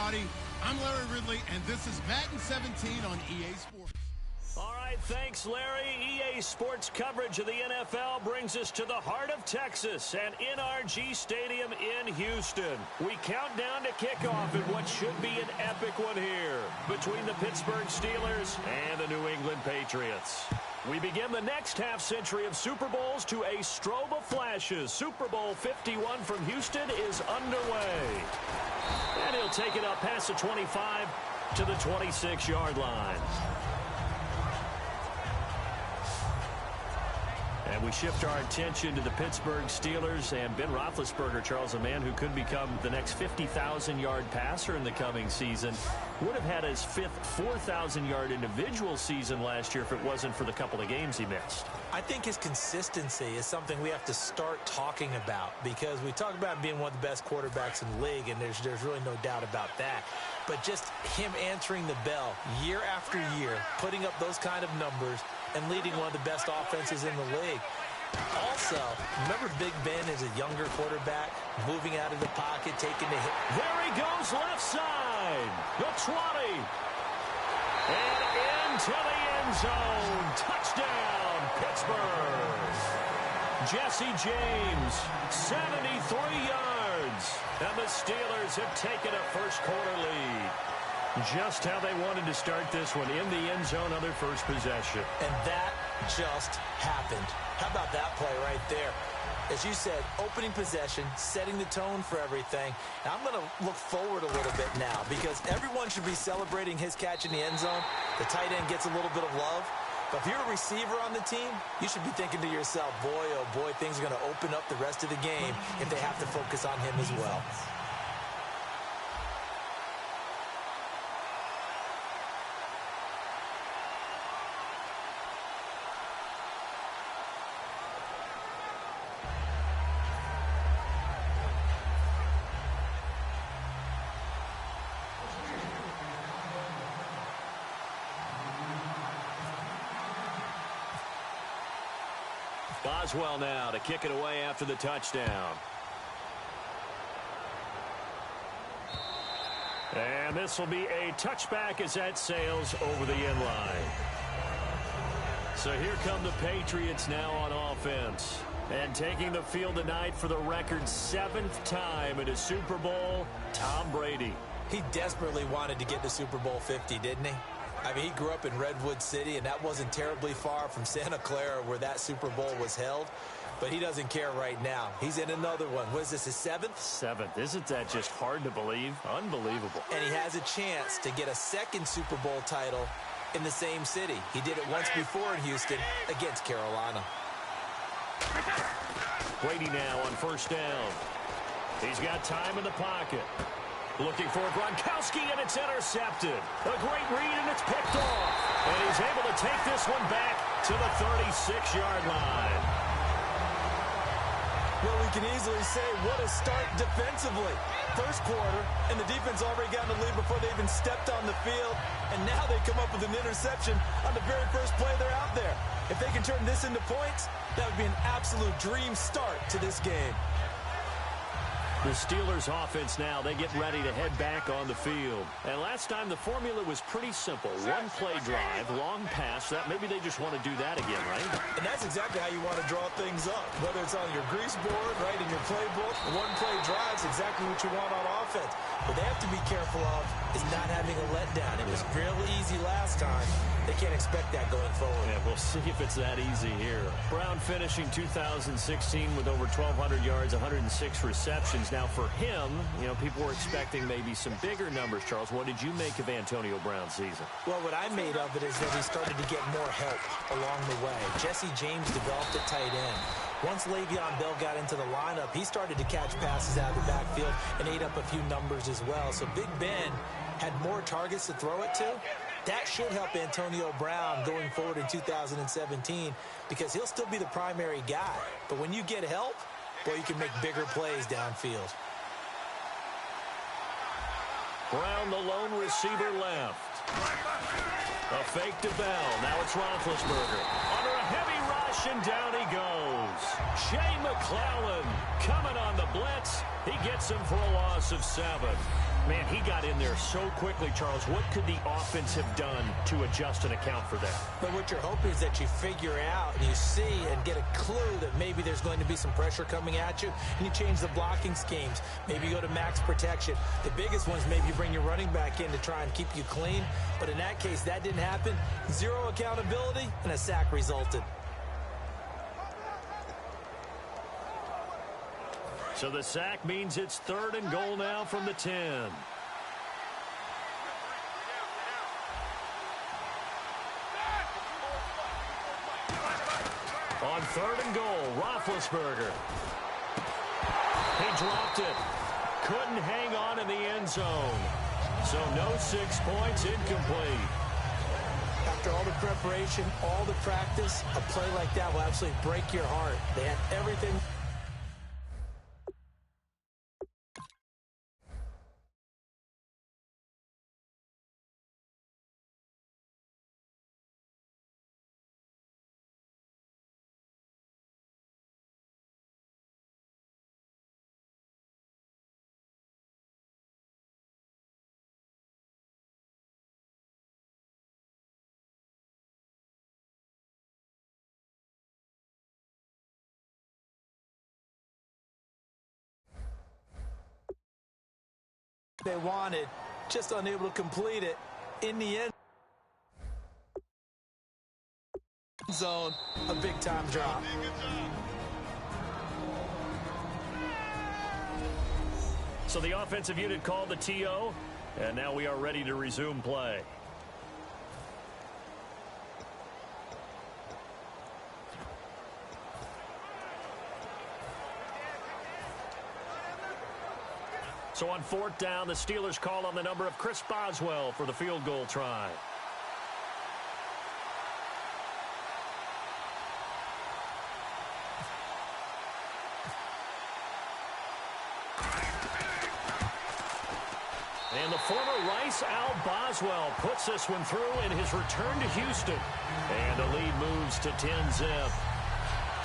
everybody. I'm Larry Ridley, and this is Madden 17 on EA Sports. All right, thanks, Larry. EA Sports coverage of the NFL brings us to the heart of Texas and NRG Stadium in Houston. We count down to kickoff in what should be an epic one here between the Pittsburgh Steelers and the New England Patriots. We begin the next half-century of Super Bowls to a strobe of flashes. Super Bowl 51 from Houston is underway. And he'll take it up past the 25 to the 26-yard line. And we shift our attention to the Pittsburgh Steelers and Ben Roethlisberger, Charles, a man who could become the next 50,000-yard passer in the coming season. Would have had his fifth 4,000-yard individual season last year if it wasn't for the couple of games he missed. I think his consistency is something we have to start talking about, because we talk about being one of the best quarterbacks in the league, and there's really no doubt about that. But just him answering the bell year after year, putting up those kind of numbers, and leading one of the best offenses in the league. Also, remember Big Ben as a younger quarterback, moving out of the pocket, taking the hit. There he goes, left side, the 20. And into the end zone. Touchdown, Pittsburgh. Jesse James, 73 yards. And the Steelers have taken a first-quarter lead. Just how they wanted to start this one, in the end zone on their first possession. And that just happened. How about that play right there? As you said, opening possession, setting the tone for everything. And I'm going to look forward a little bit now, because everyone should be celebrating his catch in the end zone. The tight end gets a little bit of love. But if you're a receiver on the team, you should be thinking to yourself, boy, oh boy, things are going to open up the rest of the game if they have to focus on him as well. Boswell now to kick it away after the touchdown. And this will be a touchback as that sails over the end line. So here come the Patriots now on offense. And taking the field tonight for the record 7th time in a Super Bowl, Tom Brady. He desperately wanted to get to Super Bowl 50, didn't he? I mean, he grew up in Redwood City, and that wasn't terribly far from Santa Clara where that Super Bowl was held. But he doesn't care right now. He's in another one. What is this, his 7th? 7th. Isn't that just hard to believe? Unbelievable. And he has a chance to get a second Super Bowl title in the same city. He did it once before in Houston against Carolina. Brady now on first down. He's got time in the pocket. Looking for Gronkowski, and it's intercepted. A great read, and it's picked off. And he's able to take this one back to the 36-yard line. Well, we can easily say what a start defensively. First quarter, and the defense already got in the lead before they even stepped on the field. And now they come up with an interception on the very first play they're out there. If they can turn this into points, that would be an absolute dream start to this game. The Steelers offense now, they get ready to head back on the field. And last time the formula was pretty simple. One play drive, long pass. That maybe they just want to do that again, right? And that's exactly how you want to draw things up. Whether it's on your grease board, right, in your playbook, one play drive is exactly what you want on offense. What they have to be careful of is not having a letdown. It was real easy last time. They can't expect that going forward. Yeah, we'll see if it's that easy here. Brown finishing 2016 with over 1,200 yards, 106 receptions. Now, for him, you know, people were expecting maybe some bigger numbers, Charles. What did you make of Antonio Brown's season? Well, what I made of it is that he started to get more help along the way. Jesse James developed at tight end. Once Le'Veon Bell got into the lineup, he started to catch passes out of the backfield and ate up a few numbers as well. So Big Ben had more targets to throw it to. That should help Antonio Brown going forward in 2017 because he'll still be the primary guy. But when you get help, boy, you can make bigger plays downfield. Brown, the lone receiver left. A fake to Bell. Now it's Roethlisberger. Under a heavy rush, and down he goes. Shea McClellan coming on the blitz. He gets him for a loss of 7. Man, he got in there so quickly, Charles. What could the offense have done to adjust and account for that? But what you're hoping is that you figure out and you see and get a clue that maybe there's going to be some pressure coming at you, and you change the blocking schemes. Maybe you go to max protection. The biggest ones, maybe you bring your running back in to try and keep you clean. But in that case, that didn't happen. Zero accountability, and a sack resulted. So the sack means it's 3rd and goal now from the 10. On 3rd and goal, Roethlisberger. He dropped it. Couldn't hang on in the end zone. So no 6 points, incomplete. After all the preparation, all the practice, a play like that will absolutely break your heart. They had everything. They wanted, just unable to complete it. In the end zone, a big-time drop. So the offensive unit called the TO, and now we are ready to resume play. So on 4th down, the Steelers call on the number of Chris Boswell for the field goal try. And the former Rice Al Boswell puts this one through in his return to Houston. And the lead moves to 10-zip.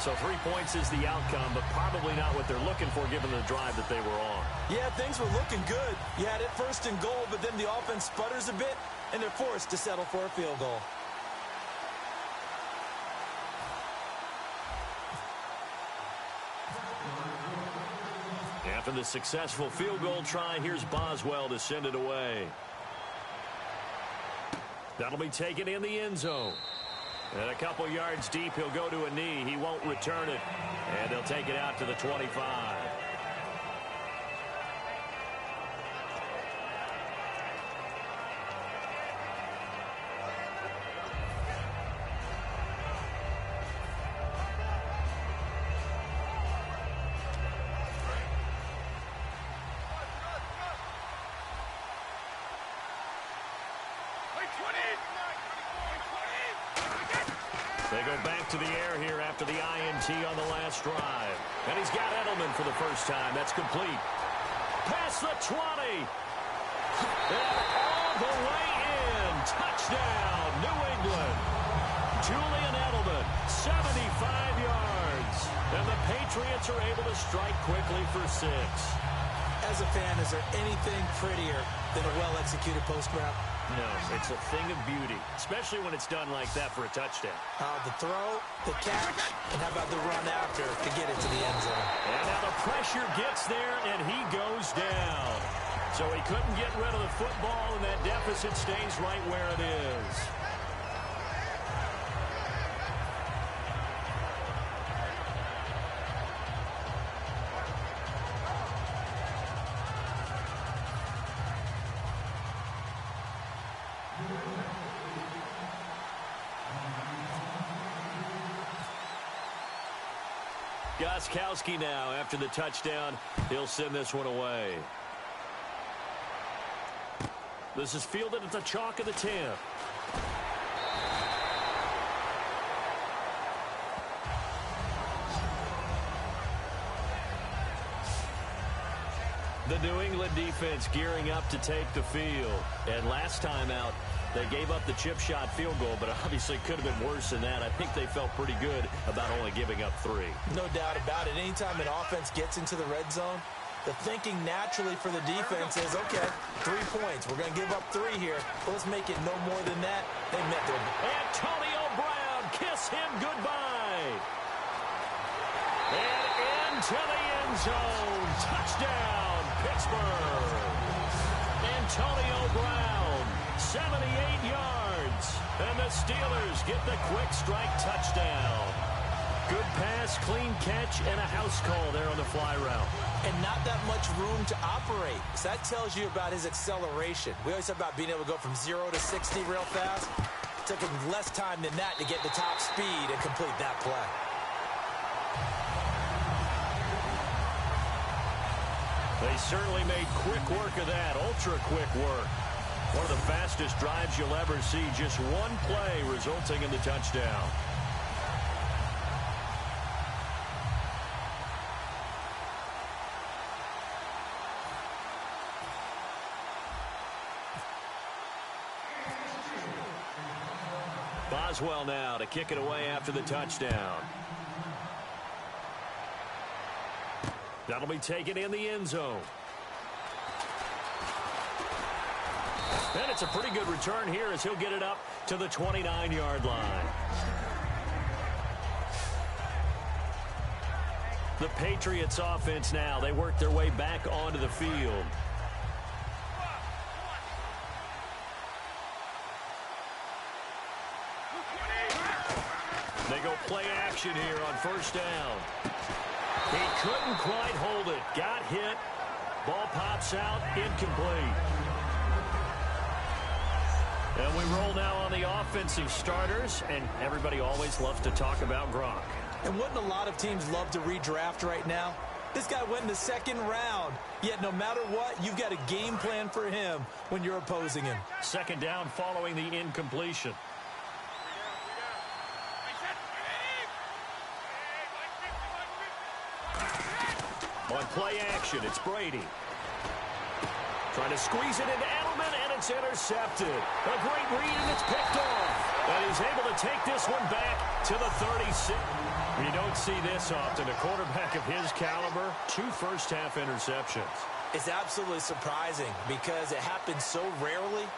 So 3 points is the outcome, but probably not what they're looking for given the drive that they were on. Yeah, things were looking good. You had it 1st and goal, but then the offense sputters a bit, and they're forced to settle for a field goal. After the successful field goal try, here's Boswell to send it away. That'll be taken in the end zone. And a couple yards deep, he'll go to a knee. He won't return it. And they'll take it out to the 25. They go back to the air here after the INT on the last drive. And he's got Edelman for the first time. That's complete. Past the 20. And all the way in. Touchdown, New England. Julian Edelman, 75 yards. And the Patriots are able to strike quickly for 6. As a fan, is there anything prettier than a well-executed post route? No, it's a thing of beauty, especially when it's done like that for a touchdown. The throw, the catch, and how about the run after to get it to the end zone? And now the pressure gets there, and he goes down. So he couldn't get rid of the football, and that deficit stays right where it is. Gostkowski now after the touchdown. He'll send this one away. This is fielded at the chalk of the 10. The New England defense gearing up to take the field. And last time out, they gave up the chip shot field goal, but obviously could have been worse than that. I think they felt pretty good about only giving up 3. No doubt about it. Anytime an offense gets into the red zone, The thinking naturally for the defense is, okay, 3 points. We're going to give up 3 here. But let's make it no more than that. They met their... Antonio Brown, kiss him goodbye. And into the end zone. Touchdown, Pittsburgh. Antonio Brown, 78 yards. And the Steelers get the quick strike touchdown. Good pass, clean catch, and a house call there on the fly route. And not that much room to operate. So that tells you about his acceleration. We always talk about being able to go from 0 to 60 real fast. It took him less time than that to get the top speed and complete that play. They certainly made quick work of that, ultra-quick work. One of the fastest drives you'll ever see, just one play resulting in the touchdown. Boswell now to kick it away after the touchdown. That'll be taken in the end zone. And it's a pretty good return here as he'll get it up to the 29-yard line. The Patriots offense now, they work their way back onto the field. They go play action here on first down. He couldn't quite hold it. Got hit. Ball pops out. Incomplete. And we roll now on the offensive starters, and everybody always loves to talk about Gronk. And wouldn't a lot of teams love to redraft right now? This guy went in the second round. Yet no matter what, you've got a game plan for him when you're opposing him. Second down following the incompletion. On play action, it's Brady. Trying to squeeze it into Edelman, and it's intercepted. A great read, and it's picked off. And he's able to take this one back to the 36. You don't see this often. A quarterback of his caliber, 2 first-half interceptions. It's absolutely surprising because it happens so rarely.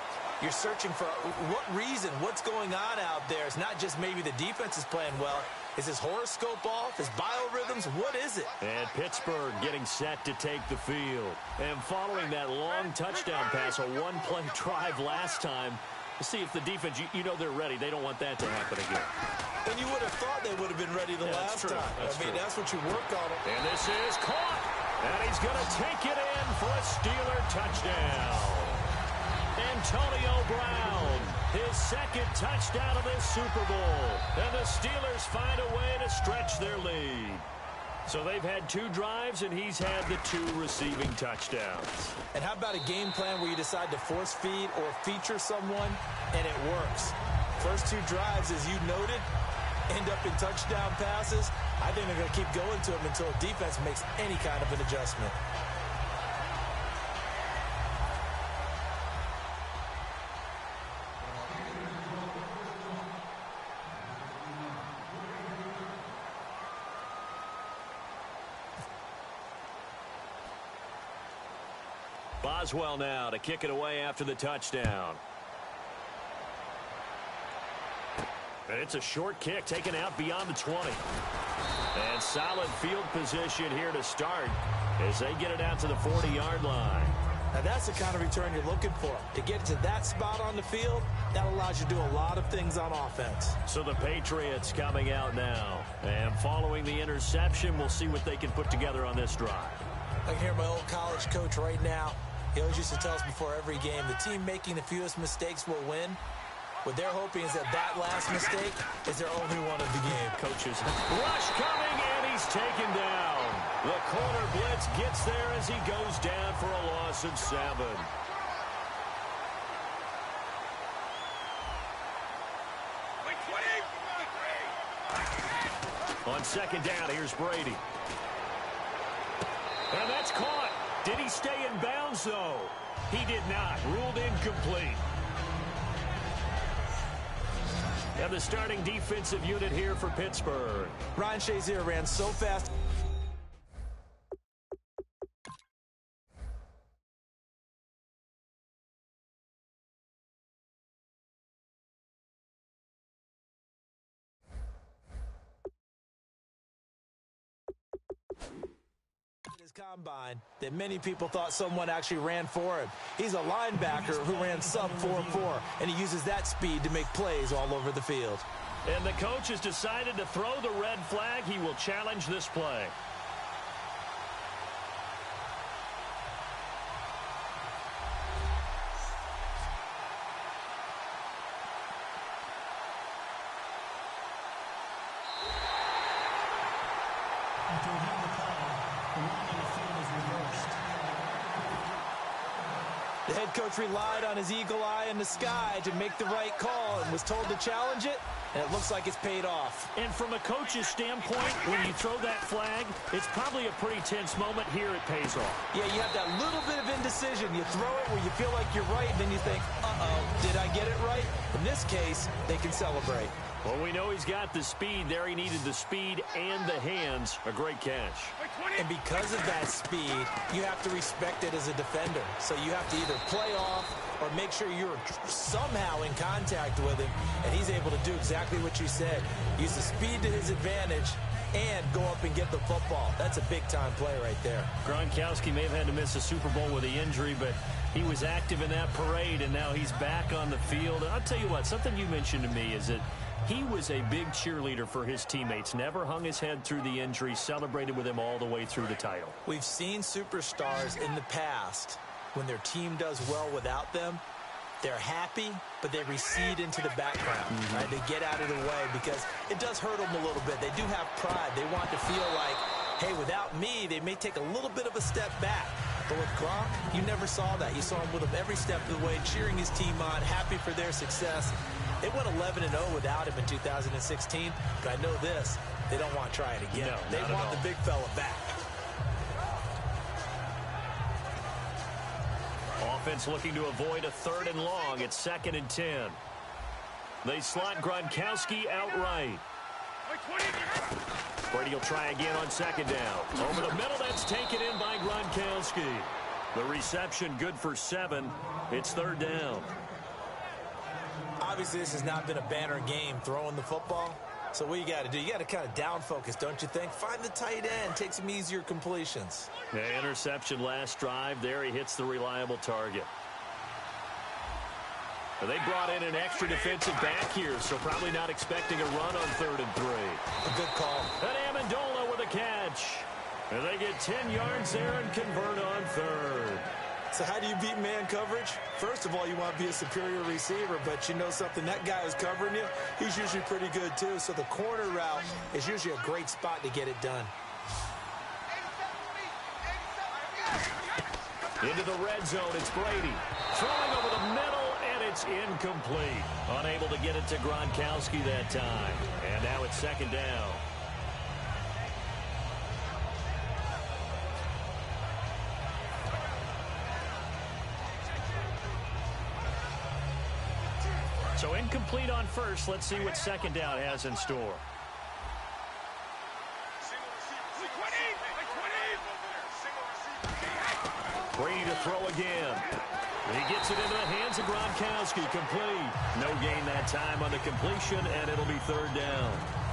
You're searching for what reason, what's going on out there. It's not just maybe the defense is playing well. Is his horoscope off? His biorhythms? What is it? And Pittsburgh getting set to take the field. And following that long touchdown pass, a one-play drive last time, to see if the defense, you know they're ready. They don't want that to happen again. And you would have thought they would have been ready the last time. That's what you work on. And this is caught. And he's going to take it in for a Steeler touchdown. Antonio Brown, his second touchdown of this Super Bowl. And the Steelers find a way to stretch their lead. So they've had 2 drives, and he's had the 2 receiving touchdowns. And how about a game plan where you decide to force feed or feature someone, and it works? First 2 drives, as you noted, end up in touchdown passes. I think they're going to keep going to him until the defense makes any kind of an adjustment. Boswell now to kick it away after the touchdown. And it's a short kick taken out beyond the 20. And solid field position here to start as they get it out to the 40-yard line. Now that's the kind of return you're looking for. To get to that spot on the field, that allows you to do a lot of things on offense. So the Patriots coming out now. And following the interception, we'll see what they can put together on this drive. I can hear my old college coach right now. He always used to tell us before every game, the team making the fewest mistakes will win. What they're hoping is that that last mistake is their only one of the game. Coaches. Rush coming, and he's taken down. The corner blitz gets there as he goes down for a loss of 7. On second down, here's Brady. And that's caught. Did he stay in bounds, though? He did not. Ruled incomplete. And the starting defensive unit here for Pittsburgh. Ryan Shazier ran so fast. combine that many people thought someone actually ran for him. He's a linebacker who ran sub 4.4, and he uses that speed to make plays all over the field. And the coach has decided to throw the red flag. He will challenge this play. The head coach relied on his eagle eye in the sky to make the right call and was told to challenge it, and it looks like it's paid off. And from a coach's standpoint, when you throw that flag, it's probably a pretty tense moment. Here it pays off. Yeah, you have that little bit of indecision. You throw it where you feel like you're right, and then you think, uh-oh, did I get it right? In this case, they can celebrate. Well, we know he's got the speed there. He needed the speed and the hands. A great catch. And because of that speed, you have to respect it as a defender. So you have to either play off or make sure you're somehow in contact with him. And he's able to do exactly what you said. Use the speed to his advantage and go up and get the football. That's a big-time play right there. Gronkowski may have had to miss a Super Bowl with the injury, but he was active in that parade, and now he's back on the field. And I'll tell you what, something you mentioned to me is that he was a big cheerleader for his teammates, never hung his head through the injury, celebrated with him all the way through the title. We've seen superstars in the past, when their team does well without them, they're happy, but they recede into the background. Right? They get out of the way because it does hurt them a little bit. They do have pride. They want to feel like, hey, without me, they may take a little bit of a step back. But with Gronk, you never saw that. You saw him with him every step of the way, cheering his team on, happy for their success. They went 11-0 without him in 2016, but I know this, they don't want to try it again. No, they want the big fella back. Offense looking to avoid a 3rd and long. It's 2nd and 10. They slot Gronkowski outright. Brady will try again on 2nd down. Over the middle, that's taken in by Gronkowski. The reception good for 7. It's 3rd down. Obviously, this has not been a banner game throwing the football. So what you got to do, you got to kind of down focus, don't you think? Find the tight end, take some easier completions. The interception last drive. There he hits the reliable target. They brought in an extra defensive back here, so probably not expecting a run on 3rd and 3. A good call. And Amendola with a catch. And they get 10 yards there and convert on 3rd. So how do you beat man coverage? First of all, you want to be a superior receiver, but you know something, that guy who's covering you, he's usually pretty good too. So the corner route is usually a great spot to get it done. Into the red zone, it's Brady. Throwing over the middle, and it's incomplete. Unable to get it to Gronkowski that time. And now it's 2nd down. So incomplete on 1st. Let's see what 2nd down has in store. Brady to throw again. He gets it into the hands of Gronkowski. Complete. No gain that time on the completion, and it'll be 3rd down.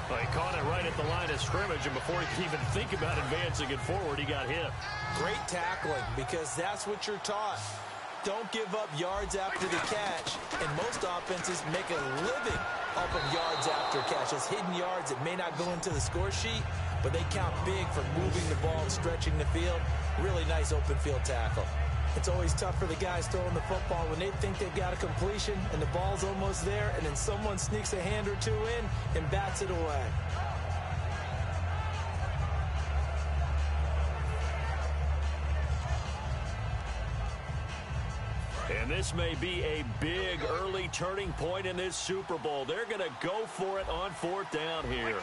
Well, he caught it right at the line of scrimmage, and before he could even think about advancing it forward, he got hit. Great tackling, because that's what you're taught. Don't give up yards after the catch, and most offenses make a living off of yards after catch. It's hidden yards that may not go into the score sheet, but they count big for moving the ball and stretching the field. Really nice open field tackle. It's always tough for the guys throwing the football when they think they've got a completion and the ball's almost there, and then someone sneaks a hand or two in and bats it away. And this may be a big early turning point in this Super Bowl. They're going to go for it on 4th down here.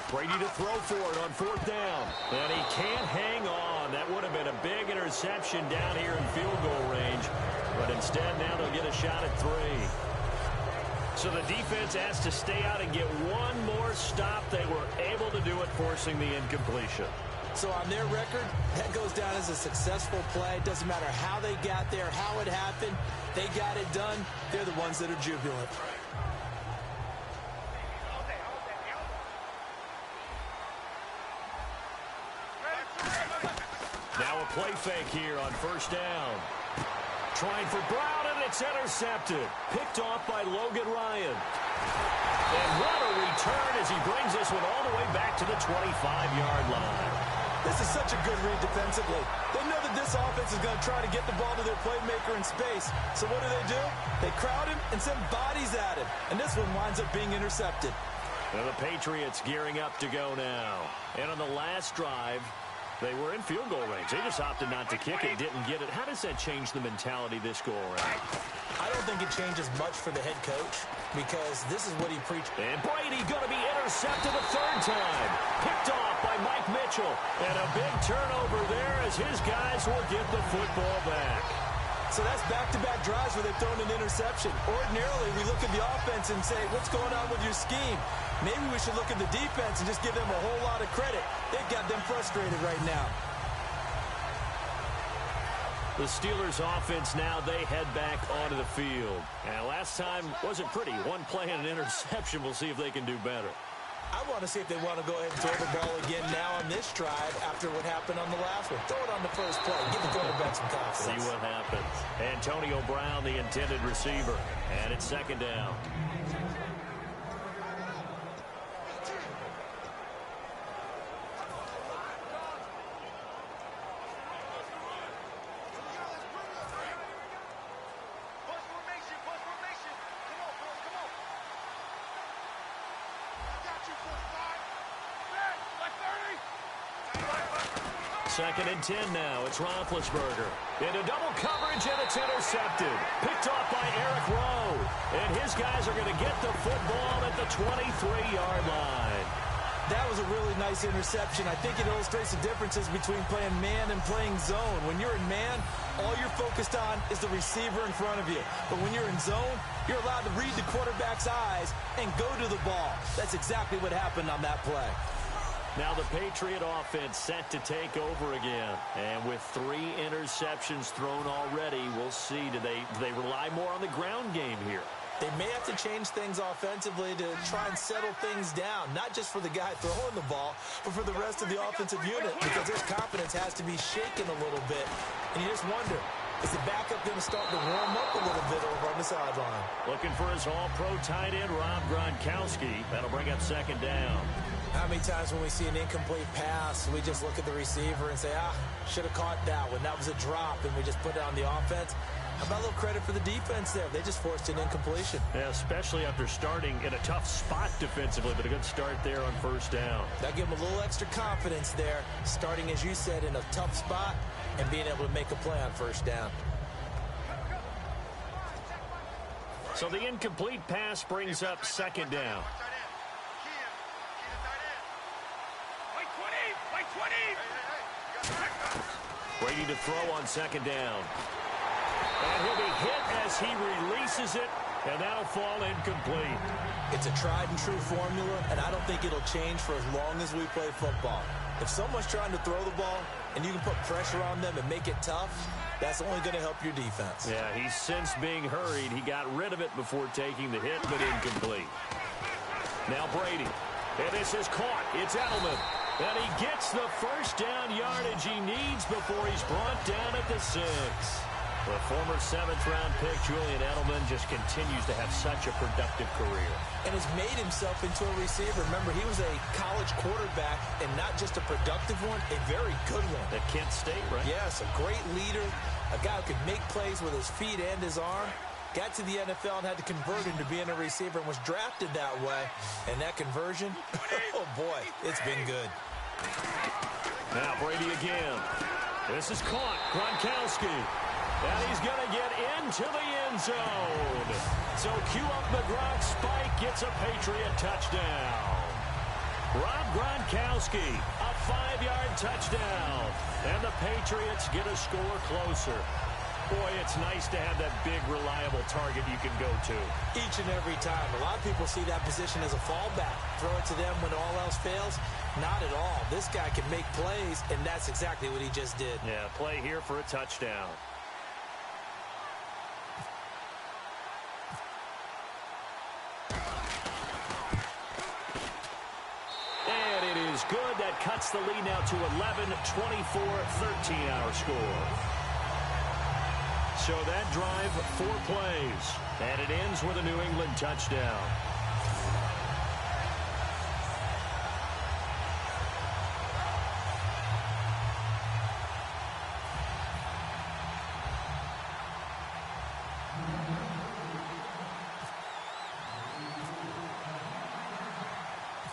Brady to throw for it on 4th down. And he can't hang on. That would have been a big interception down here in field goal range. But instead, now they'll get a shot at 3. So the defense has to stay out and get one more stop. They were able to do it, forcing the incompletion. So on their record, that goes down as a successful play. It doesn't matter how they got there, how it happened. They got it done. They're the ones that are jubilant. play fake here on first down. Trying for Brown, and it's intercepted. Picked off by Logan Ryan. And what a return as he brings this one all the way back to the 25-yard line. This is such a good read defensively. They know that this offense is going to try to get the ball to their playmaker in space. So what do? They crowd him and send bodies at him. And this one winds up being intercepted. Now the Patriots gearing up to go now. And on the last drive, they were in field goal range. They just opted not to kick it, didn't get it. How does that change the mentality this go around? I don't think it changes much for the head coach because this is what he preached. And Brady going to be intercepted a third time. Picked off by Mike Mitchell. And a big turnover there as his guys will get the football back. So that's back-to-back drives where they've thrown an interception. Ordinarily, we look at the offense and say, what's going on with your scheme? Maybe we should look at the defense and just give them a whole lot of credit. They've got them frustrated right now. The Steelers offense now, they head back onto the field. And last time wasn't pretty. One play and an interception. We'll see if they can do better. I want to see if they want to go ahead and throw the ball again now on this drive after what happened on the last one. Throw it on the first play. Give the quarterback some confidence. See what happens. Antonio Brown, the intended receiver. And it's second down. Second and 10 now. It's Roethlisberger. Into double coverage, and it's intercepted. Picked off by Eric Rowe. And his guys are going to get the football at the 23-yard line. That was a really nice interception. I think it illustrates the differences between playing man and playing zone. When you're in man, all you're focused on is the receiver in front of you. But when you're in zone, you're allowed to read the quarterback's eyes and go to the ball. That's exactly what happened on that play. Now the Patriot offense set to take over again. And with 3 interceptions thrown already, we'll see. Do they rely more on the ground game here? They may have to change things offensively to try and settle things down, not just for the guy throwing the ball, but for the rest of the offensive unit, because their confidence has to be shaken a little bit. And you just wonder, is the backup going to start to warm up a little bit over on the sideline? Looking for his all-pro tight end, Rob Gronkowski. That'll bring up second down. How many times when we see an incomplete pass, we just look at the receiver and say, should have caught that one. That was a drop, and we just put it on the offense. How about a little credit for the defense there? They just forced an incompletion. Yeah, especially after starting in a tough spot defensively, but a good start there on first down. That give them a little extra confidence there, starting, as you said, in a tough spot and being able to make a play on first down. So the incomplete pass brings up second down. Brady to throw on second down. And he'll be hit as he releases it, and that'll fall incomplete. It's a tried-and-true formula, and I don't think it'll change for as long as we play football. If someone's trying to throw the ball and you can put pressure on them and make it tough, that's only going to help your defense. Yeah, he's since being hurried. He got rid of it before taking the hit, but incomplete. Now Brady. And this is caught. It's Edelman. And he gets the first down yardage he needs before he's brought down at the 6. The former 7th-round pick, Julian Edelman, just continues to have such a productive career. And has made himself into a receiver. Remember, he was a college quarterback, and not just a productive one, a very good one. At Kent State, right? Yes, a great leader, a guy who could make plays with his feet and his arm. Got to the NFL and had to convert into being a receiver and was drafted that way. And that conversion, oh boy, it's been good. Now Brady again. This is caught. Gronkowski. And he's going to get into the end zone. So cue up the Gronk spike, gets a Patriot touchdown. Rob Gronkowski, a 5-yard touchdown. And the Patriots get a score closer. Boy, it's nice to have that big, reliable target you can go to. Each and every time. A lot of people see that position as a fallback. Throw it to them when all else fails. Not at all. This guy can make plays, and that's exactly what he just did. Yeah, play here for a touchdown. And it is good. That cuts the lead now to 11, 24-13 our score. So that drive, 4 plays, and it ends with a New England touchdown.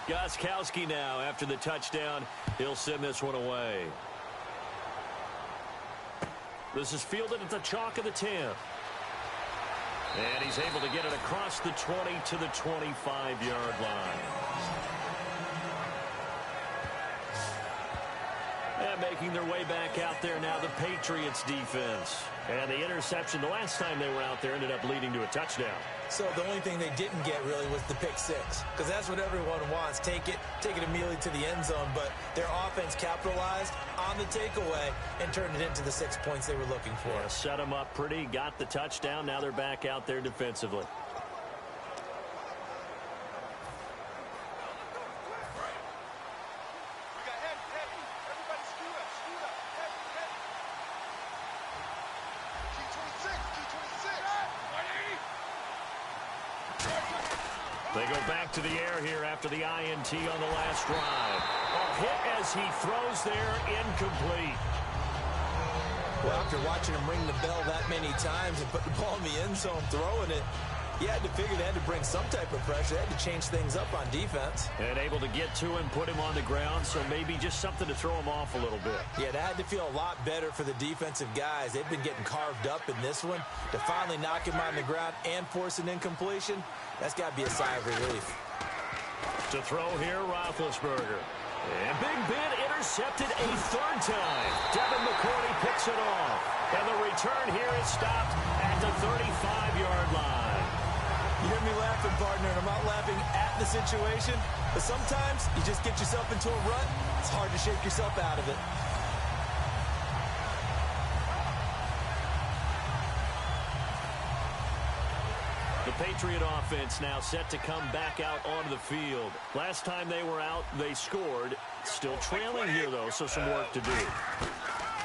Gostkowski now after the touchdown. He'll send this one away. This is fielded at the chalk of the 10. And he's able to get it across the 20 to the 25-yard line. And making their way back out there now, the Patriots defense. And the interception the last time they were out there ended up leading to a touchdown. So the only thing they didn't get really was the pick six, because that's what everyone wants. Take it immediately to the end zone, but their offense capitalized on the takeaway and turned it into the 6 points they were looking for. Yeah, set them up pretty, got the touchdown. Now they're back out there defensively. They go back to the air here after the INT on the last drive. A hit as he throws there, incomplete. Well, after watching him ring the bell that many times and put the ball in the end zone, throwing it, you had to figure they had to bring some type of pressure. They had to change things up on defense. And able to get to him, put him on the ground, so maybe just something to throw him off a little bit. Yeah, that had to feel a lot better for the defensive guys. They've been getting carved up in this one. To finally knock him on the ground and force an incompletion, that's got to be a sigh of relief. To throw here, Roethlisberger. And Big Ben intercepted a third time. Devin McCourty picks it off. And the return here is stopped at the 35-yard line. You hear me laughing, partner, and I'm not laughing at the situation, but sometimes you just get yourself into a rut. It's hard to shake yourself out of it. The Patriot offense now set to come back out onto the field. Last time they were out, they scored. Still trailing here, though, so some work to do.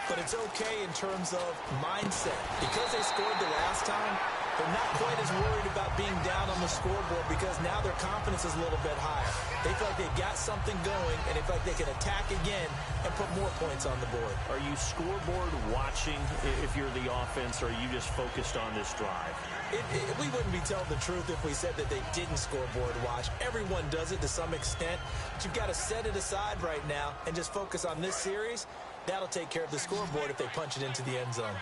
But it's okay in terms of mindset. Because they scored the last time, they're not quite as worried about being down on the scoreboard because now their confidence is a little bit higher. They feel like they've got something going, and they feel like they can attack again and put more points on the board. Are you scoreboard watching if you're the offense, or are you just focused on this drive? We wouldn't be telling the truth if we said that they didn't scoreboard watch. Everyone does it to some extent, but you've got to set it aside right now and just focus on this series. That'll take care of the scoreboard if they punch it into the end zone.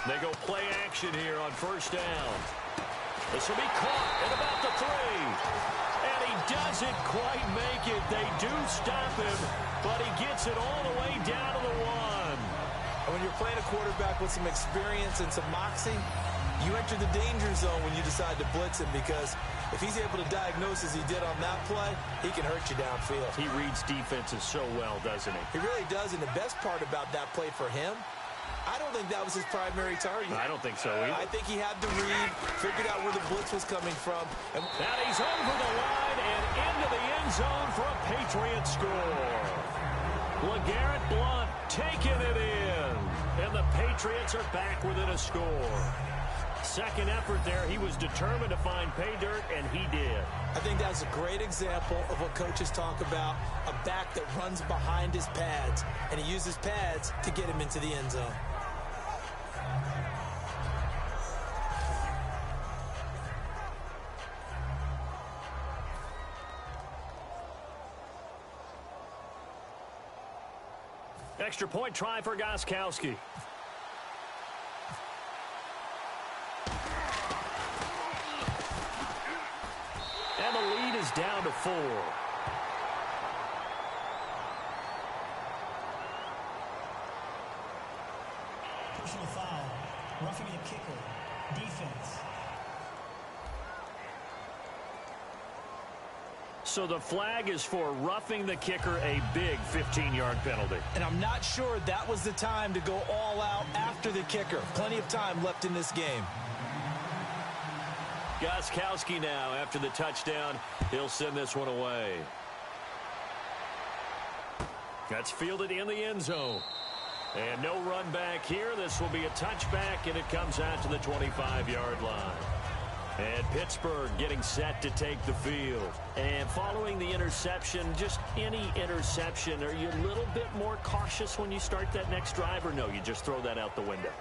They go play action here on first down. This will be caught at about the 3. And he doesn't quite make it. They do stop him, but he gets it all the way down to the 1. And when you're playing a quarterback with some experience and some moxie, you enter the danger zone when you decide to blitz him, because if he's able to diagnose as he did on that play, he can hurt you downfield. He reads defenses so well, doesn't he? He really does, and the best part about that play for him, I don't think that was his primary target. I don't think so either. I think he had to read, figured out where the blitz was coming from. And he's over the line and into the end zone for a Patriot score. LeGarrette Blount taking it in. And the Patriots are back within a score. Second effort there, he was determined to find pay dirt, and he did. I think that's a great example of what coaches talk about, a back that runs behind his pads, and he uses pads to get him into the end zone. Extra point try for Gostkowski. And the lead is down to 4. Personal foul. Roughing the kicker. Defense. So the flag is for roughing the kicker, a big 15-yard penalty. And I'm not sure that was the time to go all out after the kicker. Plenty of time left in this game. Gostkowski now after the touchdown. He'll send this one away. That's fielded in the end zone. And no run back here. This will be a touchback, and it comes out to the 25-yard line. And Pittsburgh getting set to take the field. And following the interception, just any interception, are you a little bit more cautious when you start that next drive, or no, you just throw that out the window?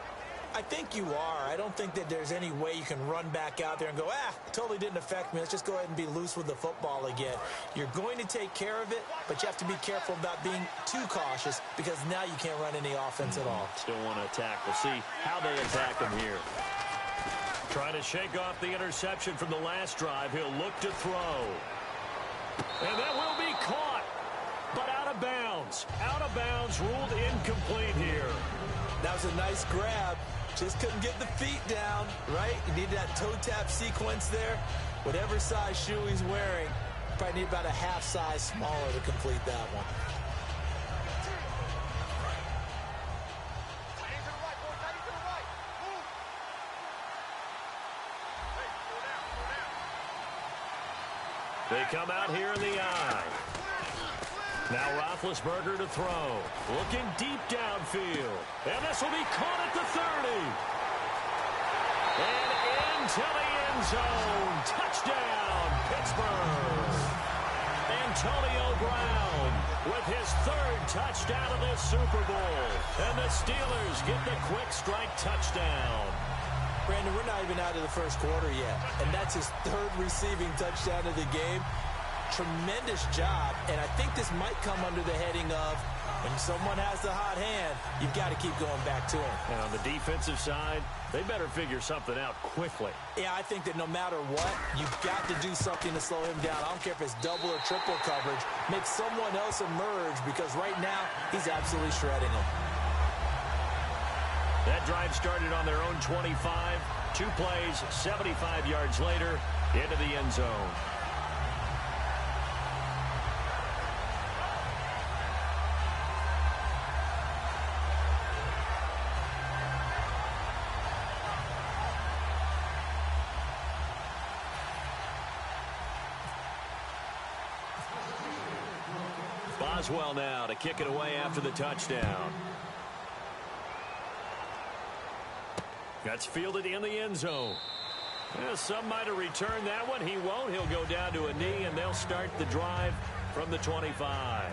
I think you are. I don't think that there's any way you can run back out there and go, totally didn't affect me. Let's just go ahead and be loose with the football again. You're going to take care of it, but you have to be careful about being too cautious because now you can't run any offense at all. Still want to attack. We'll see how they attack them here. Trying to shake off the interception from the last drive. He'll look to throw. And that will be caught, but out of bounds. Out of bounds, ruled incomplete here. That was a nice grab. Just couldn't get the feet down, right? You need that toe tap sequence there. Whatever size shoe he's wearing, probably need about a half size smaller to complete that one. They come out here in the eye. Now Roethlisberger to throw. Looking deep downfield. And this will be caught at the 30. And into the end zone. Touchdown, Pittsburgh. Antonio Brown with his third touchdown of this Super Bowl. And the Steelers get the quick strike touchdown. Brandon, we're not even out of the first quarter yet. And that's his third receiving touchdown of the game. Tremendous job, and I think this might come under the heading of when someone has the hot hand, you've got to keep going back to him. And on the defensive side, they better figure something out quickly. Yeah, I think that no matter what, you've got to do something to slow him down. I don't care if it's double or triple coverage. Make someone else emerge because right now he's absolutely shredding him. That drive started on their own 25. 2 plays, 75 yards later, into the end zone. Boswell now to kick it away after the touchdown. That's fielded in the end zone. Yeah, some might have returned that one. He won't. He'll go down to a knee, and they'll start the drive from the 25.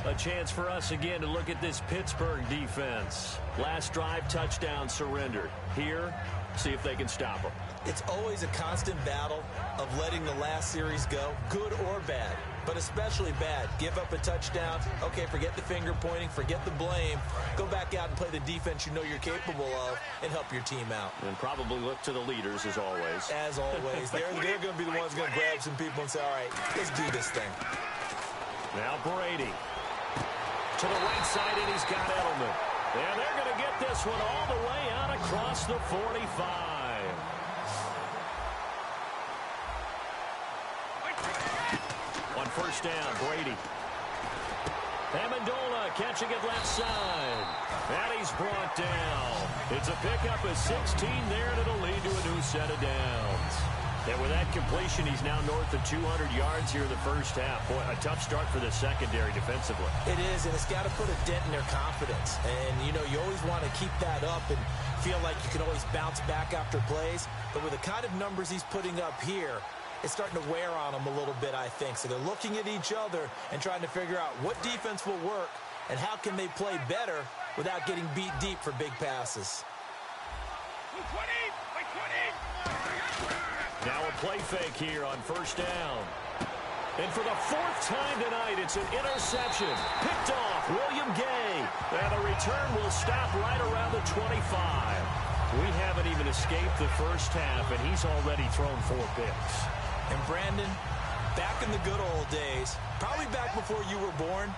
A chance for us again to look at this Pittsburgh defense. Last drive, touchdown surrendered. Here, see if they can stop him. It's always a constant battle of letting the last series go, good or bad, but especially bad. Give up a touchdown. Okay, forget the finger pointing, forget the blame. Go back out and play the defense you know you're capable of and help your team out. And probably look to the leaders as always. As always. They're going to be the ones going to grab some people and say, all right, let's do this thing. Now Brady to the right side, and he's got Edelman. And they're going to get this one all the way out across the 45. On first down, Brady. Amendola catching it left side. And he's brought down. It's a pickup of 16 there, and it'll lead to a new set of downs. And with that completion, he's now north of 200 yards here in the first half. Boy, a tough start for the secondary defensively. It is, and it's got to put a dent in their confidence. And, you know, you always want to keep that up and feel like you can always bounce back after plays. But with the kind of numbers he's putting up here, it's starting to wear on them a little bit, I think. So they're looking at each other and trying to figure out what defense will work and how can they play better without getting beat deep for big passes. Now a play fake here on first down. And for the 4th time tonight, it's an interception. Picked off, William Gay. And the return will stop right around the 25. We haven't even escaped the first half, and he's already thrown 4 picks. And Brandon, back in the good old days, probably back before you were born,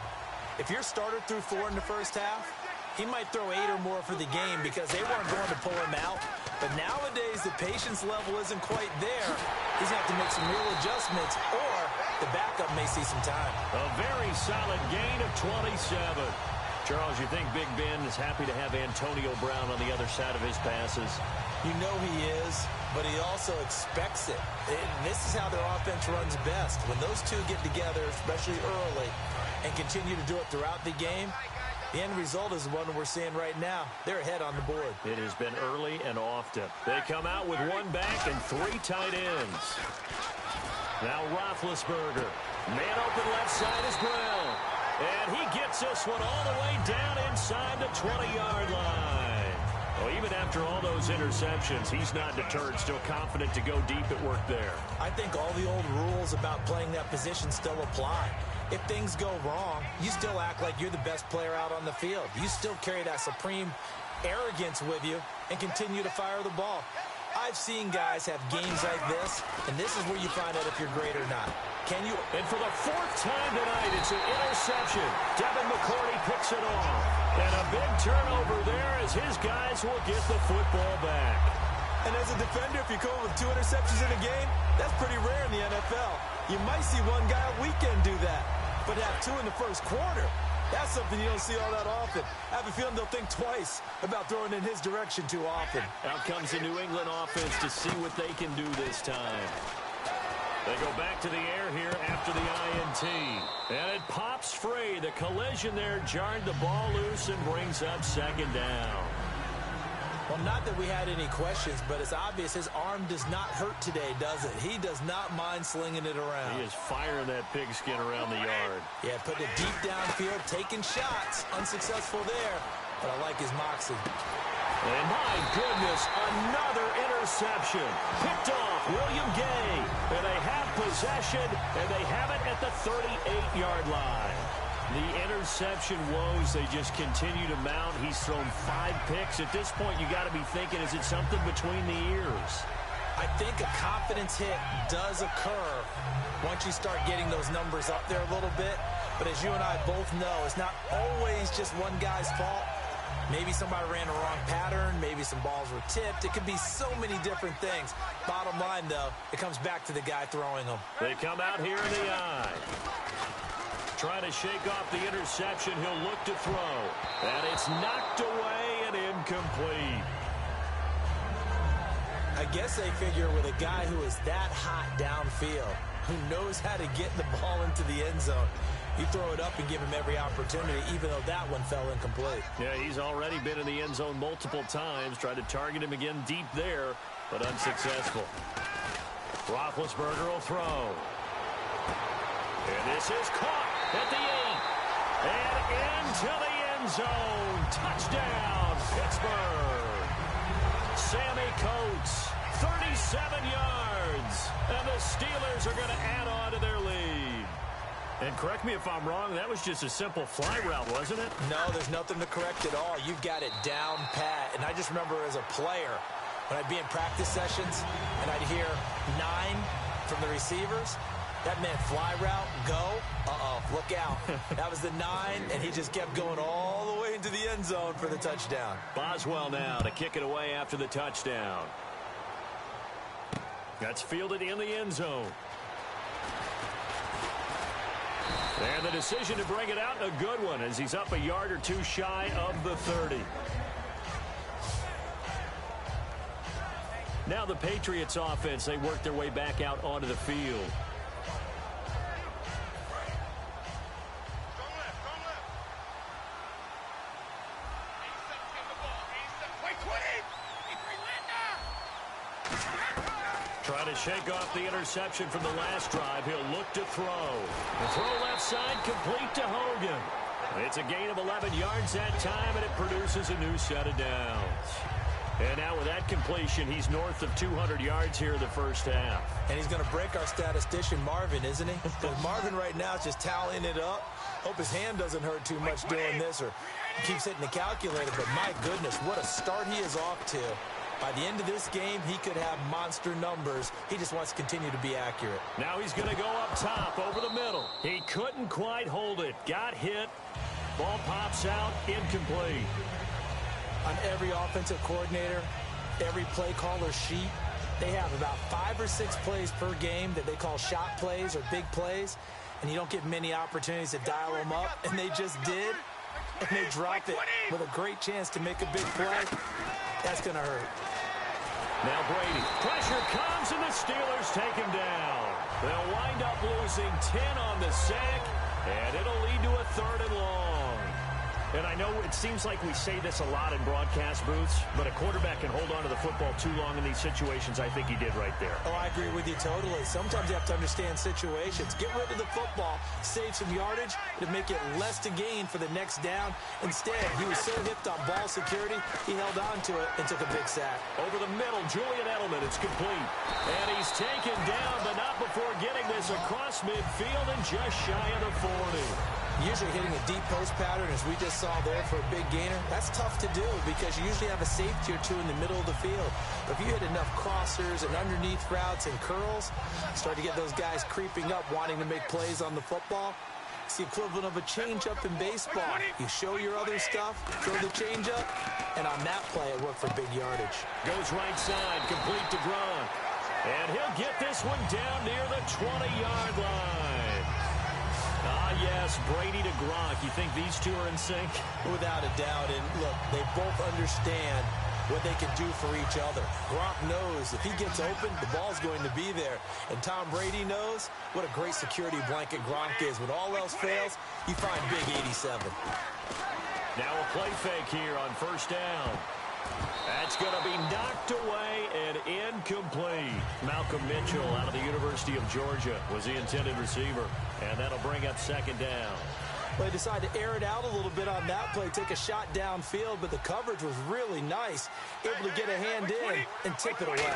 if your starter threw 4 in the first half, he might throw 8 or more for the game because they weren't going to pull him out. But nowadays, the patience level isn't quite there. He's going to have to make some real adjustments, or the backup may see some time. A very solid gain of 27. Charles, you think Big Ben is happy to have Antonio Brown on the other side of his passes? You know he is, but he also expects it. And this is how their offense runs best. When those two get together, especially early, and continue to do it throughout the game, the end result is the one we're seeing right now. They're ahead on the board. It has been early and often. They come out with one back and three tight ends. Now Roethlisberger. Man open left side is Brown. And he gets this one all the way down inside the 20-yard line. Well, even after all those interceptions, he's not deterred, still confident to go deep at work there. I think all the old rules about playing that position still apply. If things go wrong, you still act like you're the best player out on the field. You still carry that supreme arrogance with you and continue to fire the ball. I've seen guys have games like this, and this is where you find out if you're great or not. Can you? And for the fourth time tonight, it's an interception. Devin McCourty picks it off. And a big turnover there as his guys will get the football back. And as a defender, if you come with 2 interceptions in a game, that's pretty rare in the NFL. You might see one guy a weekend do that, but have 2 in the first quarter. That's something you don't see all that often. I have a feeling they'll think twice about throwing in his direction too often. Out comes the New England offense to see what they can do this time. They go back to the air here after the INT. And it pops free. The collision there jarred the ball loose and brings up second down. Well, not that we had any questions, but it's obvious his arm does not hurt today, does it? He does not mind slinging it around. He is firing that pigskin around the yard. Yeah, putting it deep downfield, taking shots. Unsuccessful there, but I like his moxie. And my goodness, another interception. Picked off William Gay. And they have possession, and they have it at the 38-yard line. The interception woes, they just continue to mount. He's thrown 5 picks. At this point, you got to be thinking, is it something between the ears? I think a confidence hit does occur once you start getting those numbers up there a little bit. But as you and I both know, it's not always just one guy's fault. Maybe somebody ran a wrong pattern. Maybe some balls were tipped. It could be so many different things. Bottom line, though, it comes back to the guy throwing them. They come out here in the eye. Trying to shake off the interception. He'll look to throw. And it's knocked away and incomplete. I guess they figure with a guy who is that hot downfield, who knows how to get the ball into the end zone, you throw it up and give him every opportunity, even though that one fell incomplete. Yeah, he's already been in the end zone multiple times. Tried to target him again deep there, but unsuccessful. Roethlisberger will throw. And this is caught at the 8. And into the end zone. Touchdown, Pittsburgh. Sammy Coates, 37 yards. And the Steelers are going to add on to their lead. And correct me if I'm wrong, that was just a simple fly route, wasn't it? No, there's nothing to correct at all. You've got it down pat. And I just remember as a player, when I'd be in practice sessions and I'd hear 9 from the receivers, that meant fly route, go, look out. That was the 9, and he just kept going all the way into the end zone for the touchdown. Boswell now to kick it away after the touchdown. That's fielded in the end zone. And the decision to bring it out, a good one, as he's up a yard or 2 shy of the 30. Now the Patriots offense, they work their way back out onto the field. Trying to shake off the interception from the last drive. He'll look to throw. The throw left side complete to Hogan. It's a gain of 11 yards that time, and it produces a new set of downs. And now with that completion, he's north of 200 yards here in the first half. And he's going to break our statistician, Marvin, isn't he? Because Marvin right now is just tallying it up. Hope his hand doesn't hurt too much doing this, or he keeps hitting the calculator. But my goodness, what a start he is off to. By the end of this game, he could have monster numbers. He just wants to continue to be accurate. Now he's going to go up top over the middle. He couldn't quite hold it. Got hit. Ball pops out. Incomplete. On every offensive coordinator, every play caller sheet, they have about 5 or 6 plays per game that they call shot plays or big plays, and you don't get many opportunities to dial them up, and they just did, and they dropped it with a great chance to make a big play. That's going to hurt. Now Brady. Pressure comes, and the Steelers take him down. They'll wind up losing 10 on the sack, and it'll lead to a 3rd and long. And I know it seems like we say this a lot in broadcast booths, but a quarterback can hold on to the football too long in these situations. I think he did right there. Oh, I agree with you totally. Sometimes you have to understand situations. Get rid of the football, save some yardage to make it less to gain for the next down. Instead, he was so hipped on ball security, he held on to it and took a big sack. Over the middle, Julian Edelman. It's complete. And he's taken down, but not before getting this across midfield and just shy of the 40. Usually hitting a deep post pattern, as we just saw there for a big gainer, that's tough to do because you usually have a safety or two in the middle of the field. But if you hit enough crossers and underneath routes and curls, start to get those guys creeping up, wanting to make plays on the football. It's the equivalent of a changeup in baseball. You show your other stuff, throw the changeup, and on that play, it worked for big yardage. Goes right side, complete to Gronk. And he'll get this one down near the 20-yard line. Ah, yes, Brady to Gronk. You think these two are in sync? Without a doubt. And look, they both understand what they can do for each other. Gronk knows if he gets open, the ball's going to be there. And Tom Brady knows what a great security blanket Gronk is. When all else fails, you find big 87. Now a play fake here on 1st down. That's going to be knocked away and incomplete. Malcolm Mitchell out of the University of Georgia was the intended receiver. And that'll bring up 2nd down. Well, they decided to air it out a little bit on that play, take a shot downfield, but the coverage was really nice. Able to get a hand in and tip it away.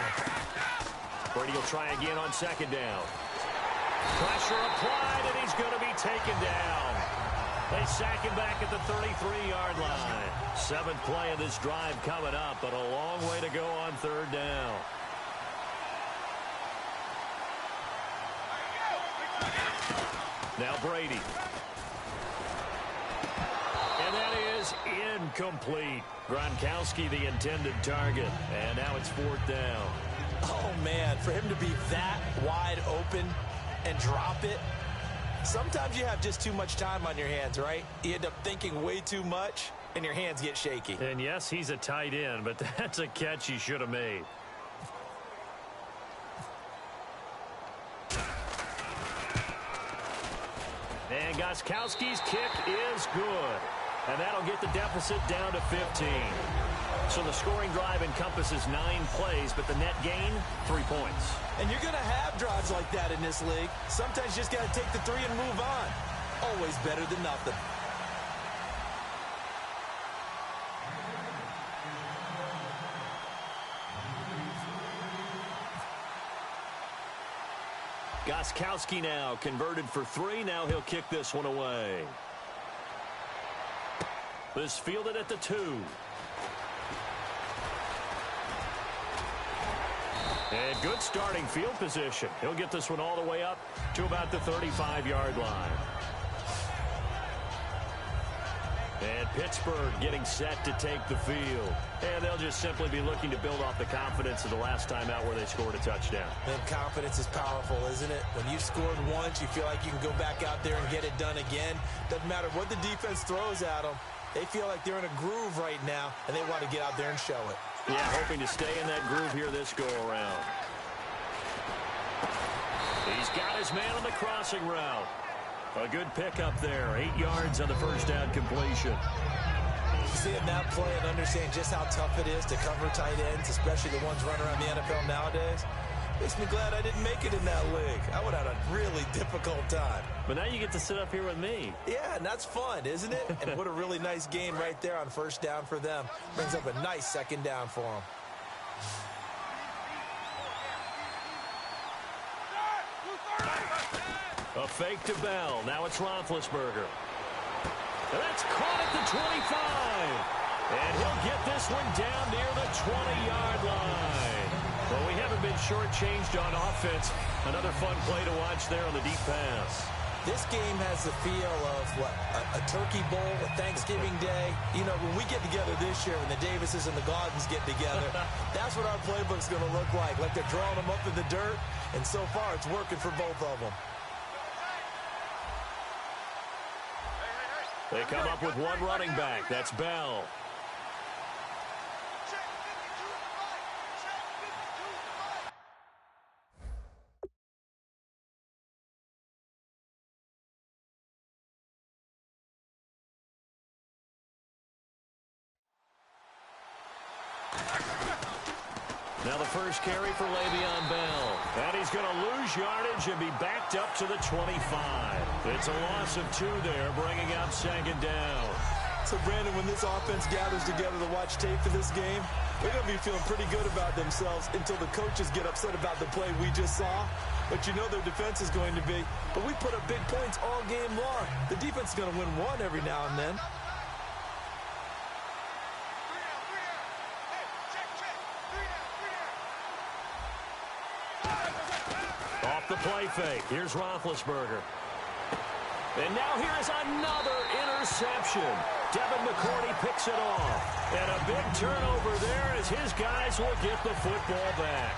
Brady will try again on 2nd down. Pressure applied, and he's going to be taken down. They sack him back at the 33-yard line. 7th play of this drive coming up, but a long way to go on 3rd down. Now Brady. And that is incomplete. Gronkowski the intended target. And now it's 4th down. Oh, man, for him to be that wide open and drop it. Sometimes you have just too much time on your hands, right? You end up thinking way too much, and your hands get shaky. And yes, he's a tight end, but that's a catch he should have made. And Gostkowski's kick is good. And that'll get the deficit down to 15. So the scoring drive encompasses 9 plays, but the net gain, 3 points. And you're going to have drives like that in this league. Sometimes you just got to take the 3 and move on. Always better than nothing. Gostkowski now converted for 3. Now he'll kick this one away. This fielded at the 2. And good starting field position. He'll get this one all the way up to about the 35-yard line. And Pittsburgh getting set to take the field. And they'll just simply be looking to build off the confidence of the last time out where they scored a touchdown. And confidence is powerful, isn't it? When you've scored once, you feel like you can go back out there and get it done again. Doesn't matter what the defense throws at them. They feel like they're in a groove right now, and they want to get out there and show it. Yeah, hoping to stay in that groove here this go-around. He's got his man on the crossing route. A good pickup there. 8 yards on the first down completion. Seeing that play and understand just how tough it is to cover tight ends, especially the ones running around the NFL nowadays, makes me glad I didn't make it in that league. I would have had a really difficult time. But now you get to sit up here with me. Yeah, and that's fun, isn't it? And what a really nice game right there on first down for them. Brings up a nice 2nd down for them. A fake to Bell. Now it's Roethlisberger. And that's caught at the 25. And he'll get this one down near the 20-yard line. Well, we haven't been shortchanged on offense. Another fun play to watch there on the deep pass. This game has the feel of, what, a Turkey Bowl, a Thanksgiving Day. You know, when we get together this year, when the Davises and the Gaudens get together, that's what our playbook's going to look like. Like they're drawing them up in the dirt, and so far it's working for both of them. They come up with one running back. That's Bell. Now the first carry for Le'Veon Bell. And he's going to lose yardage and be backed up to the 25. It's a loss of 2 there, bringing up second down. So, Brandon, when this offense gathers together to watch tape for this game, they're going to be feeling pretty good about themselves until the coaches get upset about the play we just saw. But you know their defense is going to be. But we put up big points all game long. The defense is going to win one every now and then. Off the play fake. Here's Roethlisberger. And now here's another interception. Devin McCourty picks it off. And a big turnover there as his guys will get the football back.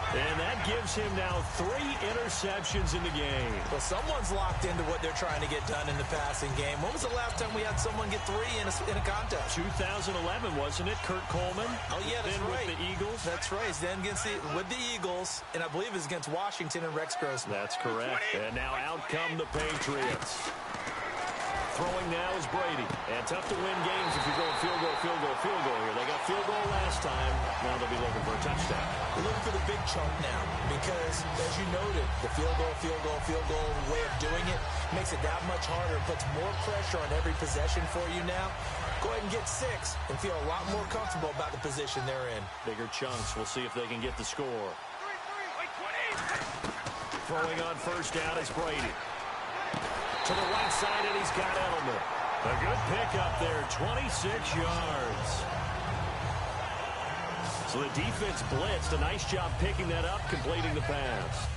And that gives him now 3 interceptions in the game. Well, someone's locked into what they're trying to get done in the passing game. When was the last time we had someone get 3 in a contest? 2011, wasn't it? Kurt Coleman. Oh, yeah, that's then right. With the Eagles. That's right. He's then with the Eagles, and I believe it's against Washington and Rex Grossman. That's correct. And now out come the Patriots. Throwing now is Brady. And tough to win games if you're going field goal here. They got field goal last time. Now they'll be looking for a touchdown. They're looking for the big chunk now because, as you noted, the field goal way of doing it makes it that much harder. It puts more pressure on every possession for you now. Go ahead and get 6 and feel a lot more comfortable about the position they're in. Bigger chunks. We'll see if they can get the score. Throwing on first down is Brady. To the right side, and he's got Edelman. A good pickup there, 26 yards. So the defense blitzed. A nice job picking that up, completing the pass.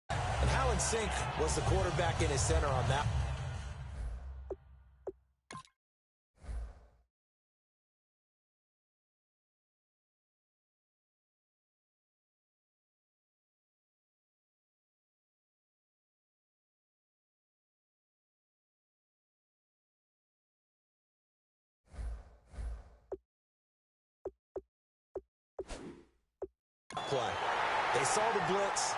And how in sync was the quarterback in his center on that? Play. They saw the blitz,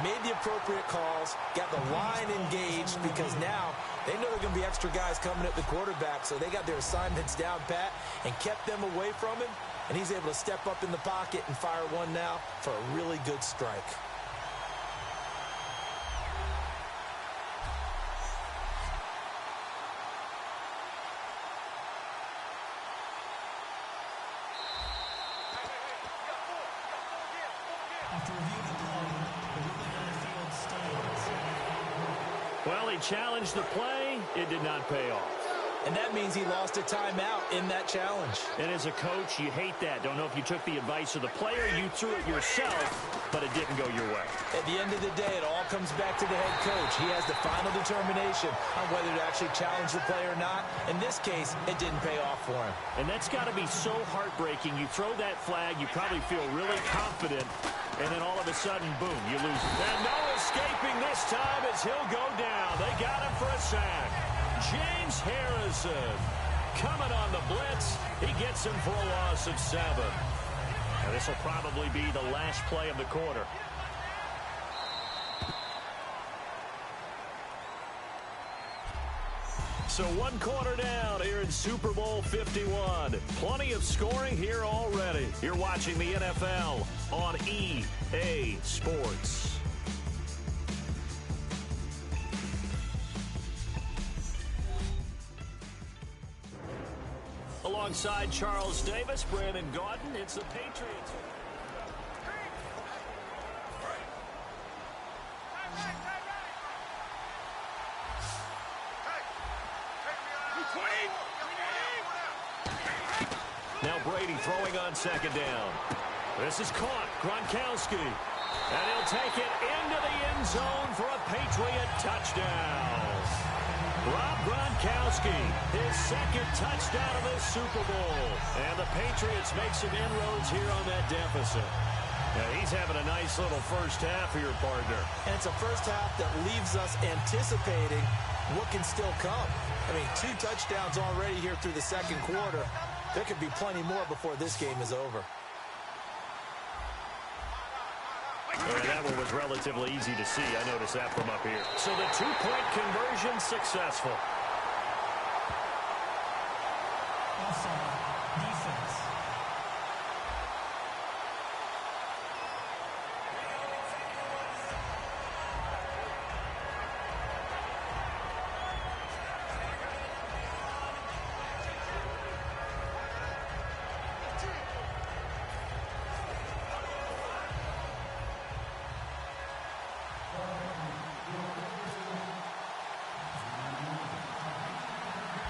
made the appropriate calls, got the line engaged because now they know there are going to be extra guys coming at the quarterback, so they got their assignments down pat and kept them away from him, and he's able to step up in the pocket and fire one now for a really good strike. After reviewing the play, the ruling on the field stands. Well, he challenged the play. It did not pay off. And that means he lost a timeout in that challenge. And as a coach, you hate that. Don't know if you took the advice of the player, you threw it yourself, but it didn't go your way. At the end of the day, it all comes back to the head coach. He has the final determination on whether to actually challenge the play or not. In this case, it didn't pay off for him. And that's got to be so heartbreaking. You throw that flag, you probably feel really confident, and then all of a sudden, boom, you lose it. And no escaping this time as he'll go down. They got him for a sack. James Harrison coming on the blitz. He gets him for a loss of 7. And this will probably be the last play of the quarter. So 1 quarter down here in Super Bowl 51. Plenty of scoring here already. You're watching the NFL on EA Sports. Alongside Charles Davis, Brandon Gaudin, it's the Patriots. Now Brady throwing on second down. This is caught. Gronkowski. And he'll take it into the end zone for a Patriot touchdown. Rob Gronkowski, his second touchdown of this Super Bowl. And the Patriots make some inroads here on that deficit. Now he's having a nice little first half here, partner. And it's a first half that leaves us anticipating what can still come. I mean, 2 touchdowns already here through the second quarter. There could be plenty more before this game is over. That one was relatively easy to see. I noticed that from up here. So the 2-point conversion successful.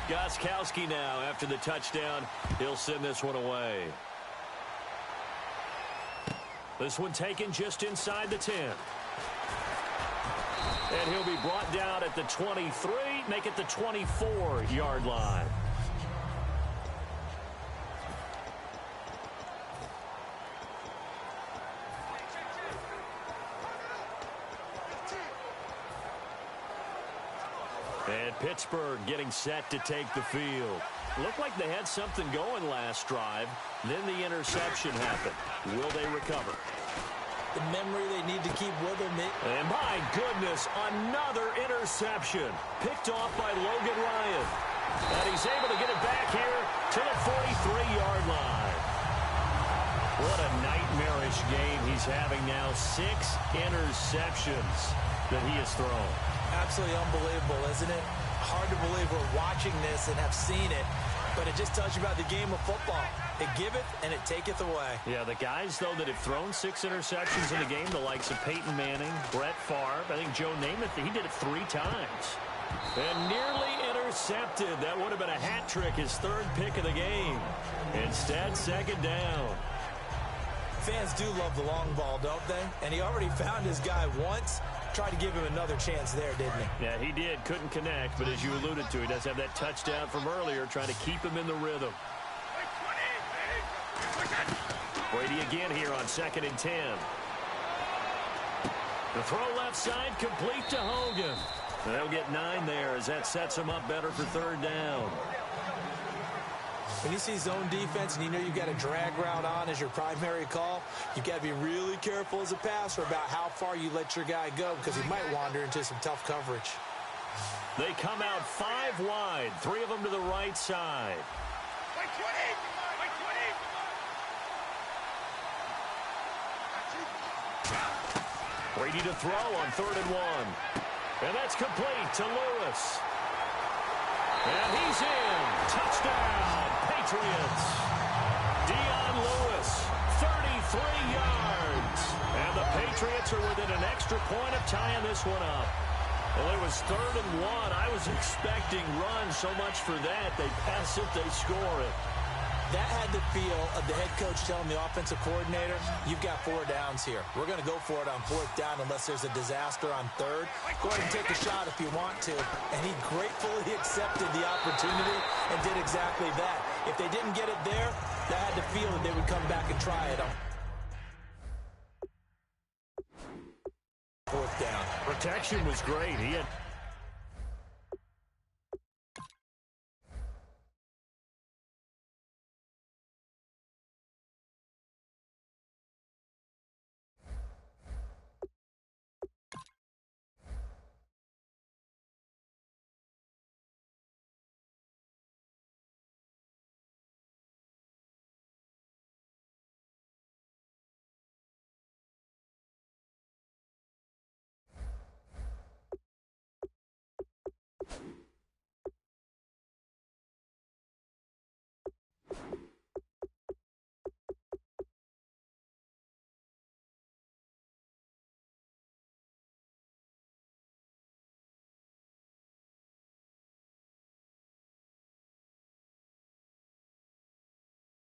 Gostkowski now, after the touchdown, he'll send this one away. This one taken just inside the 10. And he'll be brought down at the 23, make it the 24-yard line. And Pittsburgh getting set to take the field. Looked like they had something going last drive. Then the interception happened. Will they recover? The memory they need to keep with them. And my goodness, another interception. Picked off by Logan Ryan. And he's able to get it back here to the 43-yard line. What a nightmarish game he's having now. 6 interceptions that he has thrown. Absolutely unbelievable, isn't it? Hard to believe we're watching this and have seen it, but it just tells you about the game of football. It giveth and it taketh away. Yeah, the guys, though, that have thrown 6 interceptions in a game, the likes of Peyton Manning, Brett Favre, I think Joe Namath, he did it 3 times. And nearly intercepted. That would have been a hat trick, his 3rd pick of the game. Instead, 2nd down. Fans do love the long ball, don't they? And he already found his guy once. Tried to give him another chance there, didn't he? Yeah, he did. Couldn't connect, but as you alluded to, he does have that touchdown from earlier, trying to keep him in the rhythm. Brady again here on 2nd and 10. The throw left side, complete to Hogan. They'll get 9 there as that sets him up better for 3rd down. When you see zone defense and you know you've got a drag route on as your primary call, you've got to be really careful as a passer about how far you let your guy go because he might wander into some tough coverage. They come out 5 wide, 3 of them to the right side. Brady to throw on 3rd and 1. And that's complete to Lewis. And he's in. Touchdown, Patriots. Dion Lewis, 33 yards. And the Patriots are within an extra point of tying this one up. Well, it was 3rd and 1. I was expecting run so much for that. They pass it, they score it. That had the feel of the head coach telling the offensive coordinator, you've got 4 downs here. We're going to go for it on 4th down unless there's a disaster on 3rd. Go ahead and take a shot if you want to. And he gratefully accepted the opportunity and did exactly that. If they didn't get it there, that had the feel that they would come back and try it on 4th down. Protection was great. He had...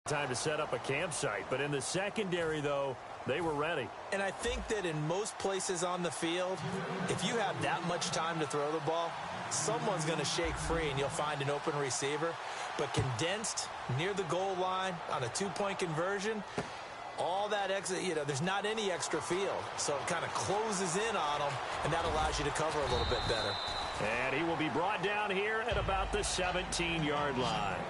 Time to set up a campsite, but in the secondary, though, they were ready. And I think that in most places on the field, if you have that much time to throw the ball, someone's going to shake free and you'll find an open receiver. But condensed near the goal line on a 2-point conversion, all that extra, there's not any extra field. So it kind of closes in on them, and that allows you to cover a little bit better. And he will be brought down here at about the 17-yard line.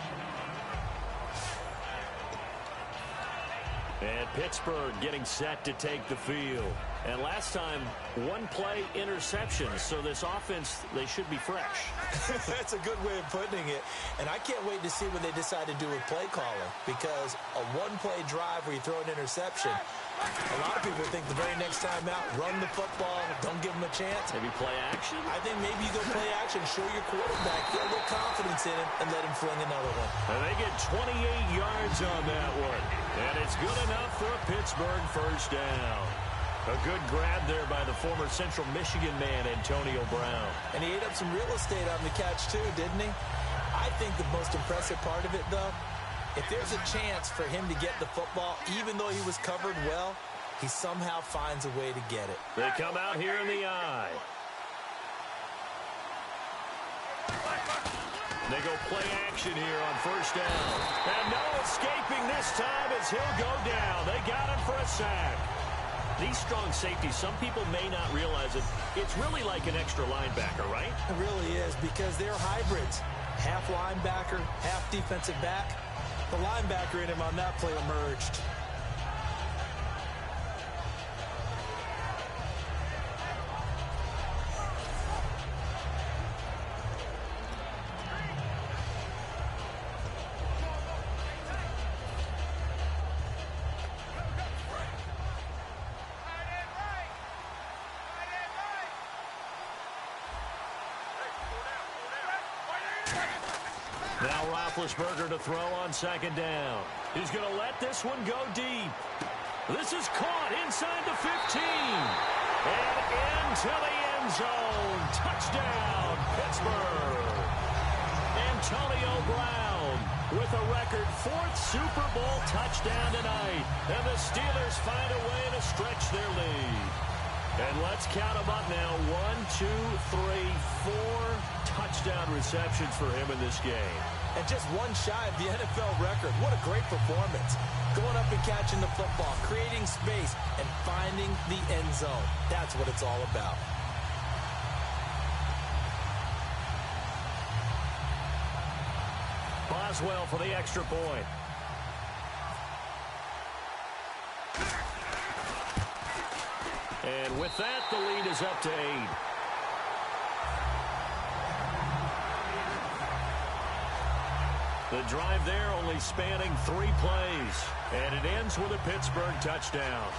And Pittsburgh getting set to take the field. And last time, 1-play interception. So this offense, they should be fresh. That's a good way of putting it. And I can't wait to see what they decide to do with play calling. Because a 1-play drive where you throw an interception, a lot of people think the very next time out, run the football, don't give them a chance. Maybe play action? I think maybe you go play action, show your quarterback, get a little confidence in him, and let him fling another one. And they get 28 yards on that one. And it's good enough for a Pittsburgh 1st down. A good grab there by the former Central Michigan man, Antonio Brown. And he ate up some real estate on the catch, too, didn't he? I I think the most impressive part of it, though, if there's a chance for him to get the football, even though he was covered well, he somehow finds a way to get it. They come out here in the eye. They go play action here on first down. And no escaping this time as he'll go down. They got him for a sack. These strong safeties, some people may not realize it. It's really like an extra linebacker, right? It really is, because they're hybrids. Half linebacker, half defensive back. The linebacker in him on that play emerged. Now Roethlisberger to throw on second down. He's going to let this one go deep. This is caught inside the 15. And into the end zone. Touchdown, Pittsburgh. Antonio Brown with a record 4th Super Bowl touchdown tonight. And the Steelers find a way to stretch their lead. And let's count them up now. 1, 2, 3, 4 touchdown receptions for him in this game. And just one shy of the NFL record. What a great performance. Going up and catching the football, creating space, and finding the end zone. That's what it's all about. Boswell for the extra point. And with that, the lead is up to 8. The drive there only spanning 3 plays. And it ends with a Pittsburgh touchdown.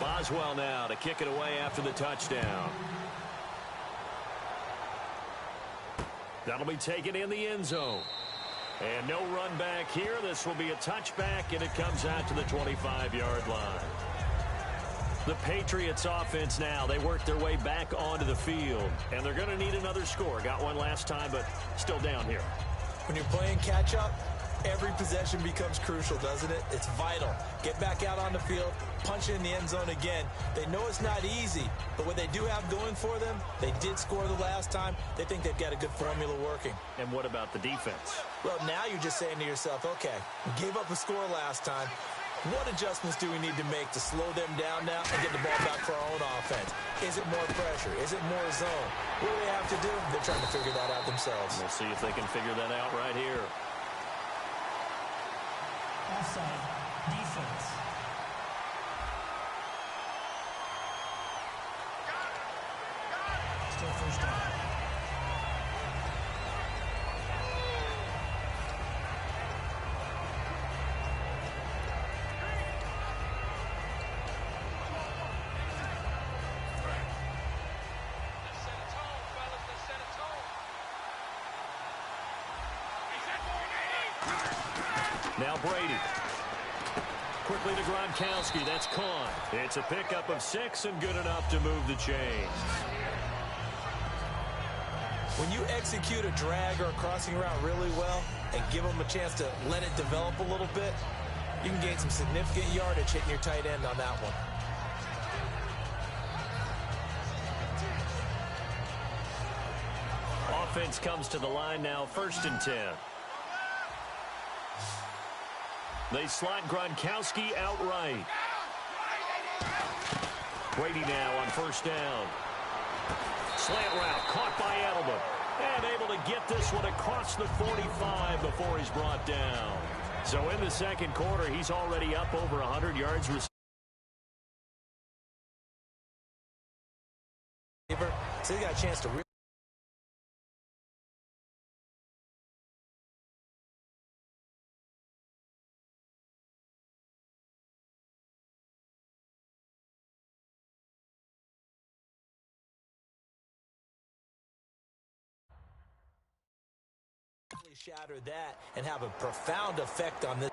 Boswell now to kick it away after the touchdown. That'll be taken in the end zone. And no run back here. This will be a touchback, and it comes out to the 25-yard line. The Patriots offense now, they work their way back onto the field, and they're going to need another score. Got one last time, but still down here. When you're playing catch-up, every possession becomes crucial, doesn't it? It's vital. Get back out on the field, punch it in the end zone again. They know it's not easy, but what they do have going for them, they did score the last time. They think they've got a good formula working. And what about the defense? Well, now you're just saying to yourself, okay, we gave up a score last time. What adjustments do we need to make to slow them down now and get the ball back for our own offense? Is it more pressure? Is it more zone? What do they have to do? They're trying to figure that out themselves. We'll see if they can figure that out right here. Offside. Defense. Still first down. Now Brady. Quickly to Gronkowski. That's caught. It's a pickup of 6 and good enough to move the chains. When you execute a drag or a crossing route really well and give them a chance to let it develop a little bit, you can gain some significant yardage hitting your tight end on that one. Offense comes to the line now, 1st and 10. They slot Gronkowski outright. Brady now on 1st down. Slant route caught by Edelman. And able to get this one across the 45 before he's brought down. So in the second quarter, he's already up over 100 yards receiving. So he got a chance to shatter that and have a profound effect on this.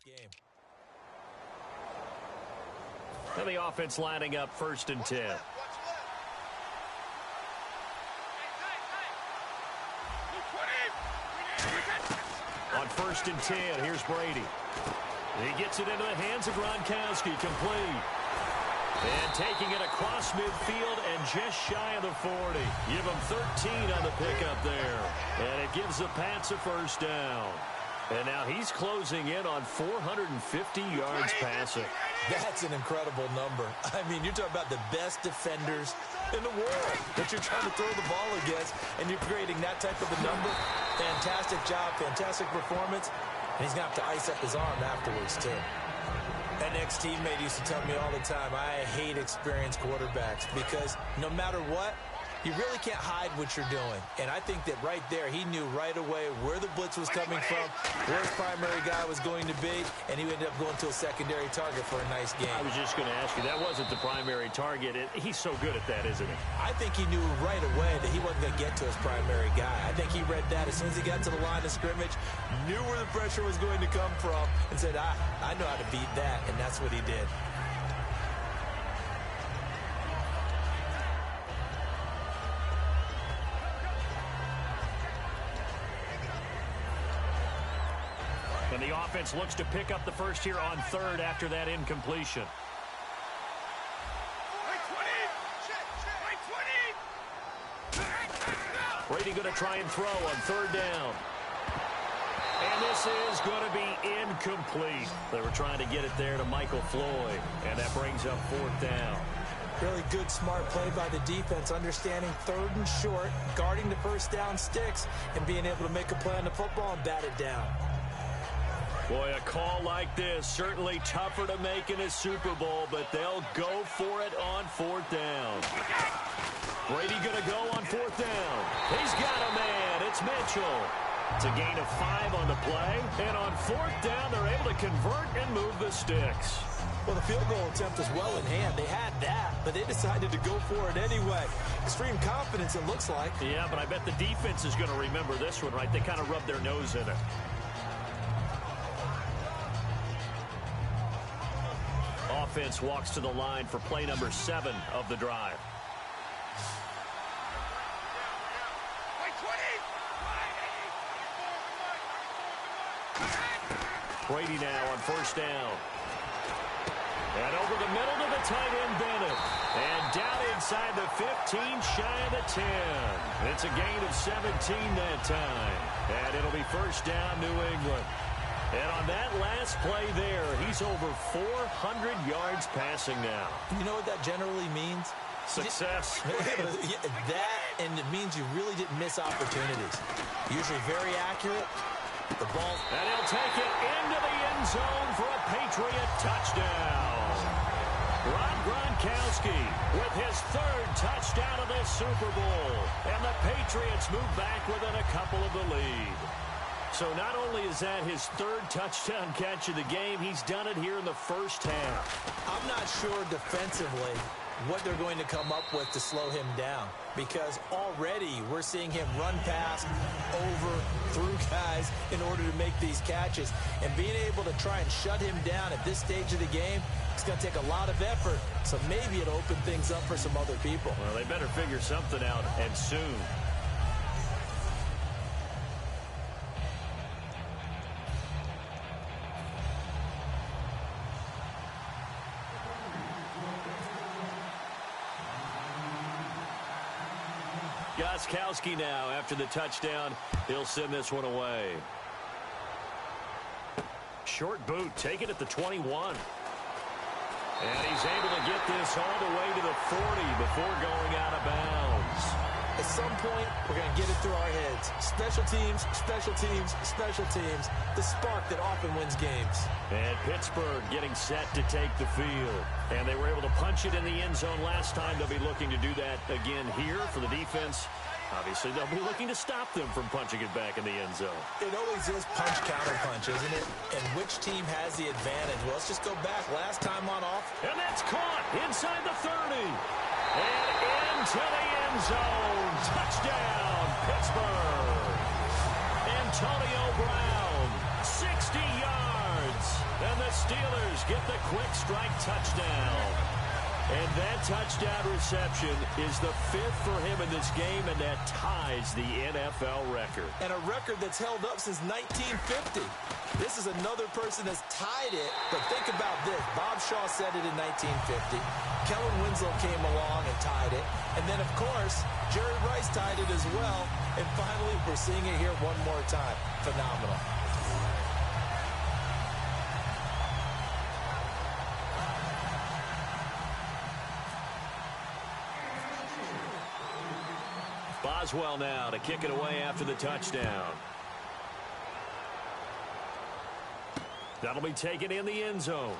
Game. And the offense lining up 1st and 10. On 1st and 10, here's Brady. He gets it into the hands of Gronkowski, complete. And taking it across midfield and just shy of the 40. Give him 13 on the pickup there. And it gives the Pats a 1st down. And now he's closing in on 450 yards passing. That's an incredible number. I mean, you're talking about the best defenders in the world that you're trying to throw the ball against, and you're creating that type of a number. Fantastic job, fantastic performance. And he's going to have to ice up his arm afterwards, too. An ex-teammate used to tell me all the time, I hate experienced quarterbacks because no matter what, you really can't hide what you're doing. And I think that right there, he knew right away where the blitz was coming from, where his primary guy was going to be, and he ended up going to a secondary target for a nice game. I was just going to ask you, that wasn't the primary target. He's so good at that, isn't he? I think he knew right away that he wasn't going to get to his primary guy. I think he read that as soon as he got to the line of scrimmage, knew where the pressure was going to come from, and said, I know how to beat that, and that's what he did. And the offense looks to pick up the first here on 3rd after that incompletion. Brady going to try and throw on 3rd down. And this is going to be incomplete. They were trying to get it there to Michael Floyd. And that brings up 4th down. Really good, smart play by the defense, understanding 3rd and short, guarding the first down sticks, and being able to make a play on the football and bat it down. Boy, a call like this, certainly tougher to make in a Super Bowl, but they'll go for it on 4th down. Brady going to go on 4th down. He's got a man. It's Mitchell. It's a gain of 5 on the play, and on 4th down, they're able to convert and move the sticks. Well, the field goal attempt was well in hand. They had that, but they decided to go for it anyway. Extreme confidence, it looks like. Yeah, but I bet the defense is going to remember this one, right? They kind of rubbed their nose in it. offense walks to the line for play number 7 of the drive. Brady now on first down. And over the middle to the tight end, Bennett. And down inside the 15, shy of the 10. It's a gain of 17 that time. And it'll be first down, New England. And on that last play there, he's over 400 yards passing now. You know what that generally means? Success. That, and it means you really didn't miss opportunities. Usually very accurate. The ball. And he'll take it into the end zone for a Patriot touchdown. Rob Gronkowski with his 3rd touchdown of this Super Bowl. And the Patriots move back within a couple of the lead. So not only is that his 3rd touchdown catch of the game, he's done it here in the first half. I'm not sure defensively what they're going to come up with to slow him down, because already we're seeing him run past, over, through guys in order to make these catches. And being able to try and shut him down at this stage of the game, it's going to take a lot of effort. So maybe it'll open things up for some other people. Well, they better figure something out, and soon. Gronkowski now after the touchdown. He'll send this one away. Short boot taken at the 21. And he's able to get this all the way to the 40 before going out of bounds. At some point, we're going to get it through our heads. Special teams, special teams, special teams. The spark that often wins games. And Pittsburgh getting set to take the field. And they were able to punch it in the end zone last time. They'll be looking to do that again here for the defense. Obviously, they'll be looking to stop them from punching it back in the end zone. It always is punch-counter-punch, isn't it? And which team has the advantage? Well, let's just go back. Last time on off. And that's caught inside the 30. And into the end zone. Touchdown, Pittsburgh. Antonio Brown, 60 yards. And the Steelers get the quick strike touchdown. And that touchdown reception is the 5th for him in this game, and that ties the NFL record. And a record that's held up since 1950. This is another person that's tied it, but think about this. Bob Shaw said it in 1950. Kellen Winslow came along and tied it. And then, of course, Jerry Rice tied it as well. And finally, we're seeing it here one more time. Phenomenal. Boswell now to kick it away after the touchdown. That'll be taken in the end zone.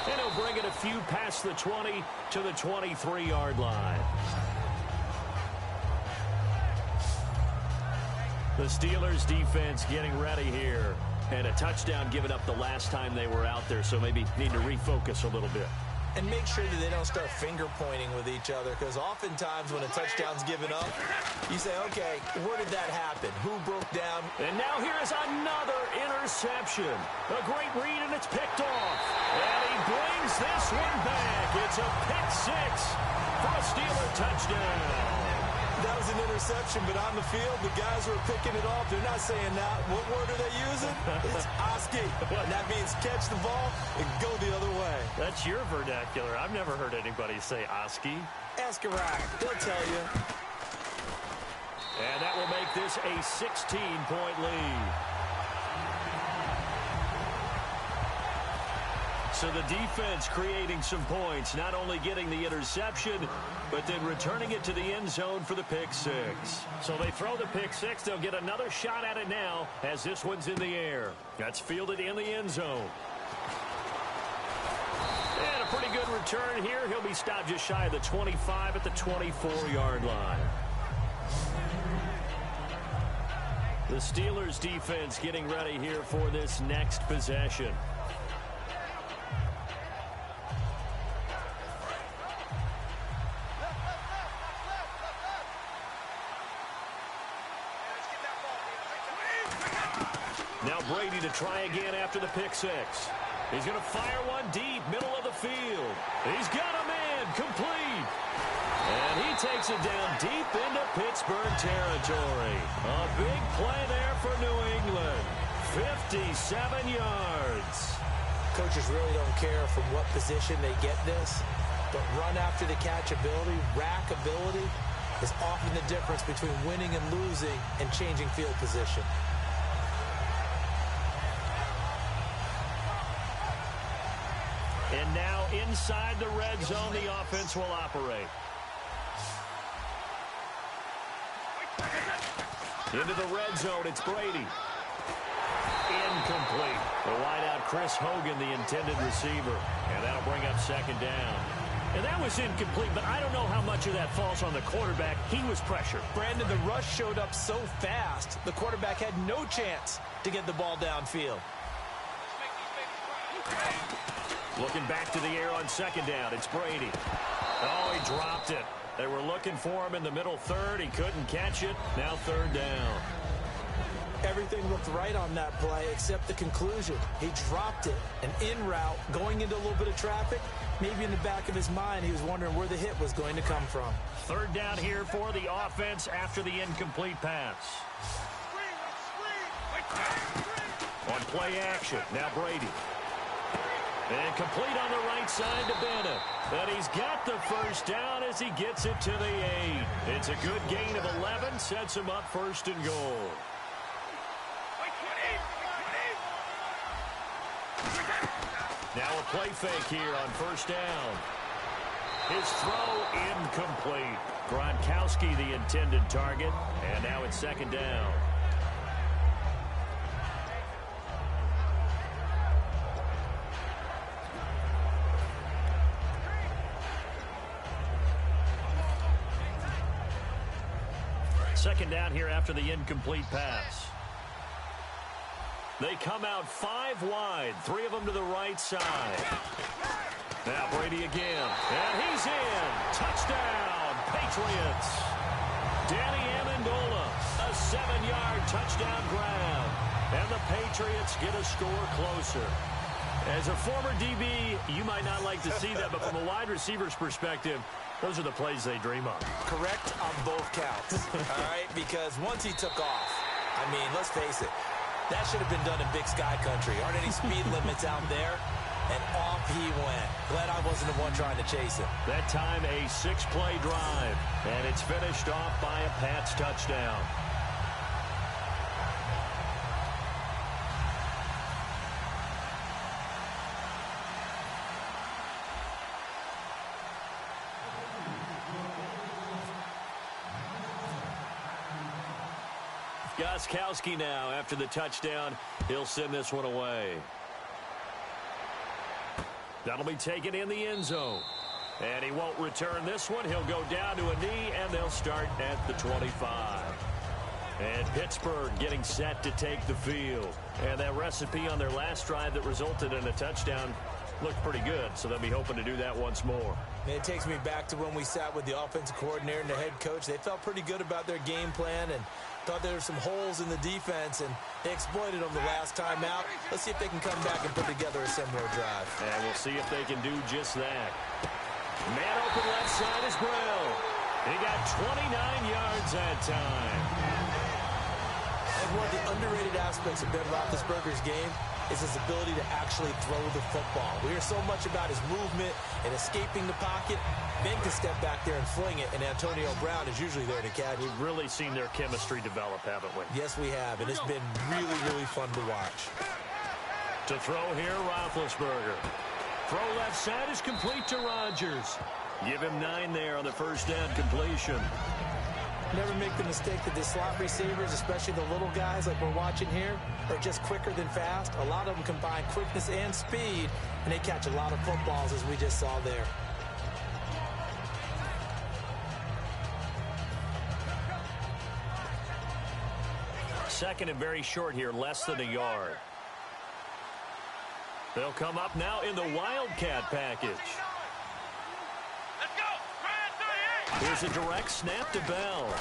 And he'll bring it a few past the 20 to the 23-yard line. The Steelers defense getting ready here. And a touchdown given up the last time they were out there, so maybe need to refocus a little bit. And make sure that they don't start finger-pointing with each other, because oftentimes when a touchdown's given up, you say, okay, where did that happen? Who broke down? And now here is another interception. A great read, and it's picked off. And he brings this one back. It's a pick 6 for a Steeler touchdown. That was an interception, but on the field, the guys who are picking it off, they're not saying that. What word are they using? It's Oski. And that means catch the ball and go the other way. That's your vernacular. I've never heard anybody say Oski. Ask Iraq. They'll tell you. And that will make this a 16-point lead. So the defense creating some points, not only getting the interception, but then returning it to the end zone for the pick 6. So they throw the pick 6. They'll get another shot at it now as this one's in the air. That's fielded in the end zone. And a pretty good return here. He'll be stopped just shy of the 25 at the 24-yard line. The Steelers defense getting ready here for this next possession. Now Brady to try again after the pick 6. He's going to fire one deep, middle of the field. He's got a man, complete. And he takes it down deep into Pittsburgh territory. A big play there for New England. 57 yards. Coaches really don't care from what position they get this, but run after the catch ability, rack ability, is often the difference between winning and losing and changing field position. And now inside the red zone, the offense will operate. Into the red zone, it's Brady. Incomplete. The wideout, Chris Hogan, the intended receiver. And that'll bring up second down. And that was incomplete, but I don't know how much of that falls on the quarterback. He was pressured. Brandon, the rush showed up so fast, the quarterback had no chance to get the ball downfield. Looking back to the air on second down, it's Brady. Oh, he dropped it. They were looking for him in the middle third. He couldn't catch it. Now third down. Everything looked right on that play except the conclusion. He dropped it. An in route, going into a little bit of traffic. Maybe in the back of his mind, he was wondering where the hit was going to come from. Third down here for the offense after the incomplete pass. On play action, now Brady. And complete on the right side to Bennett. And he's got the first down as he gets it to the 8. It's a good gain of 11, sets him up first and goal. Now a play fake here on first down. His throw incomplete. Gronkowski the intended target. And now it's second down. Second down here after the incomplete pass. They come out 5 wide, 3 of them to the right side. Now Brady again, and he's in. Touchdown, Patriots. Danny Amendola, a 7-yard touchdown grab. And the Patriots get a score closer. As a former DB, you might not like to see that, but from a wide receiver's perspective, those are the plays they dream of. Correct on both counts, all right? Because once he took off, I mean, let's face it, that should have been done in Big Sky Country. Aren't any speed limits out there? And off he went. Glad I wasn't the one trying to chase him. That time a 6-play drive, and it's finished off by a Pats touchdown. Gostkowski now, after the touchdown, he'll send this one away. That'll be taken in the end zone. And he won't return this one. He'll go down to a knee, and they'll start at the 25. And Pittsburgh getting set to take the field. And that recipe on their last drive that resulted in a touchdown looked pretty good, so they'll be hoping to do that once more. It takes me back to when we sat with the offensive coordinator and the head coach. They felt pretty good about their game plan and thought there were some holes in the defense, and they exploited them the last time out. Let's see if they can come back and put together a similar drive. And we'll see if they can do just that. Man open left side is Brown. He got 29 yards that time. And one of the underrated aspects of Ben Roethlisberger's game is his ability to actually throw the football. We hear so much about his movement and escaping the pocket. Ben can step back there and fling it, and Antonio Brown is usually there to catch. We've really seen their chemistry develop, haven't we? Yes, we have, and it's been really, really fun to watch. To throw here, Roethlisberger. Throw left side is complete to Rodgers. Give him 9 there on the first down completion. Never make the mistake that the slot receivers, especially the little guys like we're watching here, are just quicker than fast. A lot of them combine quickness and speed, and they catch a lot of footballs, as we just saw there. Second and very short here, less than a yard. They'll come up now in the Wildcat package. Here's a direct snap to Bell.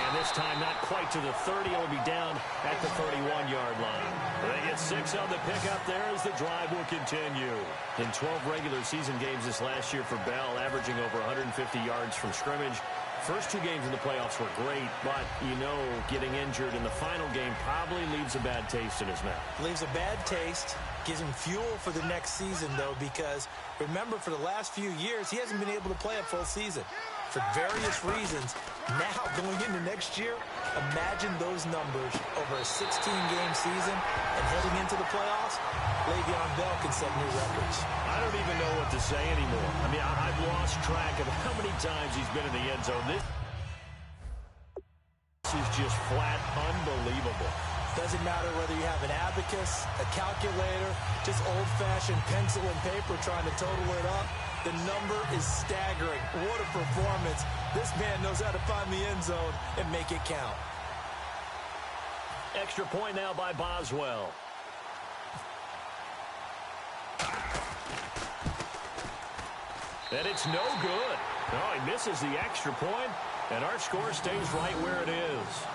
And this time not quite to the 30. It'll be down at the 31-yard line. They get 6 on the pickup there as the drive will continue. In 12 regular season games this last year for Bell, averaging over 150 yards from scrimmage. First 2 games in the playoffs were great, but, you know, getting injured in the final game probably leaves a bad taste in his mouth. Leaves a bad taste, gives him fuel for the next season, though, because remember, for the last few years, he hasn't been able to play a full season for various reasons. Now, going into next year, imagine those numbers over a 16-game season and heading into the playoffs. Le'Veon Bell can set new records. I don't even know what to say anymore. I mean, I've lost track of how many times he's been in the end zone. This is just flat unbelievable. Doesn't matter whether you have an abacus, a calculator, just old-fashioned pencil and paper trying to total it up. The number is staggering. What a performance. This man knows how to find the end zone and make it count. Extra point now by Boswell. And it's no good. Oh, he misses the extra point, and our score stays right where it is.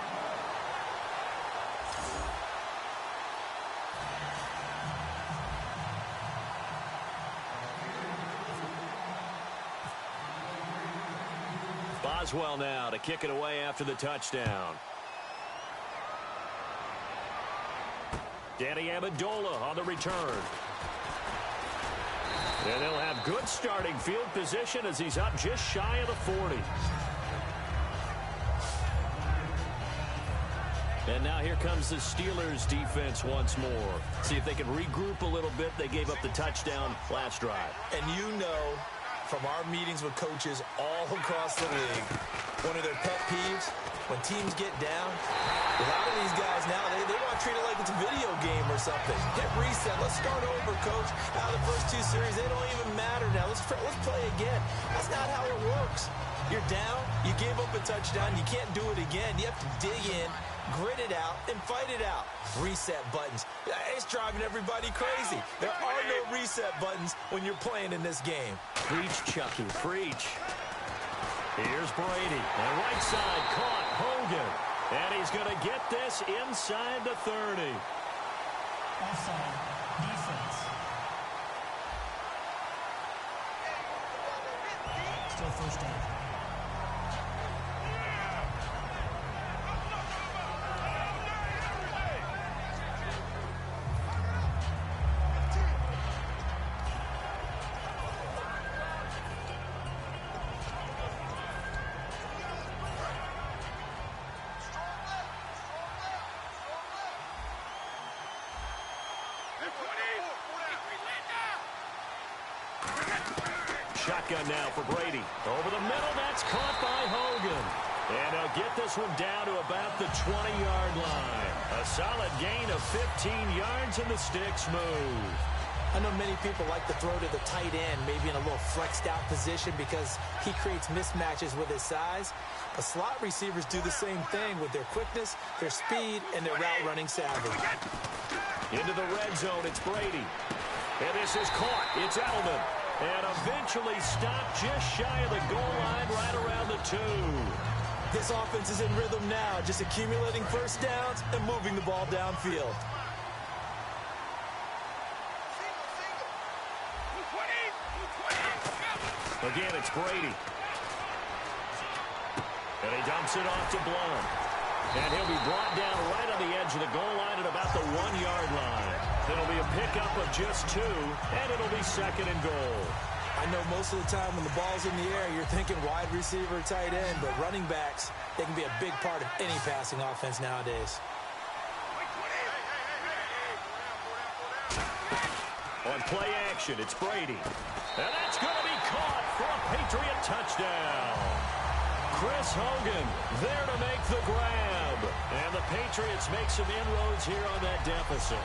Boswell now to kick it away after the touchdown. Danny Amendola on the return. And they'll have good starting field position as he's up just shy of the 40. And now here comes the Steelers defense once more. See if they can regroup a little bit. They gave up the touchdown last drive. And you know, from our meetings with coaches all across the league, one of their pet peeves, when teams get down, a lot of these guys now, they want to treat it like it's a video game or something. Hit reset. Let's start over, coach. Now the first 2 series, they don't even matter now. Let's play again. That's not how it works. You're down. You gave up a touchdown. You can't do it again. You have to dig in, grit it out, and fight it out. Reset buttons. It's driving everybody crazy. There are no reset buttons when you're playing in this game. Preach, Chucky. Preach. Here's Brady. And right side caught Hogan. And he's going to get this inside the 30. Offside. Defense. Still first down. Shotgun now for Brady. Over the middle, that's caught by Hogan. And he'll get this one down to about the 20-yard line. A solid gain of 15 yards, and the sticks move. I know many people like to throw to the tight end, maybe in a little flexed out position because he creates mismatches with his size. But slot receivers do the same thing with their quickness, their speed, and their route running savvy. Into the red zone, it's Brady. And this is caught. It's Edelman. And eventually stopped just shy of the goal line right around the 2. This offense is in rhythm now, just accumulating first downs and moving the ball downfield. Again, it's Brady. And he dumps it off to Blount. And he'll be brought down right on the edge of the goal line at about the 1-yard line. It'll be a pickup of just 2, and it'll be second and goal. I know most of the time when the ball's in the air, you're thinking wide receiver, tight end, but running backs, they can be a big part of any passing offense nowadays. On play action, it's Brady. And that's going to be caught for a Patriot touchdown. Chris Hogan there to make the grab. And the Patriots make some inroads here on that deficit.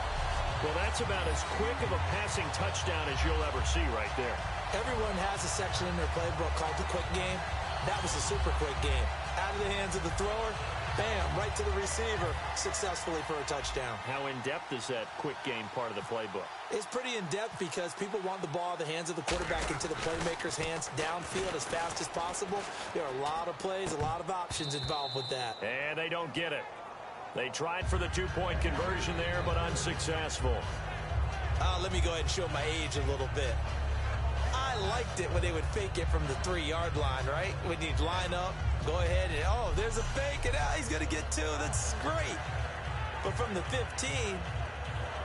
Well, that's about as quick of a passing touchdown as you'll ever see right there. Everyone has a section in their playbook called the quick game. That was a super quick game. Out of the hands of the thrower, Bam, right to the receiver, successfully for a touchdown. How in-depth is that quick game part of the playbook? It's pretty in-depth because people want the ball in the hands of the quarterback into the playmaker's hands downfield as fast as possible. There are a lot of plays, a lot of options involved with that. And they don't get it. They tried for the two-point conversion there, but unsuccessful. Let me go ahead and show my age a little bit. I liked it when they would fake it from the 3-yard line, right? When you'd line up, go ahead and, oh, there's a fake, and he's going to get 2. That's great. But from the 15,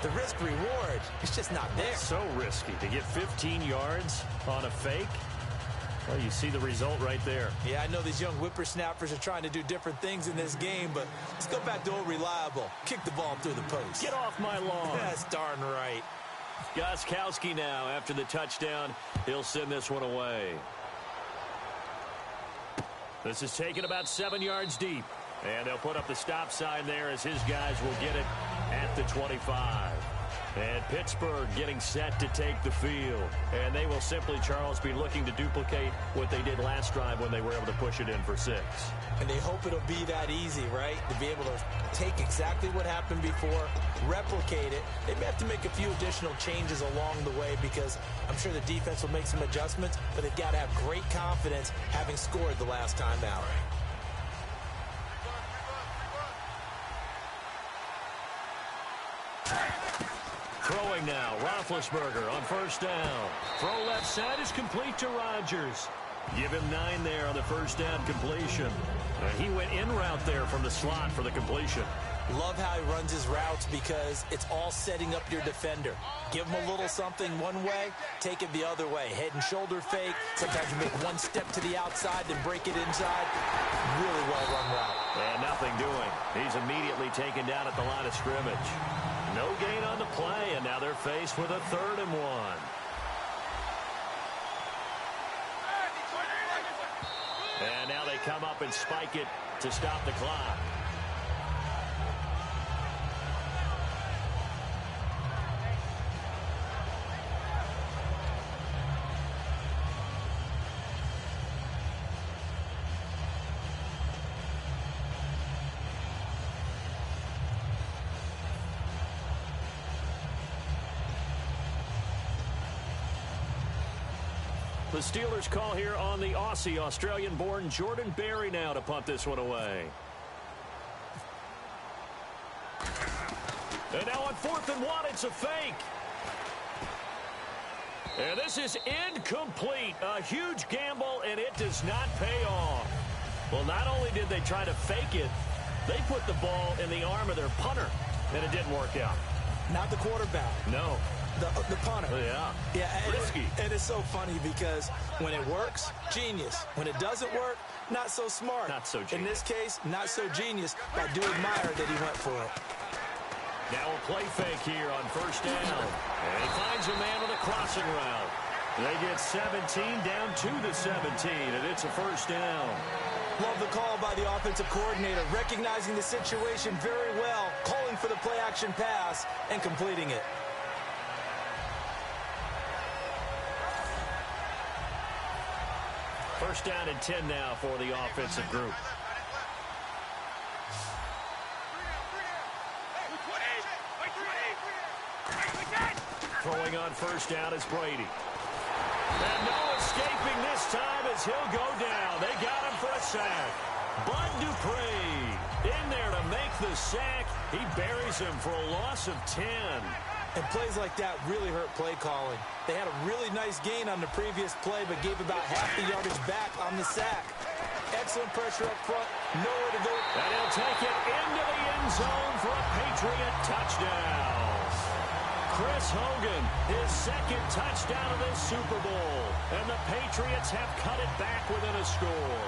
the risk-reward is just not there. So risky to get 15 yards on a fake. Well, you see the result right there. Yeah, I know these young whippersnappers are trying to do different things in this game, but let's go back to old reliable. Kick the ball through the post. Get off my lawn. That's darn right. Gostkowski now, after the touchdown, he'll send this one away. This is taken about 7 yards deep. And they'll put up the stop sign there as his guys will get it at the 25. And Pittsburgh getting set to take the field. And they will simply, Charles, be looking to duplicate what they did last drive when they were able to push it in for 6. And they hope it'll be that easy, right? To be able to take exactly what happened before, replicate it. They may have to make a few additional changes along the way because I'm sure the defense will make some adjustments, but they've got to have great confidence having scored the last time out. Throwing now, Roethlisberger on first down. Throw left side is complete to Rodgers. Give him 9 there on the first down completion. He went in route there from the slot for the completion. Love how he runs his routes because it's all setting up your defender. Give him a little something one way, take it the other way. Head and shoulder fake. Sometimes you make one step to the outside, then break it inside. Really well-run route. And nothing doing. He's immediately taken down at the line of scrimmage. No gain on the play, and now they're faced with a 3rd and 1. And now they come up and spike it to stop the clock. The Steelers call here on the Aussie, Australian-born Jordan Berry now to punt this one away. And now on 4th and 1, it's a fake. And this is incomplete. A huge gamble, and it does not pay off. Well, not only did they try to fake it, they put the ball in the arm of their punter, and it didn't work out. Not the quarterback. No. The punter. Yeah. Risky. And it's so funny because when it works, genius. When it doesn't work, not so smart. Not so genius. In this case, not so genius. I do admire that he went for it. Now a play fake here on first down. And he finds a man with a crossing route. They get 17 down to the 17, and it's a first down. Love the call by the offensive coordinator, recognizing the situation very well, calling for the play-action pass, and completing it. First down and 10 now for the offensive group. Throwing on first down is Brady. And no escaping this time as he'll go down. They got him for a sack. Bud Dupree in there to make the sack. He buries him for a loss of 10. And plays like that really hurt play calling. They had a really nice gain on the previous play, but gave about half the yardage back on the sack. Excellent pressure up front. Nowhere to go. And he'll take it into the end zone for a Patriot touchdown. Chris Hogan, his 2nd touchdown of this Super Bowl. And the Patriots have cut it back within a score.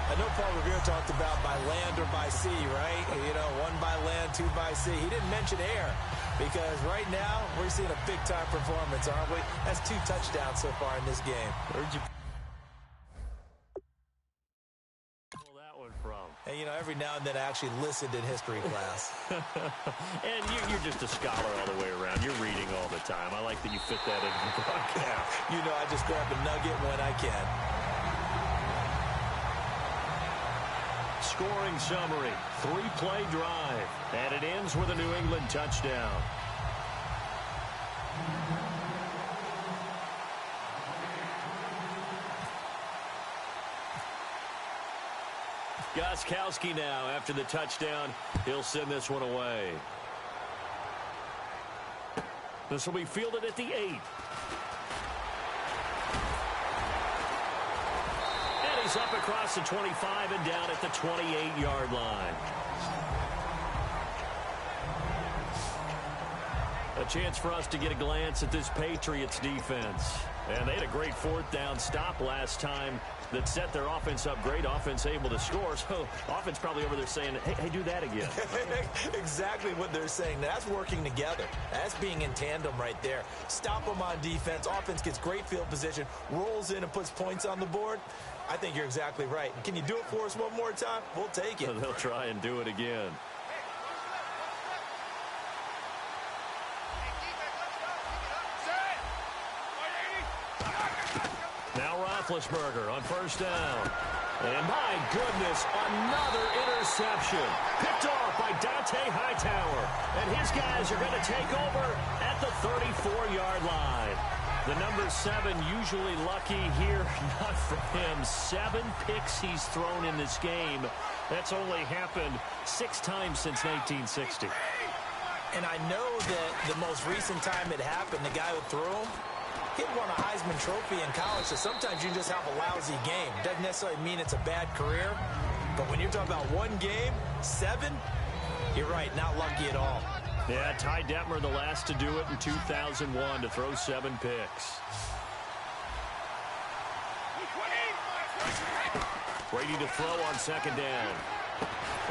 I know Paul Revere talked about by land or by sea, right? You know, 1 by land, 2 by sea. He didn't mention air because right now we're seeing a big-time performance, aren't we? That's 2 touchdowns so far in this game. Where'd you pull that one from? And, you know, every now and then I actually listened in history class. And you're just a scholar all the way around. You're reading all the time. I like that you fit that in the broadcast. You know, I just grab a nugget when I can. scoring summary. 3-play drive. And it ends with a New England touchdown. Gostkowski now after the touchdown. He'll send this one away. This will be fielded at the 8. And he's up across the 25 and down at the 28-yard line. A chance for us to get a glance at this Patriots defense. And they had a great fourth down stop last time that set their offense up. Great offense able to score. So offense probably over there saying, hey, do that again. Exactly what they're saying. That's working together. That's being in tandem right there. Stop them on defense. Offense gets great field position, rolls in and puts points on the board. I think you're exactly right. Can you do it for us one more time? We'll take it. They'll try and do it again. Roethlisberger on first down. And my goodness, another interception. Picked off by Dante Hightower. And his guys are going to take over at the 34-yard line. The number 7 usually lucky here. Not for him. 7 picks he's thrown in this game. That's only happened 6 times since 1960. And I know that the most recent time it happened, the guy who threw him, he won a Heisman Trophy in college, so sometimes you just have a lousy game. Doesn't necessarily mean it's a bad career, but when you're talking about one game, 7, you're right, not lucky at all. Yeah, Ty Detmer, the last to do it in 2001, to throw 7 picks. Brady to throw on second down.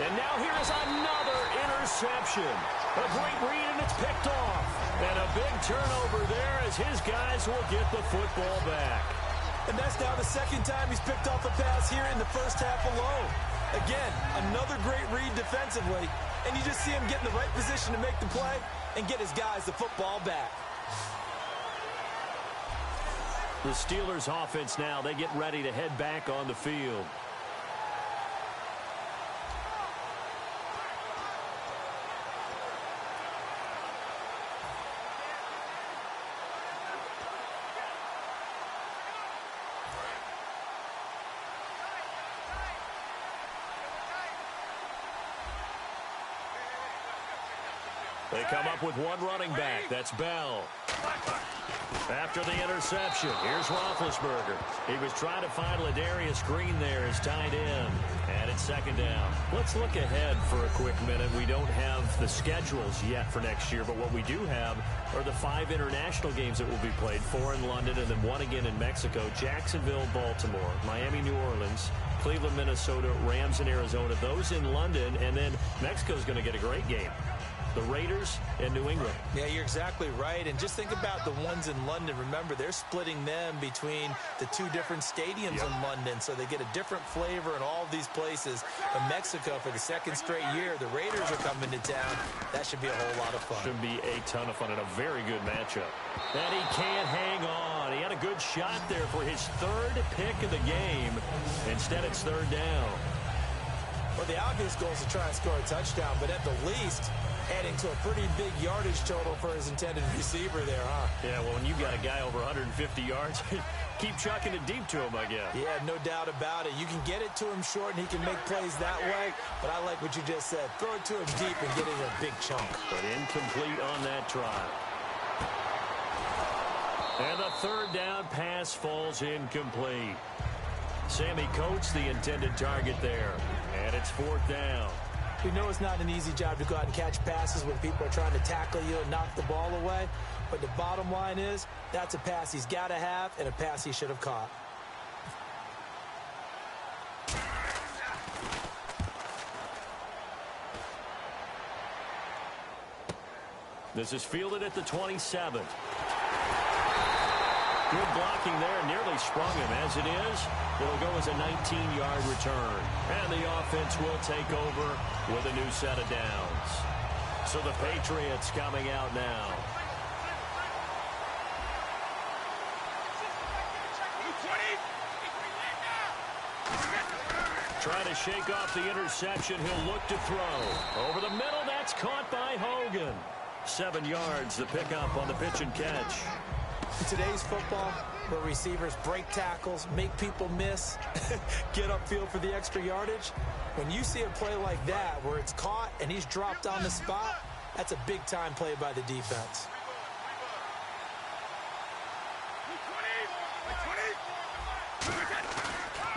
And now here is another interception. A great read, and it's picked off. And a big turnover there as his guys will get the football back. And that's now the second time he's picked off a pass here in the first half alone. Again, another great read defensively. And you just see him get in the right position to make the play and get his guys the football back. The Steelers offense now, they get ready to head back on the field. They come up with one running back. That's Bell. After the interception, here's Roethlisberger. He was trying to find Ladarius Green there as tight end. And it's second down. Let's look ahead for a quick minute. We don't have the schedules yet for next year, but what we do have are the 5 international games that will be played. 4 in London and then 1 again in Mexico. Jacksonville, Baltimore, Miami, New Orleans, Cleveland, Minnesota, Rams in Arizona. Those in London, and then Mexico's going to get a great game. The Raiders and New England. Yeah, you're exactly right. And just think about the ones in London. Remember, they're splitting them between the 2 different stadiums in London, so they get a different flavor in all of these places. In Mexico, for the 2nd straight year, the Raiders are coming to town. That should be a whole lot of fun. Should be a ton of fun and a very good matchup. And he can't hang on. He had a good shot there for his 3rd pick of the game. Instead, it's 3rd down. Well, the obvious goal is to try and score a touchdown, but at the least, adding to a pretty big yardage total for his intended receiver there, huh? Yeah, well, when you got a guy over 150 yards, keep chucking it deep to him, I guess. Yeah, no doubt about it. You can get it to him short, and he can make plays that way, but I like what you just said. Throw it to him deep and get it in a big chunk. But incomplete on that try. And the 3rd down pass falls incomplete. Sammy Coates, the intended target there. And it's 4th down. We know it's not an easy job to go out and catch passes when people are trying to tackle you and knock the ball away. But the bottom line is, that's a pass he's got to have and a pass he should have caught. This is fielded at the 27. Good blocking there, nearly sprung him. As it is, it'll go as a 19-yard return. And the offense will take over with a new set of downs. So the Patriots coming out now. Trying to shake off the interception. He'll look to throw. Over the middle, that's caught by Hogan. 7 yards, the pickup on the pitch and catch. In today's football, where receivers break tackles, make people miss, get upfield for the extra yardage, when you see a play like that where it's caught and he's dropped on the spot, that's a big-time play by the defense.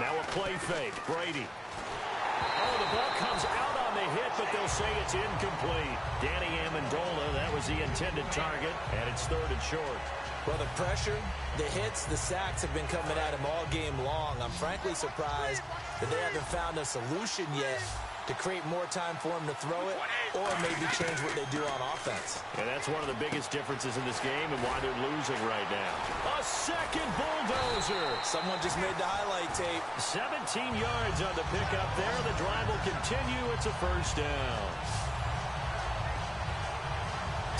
Now a play fake. Brady. Oh, the ball comes out on the hit, but they'll say it's incomplete. Danny Amendola, that was the intended target, and it's 3rd and short. Well, the pressure, the hits, the sacks have been coming at him all game long. I'm frankly surprised that they haven't found a solution yet to create more time for him to throw it or maybe change what they do on offense. And that's one of the biggest differences in this game and why they're losing right now. A second bulldozer. Someone just made the highlight tape. 17 yards on the pickup there. The drive will continue. It's a first down.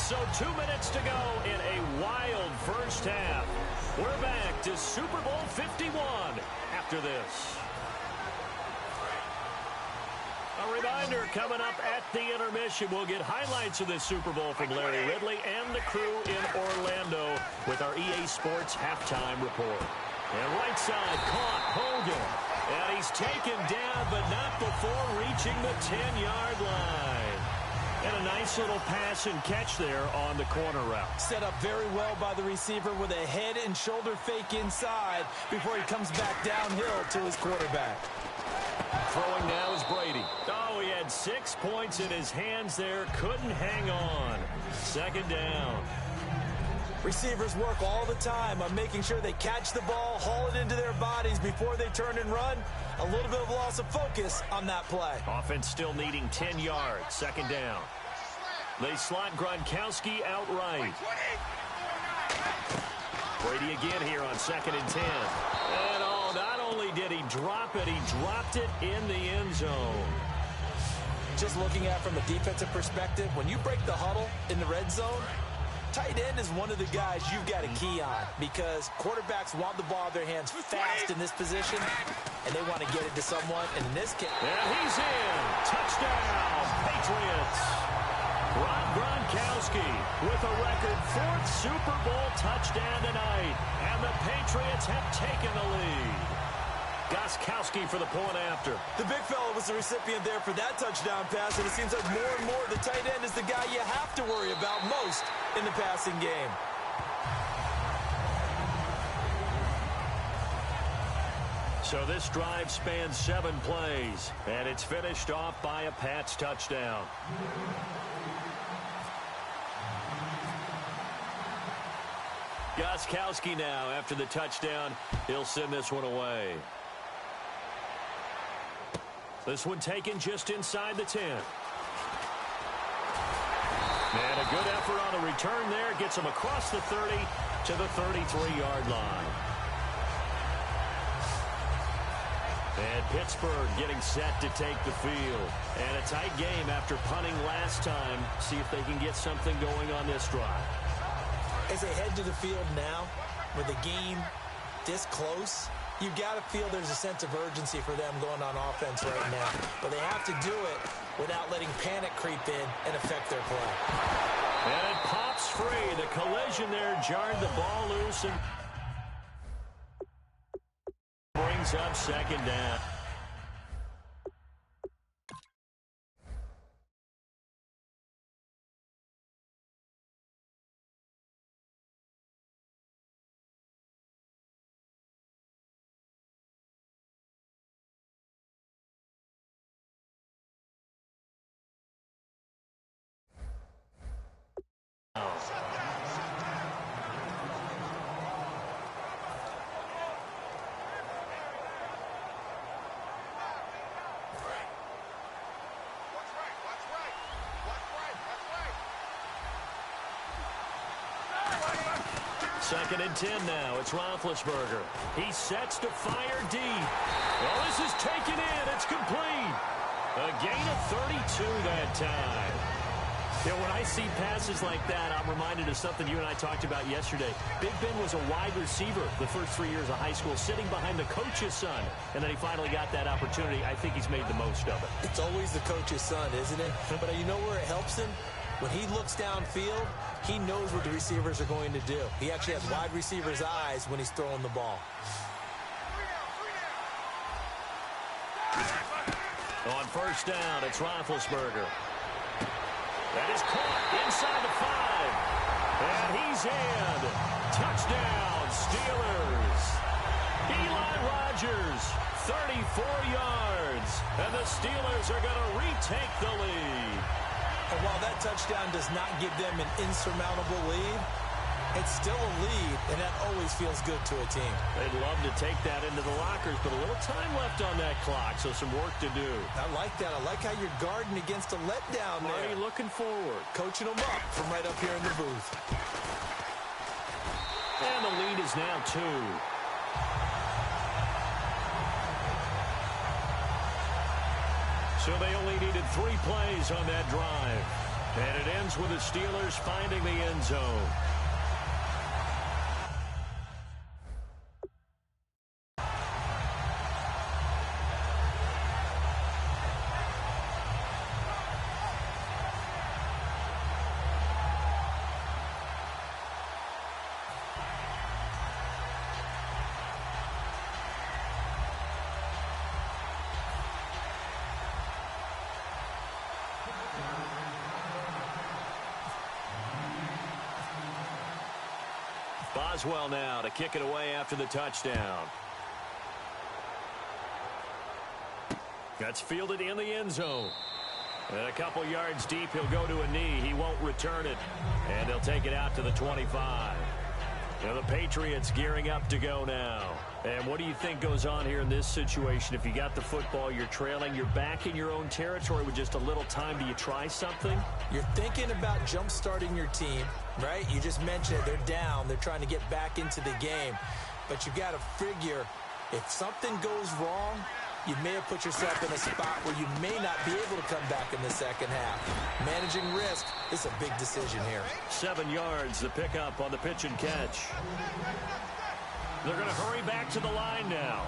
So 2 minutes to go in a wild first half. We're back to Super Bowl 51 after this. A reminder, coming up at the intermission, we'll get highlights of this Super Bowl from Larry Ridley and the crew in Orlando with our EA Sports halftime report. And right side, caught Hogan. And he's taken down, but not before reaching the 10-yard line. And a nice little pass and catch there on the corner route. Set up very well by the receiver with a head and shoulder fake inside before he comes back downhill to his quarterback. Throwing now is Brady. Oh, he had 6 points in his hands there. Couldn't hang on. 2nd down. Receivers work all the time on making sure they catch the ball, haul it into their bodies before they turn and run. A little bit of loss of focus on that play. Offense still needing 10 yards. 2nd down. They slot Gronkowski outright. Brady again here on 2nd and 10. And oh, not only did he drop it, he dropped it in the end zone. Just looking at it from a defensive perspective, when you break the huddle in the red zone, tight end is one of the guys you've got to key on because quarterbacks want the ball in their hands fast in this position, and they want to get it to someone. And in this case, and he's in. Touchdown, Patriots. Rob Gronkowski with a record 4th Super Bowl touchdown tonight, and the Patriots have taken the lead. Gronkowski for the point after. The big fella was the recipient there for that touchdown pass, and it seems like more and more the tight end is the guy you have to worry about most in the passing game. So this drive spans 7 plays, and it's finished off by a Pats touchdown. Gronkowski now, after the touchdown, he'll send this one away. This one taken just inside the 10. And a good effort on the return there. Gets him across the 30 to the 33-yard line. And Pittsburgh getting set to take the field. And a tight game after punting last time. See if they can get something going on this drive. As they head to the field now, with the game this close, you've got to feel there's a sense of urgency for them going on offense right now. But they have to do it without letting panic creep in and affect their play. And it pops free. The collision there jarred the ball loose and brings up 2nd down. Second and 10 now. It's Roethlisberger. He sets to fire deep. Well, this is taken in. It's complete. A gain of 32 that time. Yeah, when I see passes like that, I'm reminded of something you and I talked about yesterday. Big Ben was a wide receiver the first 3 years of high school, sitting behind the coach's son. And then he finally got that opportunity. I think he's made the most of it. It's always the coach's son, isn't it? But you know where it helps him? When he looks downfield, he knows what the receivers are going to do. He actually has wide receivers' eyes when he's throwing the ball. On first down, it's Roethlisberger. That is caught inside the 5. And he's in. Touchdown, Steelers. Eli Rogers, 34 yards. And the Steelers are going to retake the lead. And while that touchdown does not give them an insurmountable lead, it's still a lead, and that always feels good to a team. They'd love to take that into the lockers, but a little time left on that clock, so some work to do. I like that. I like how you're guarding against a letdown there. Marty looking forward. Coaching them up from right up here in the booth. And the lead is now 2. So they only needed 3 plays on that drive. And it ends with the Steelers finding the end zone. Boswell now to kick it away after the touchdown. That's fielded in the end zone. And a couple yards deep, he'll go to a knee. He won't return it. And they'll take it out to the 25. Now the Patriots gearing up to go now. And what do you think goes on here in this situation? If you got the football, you're trailing, you're back in your own territory with just a little time. Do you try something? You're thinking about jump-starting your team, right? You just mentioned it. They're down. They're trying to get back into the game. But you got to figure if something goes wrong, you may have put yourself in a spot where you may not be able to come back in the second half. Managing risk is a big decision here. 7 yards, the pickup on the pitch and catch. They're going to hurry back to the line now.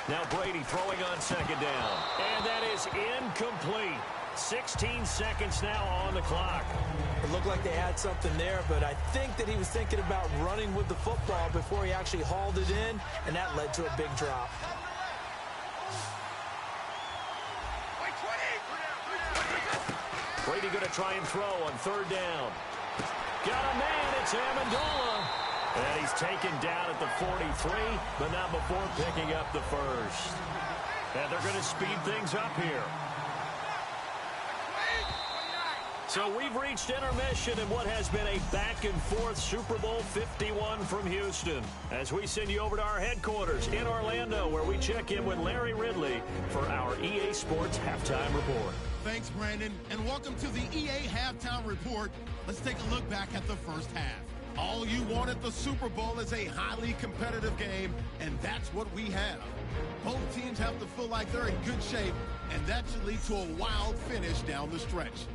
Now Brady throwing on second down. And that is incomplete. 16 seconds now on the clock. It looked like they had something there, but I think that he was thinking about running with the football before he actually hauled it in, and that led to a big drop. Brady going to try and throw on third down. Got a man, it's Amendola. And he's taken down at the 43, but not before picking up the first. And they're going to speed things up here. So we've reached intermission in what has been a back-and-forth Super Bowl 51 from Houston. As we send you over to our headquarters in Orlando, where we check in with Larry Ridley for our EA Sports Halftime Report. Thanks, Brandon, and welcome to the EA Halftime Report. Let's take a look back at the first half. All you want at the Super Bowl is a highly competitive game, and that's what we have. Both teams have to feel like they're in good shape, and that should lead to a wild finish down the stretch.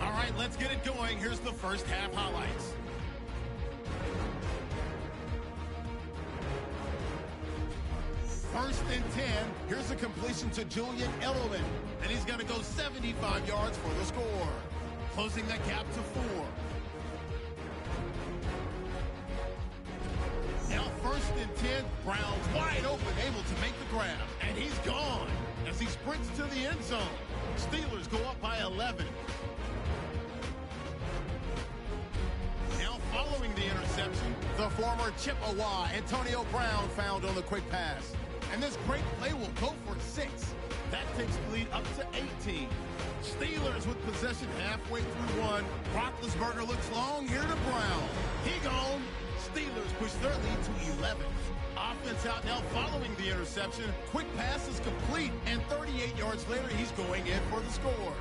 All right, let's get it going. Here's the first half highlights. First and 10. Here's a completion to Julian Edelman, and he's going to go 75 yards for the score, closing the gap to 4. Now first and 10. Browns wide open, able to make the grab, and he's gone as he sprints to the end zone. Steelers go up by 11. Following the interception, the former Chippewa Antonio Brown found on the quick pass. And this great play will go for 6. That takes the lead up to 18. Steelers with possession halfway through 1. Roethlisberger looks long here to Brown. He gone. Steelers push their lead to 11. Offense out now following the interception. Quick pass is complete, and 38 yards later, he's going in for the score.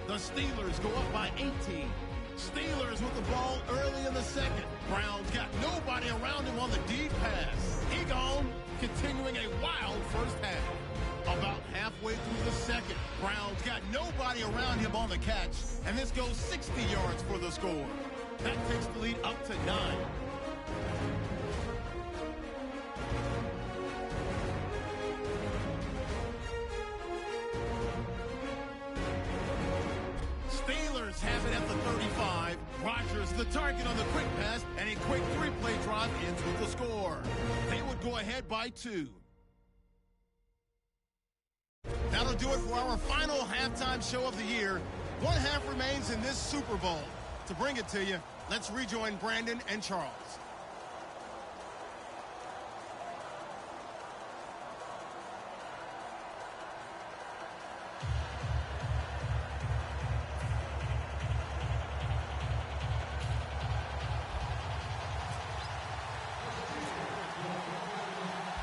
The Steelers go up by 18. Steelers with the ball early in the second. Browns got nobody around him on the deep pass. He gone, continuing a wild first half. About halfway through the second, Brown's got nobody around him on the catch, and this goes 60 yards for the score. That takes the lead up to 9. Steelers have it at the 35. Rodgers the target on the quick pass, and a quick 3-play drive ends with the score. They would go ahead by 2. That'll do it for our final halftime show of the year. One half remains in this Super Bowl. To bring it to you, let's rejoin Brandon and Charles.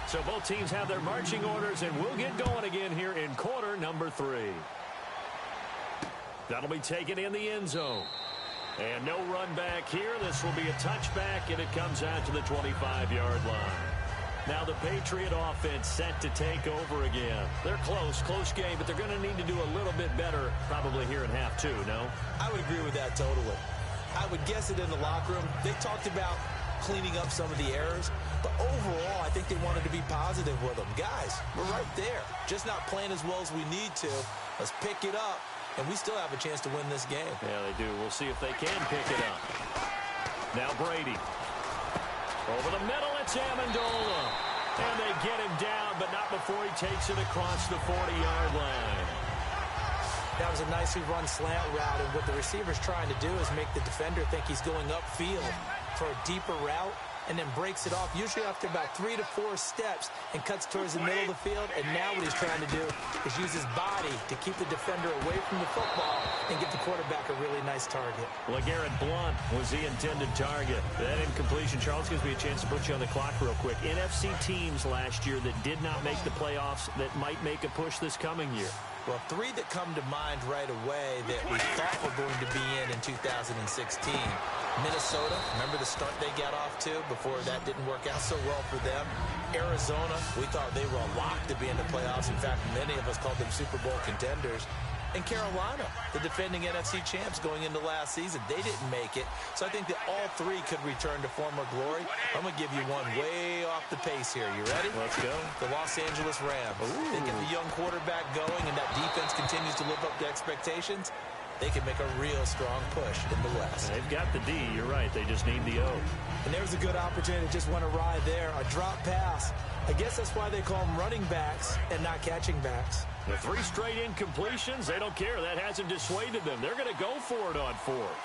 So both teams have their marching orders, and we'll get going again here in quarter number 3. That'll be taken in the end zone. And no run back here. This will be a touchback, and it comes out to the 25-yard line. Now the Patriot offense set to take over again. They're close game, but they're going to need to do a little bit better probably here in half 2, no? I would agree with that totally. I would guess it in the locker room. They talked about cleaning up some of the errors, but overall, I think they wanted to be positive with them. Guys, we're right there. Just not playing as well as we need to. Let's pick it up, and we still have a chance to win this game. Yeah, they do. We'll see if they can pick it up. Now Brady. Over the middle, it's Amendola. And they get him down, but not before he takes it across the 40-yard line. That was a nicely run slant route, and what the receiver's trying to do is make the defender think he's going upfield for a deeper route, and then breaks it off, usually after about 3 to 4 steps, and cuts towards the middle of the field. And now what he's trying to do is use his body to keep the defender away from the football and give the quarterback a really nice target. LeGarrette Blount was the intended target. That incompletion, Charles, gives me a chance to put you on the clock real quick. NFC teams last year that did not make the playoffs that might make a push this coming year. Well, 3 that come to mind right away that we thought were going to be in 2016. Minnesota, remember the start they got off to before that didn't work out so well for them. Arizona, we thought they were a lock to be in the playoffs. In fact, many of us called them Super Bowl contenders. And Carolina, the defending NFC champs going into last season, they didn't make it. So I think that all 3 could return to former glory. I'm going to give you one way off the pace here. You ready? Let's go. The Los Angeles Rams. Ooh. They get the young quarterback going, and that defense continues to live up to expectations. They can make a real strong push in the West. They've got the D. You're right. They just need the O. And there's a good opportunity that just went awry there. A drop pass. I guess that's why they call them running backs and not catching backs. The 3 straight incompletions, they don't care. That hasn't dissuaded them. They're going to go for it on 4th.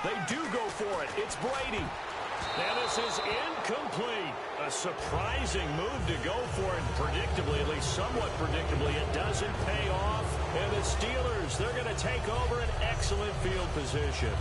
They do go for it. It's Brady. And this is incomplete. A surprising move to go for it. Predictably, at least somewhat predictably, it doesn't pay off. And the Steelers, they're going to take over an excellent field position.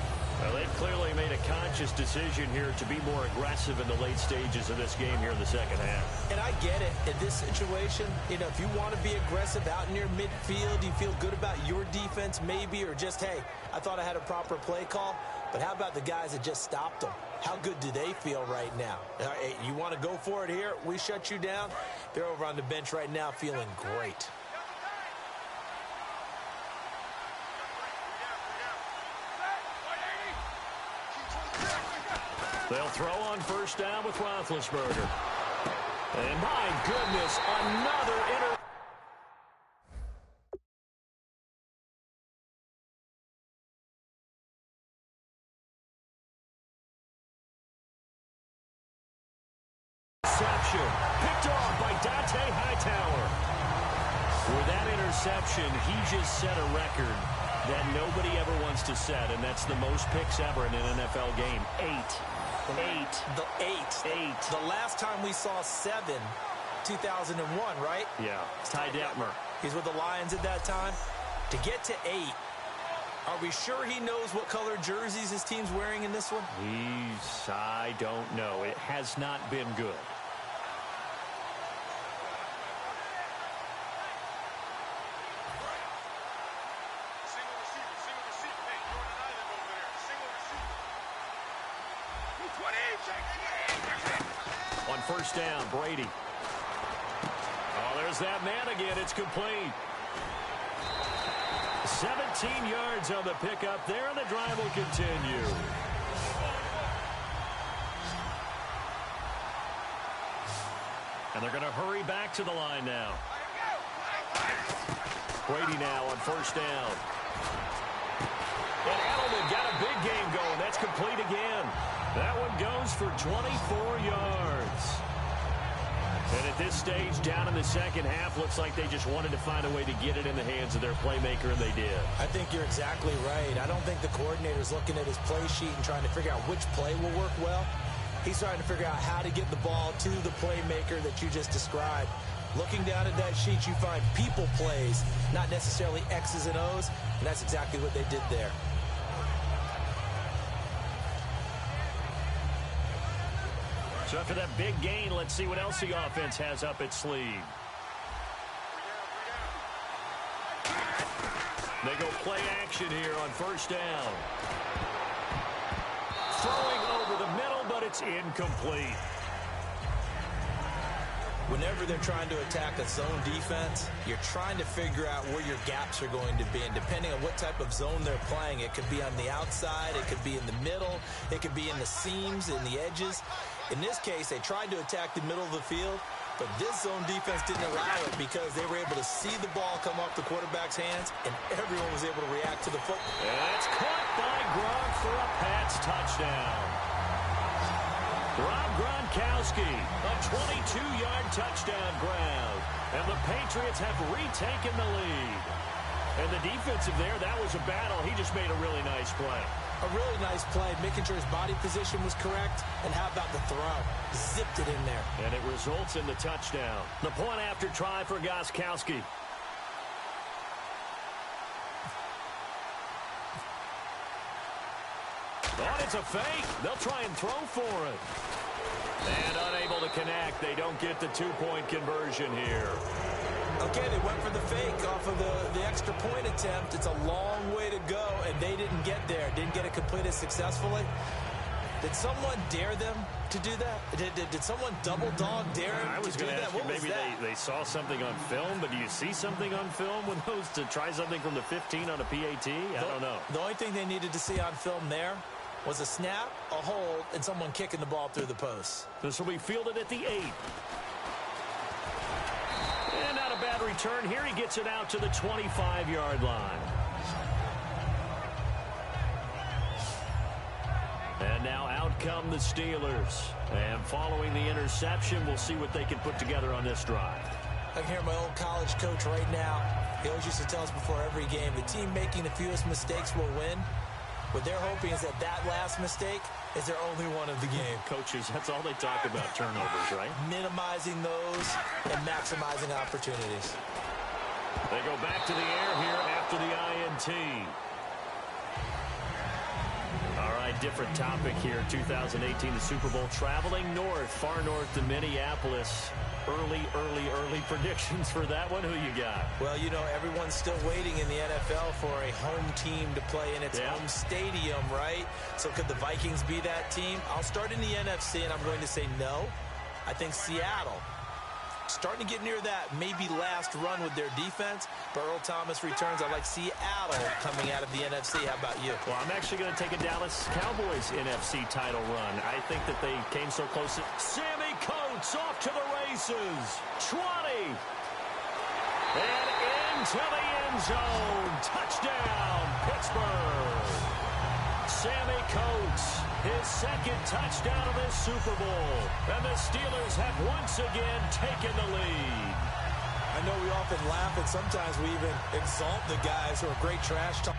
Well, they've clearly made a conscious decision here to be more aggressive in the late stages of this game here in the second half. And I get it. In this situation, if you want to be aggressive out in your midfield, you feel good about your defense maybe, or just, hey, I thought I had a proper play call. But how about the guys that just stopped them? How good do they feel right now? Hey, you want to go for it here? We shut you down. They're over on the bench right now feeling great. They'll throw on first down with Roethlisberger. And my goodness, another interception. Picked off by Dante Hightower. With that interception, he just set a record that nobody ever wants to set, and that's the most picks ever in an NFL game. 8. The last time we saw 7, 2001, right? Yeah, Ty Detmer. He's with the Lions at that time. To get to 8, are we sure he knows what color jerseys his team's wearing in this one? I don't know. It has not been good. On first down, Brady. Oh, There's that man again. It's complete. 17 yards on the pickup there, and the drive will continue. And they're going to hurry back to the line now. Brady now on first down. And Edelman got a big game going. That's complete again. That one goes for 24 yards. And at this stage, down in the second half, looks like they just wanted to find a way to get it in the hands of their playmaker, and they did. I think you're exactly right. I don't think the coordinator's looking at his play sheet and trying to figure out which play will work well. He's trying to figure out how to get the ball to the playmaker that you just described. Looking down at that sheet, you find people plays, not necessarily X's and O's, and that's exactly what they did there. So after that big gain, let's see what else the offense has up its sleeve. They go play action here on first down. Throwing over the middle, but it's incomplete. Whenever they're trying to attack a zone defense, you're trying to figure out where your gaps are going to be. And depending on what type of zone they're playing, it could be on the outside, it could be in the middle, it could be in the seams, in the edges. In this case, they tried to attack the middle of the field, but this zone defense didn't allow it because they were able to see the ball come off the quarterback's hands, and everyone was able to react to the football. That's caught by Gronk for a Pats touchdown. Rob Gronkowski, a 22-yard touchdown grab. And the Patriots have retaken the lead. And the defensive there, that was a battle. He just made a really nice play. A really nice play, making sure his body position was correct. And how about the throw? Zipped it in there. And it results in the touchdown. The point after try for Gronkowski. Thought it's a fake. They'll try and throw for it. And unable to connect. They don't get the two-point conversion here. Okay, they went for the fake off of the extra point attempt. It's a long way to go, and they didn't get there. Didn't get it completed successfully. Did someone dare them to do that? Did someone double-dog dare them I was to do going to that? ask you, What was maybe that? they saw something on film, but do you see something on film with those to try something from the 15 on a PAT? I don't know. The only thing they needed to see on film there was a snap, a hold, and someone kicking the ball through the post. This will be fielded at the 8. And not a bad return here. He gets it out to the 25-yard line. And now out come the Steelers. And following the interception, we'll see what they can put together on this drive. I can hear my old college coach right now. He always used to tell us before every game, the team making the fewest mistakes will win. What they're hoping is that last mistake is their only one of the game. Coaches, that's all they talk about, turnovers, right? Minimizing those and maximizing opportunities. They go back to the air here after the INT. All right, different topic here. 2018, the Super Bowl, traveling north, far north to Minneapolis. Early predictions for that one. Who you got? Well, you know, everyone's still waiting in the NFL for a home team to play in its home stadium, right? So could the Vikings be that team? I'll start in the NFC, and I'm going to say no. I think Seattle, starting to get near that maybe last run with their defense, but Earl Thomas returns. I like Seattle coming out of the NFC. How about you? Well, I'm actually going to take a Dallas Cowboys NFC title run. I think that they came so close. Sammy Coates off to the races. 20. And into the end zone. Touchdown, Pittsburgh. Sammy Coates, his second touchdown of this Super Bowl. And the Steelers have once again taken the lead. I know we often laugh, and sometimes we even exalt the guys who are great trash talk.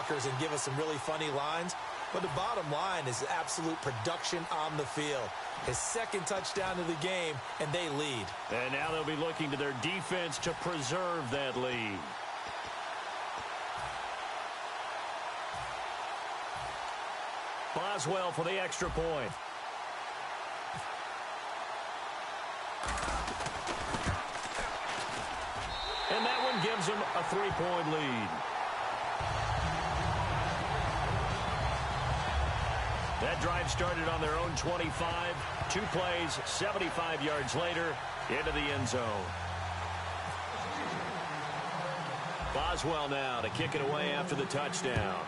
And give us some really funny lines. But the bottom line is absolute production on the field. His second touchdown of the game, and they lead. And now they'll be looking to their defense to preserve that lead. Boswell for the extra point. And that one gives them a 3-point lead. That drive started on their own 25. 2 plays, 75 yards later, into the end zone. Boswell now to kick it away after the touchdown.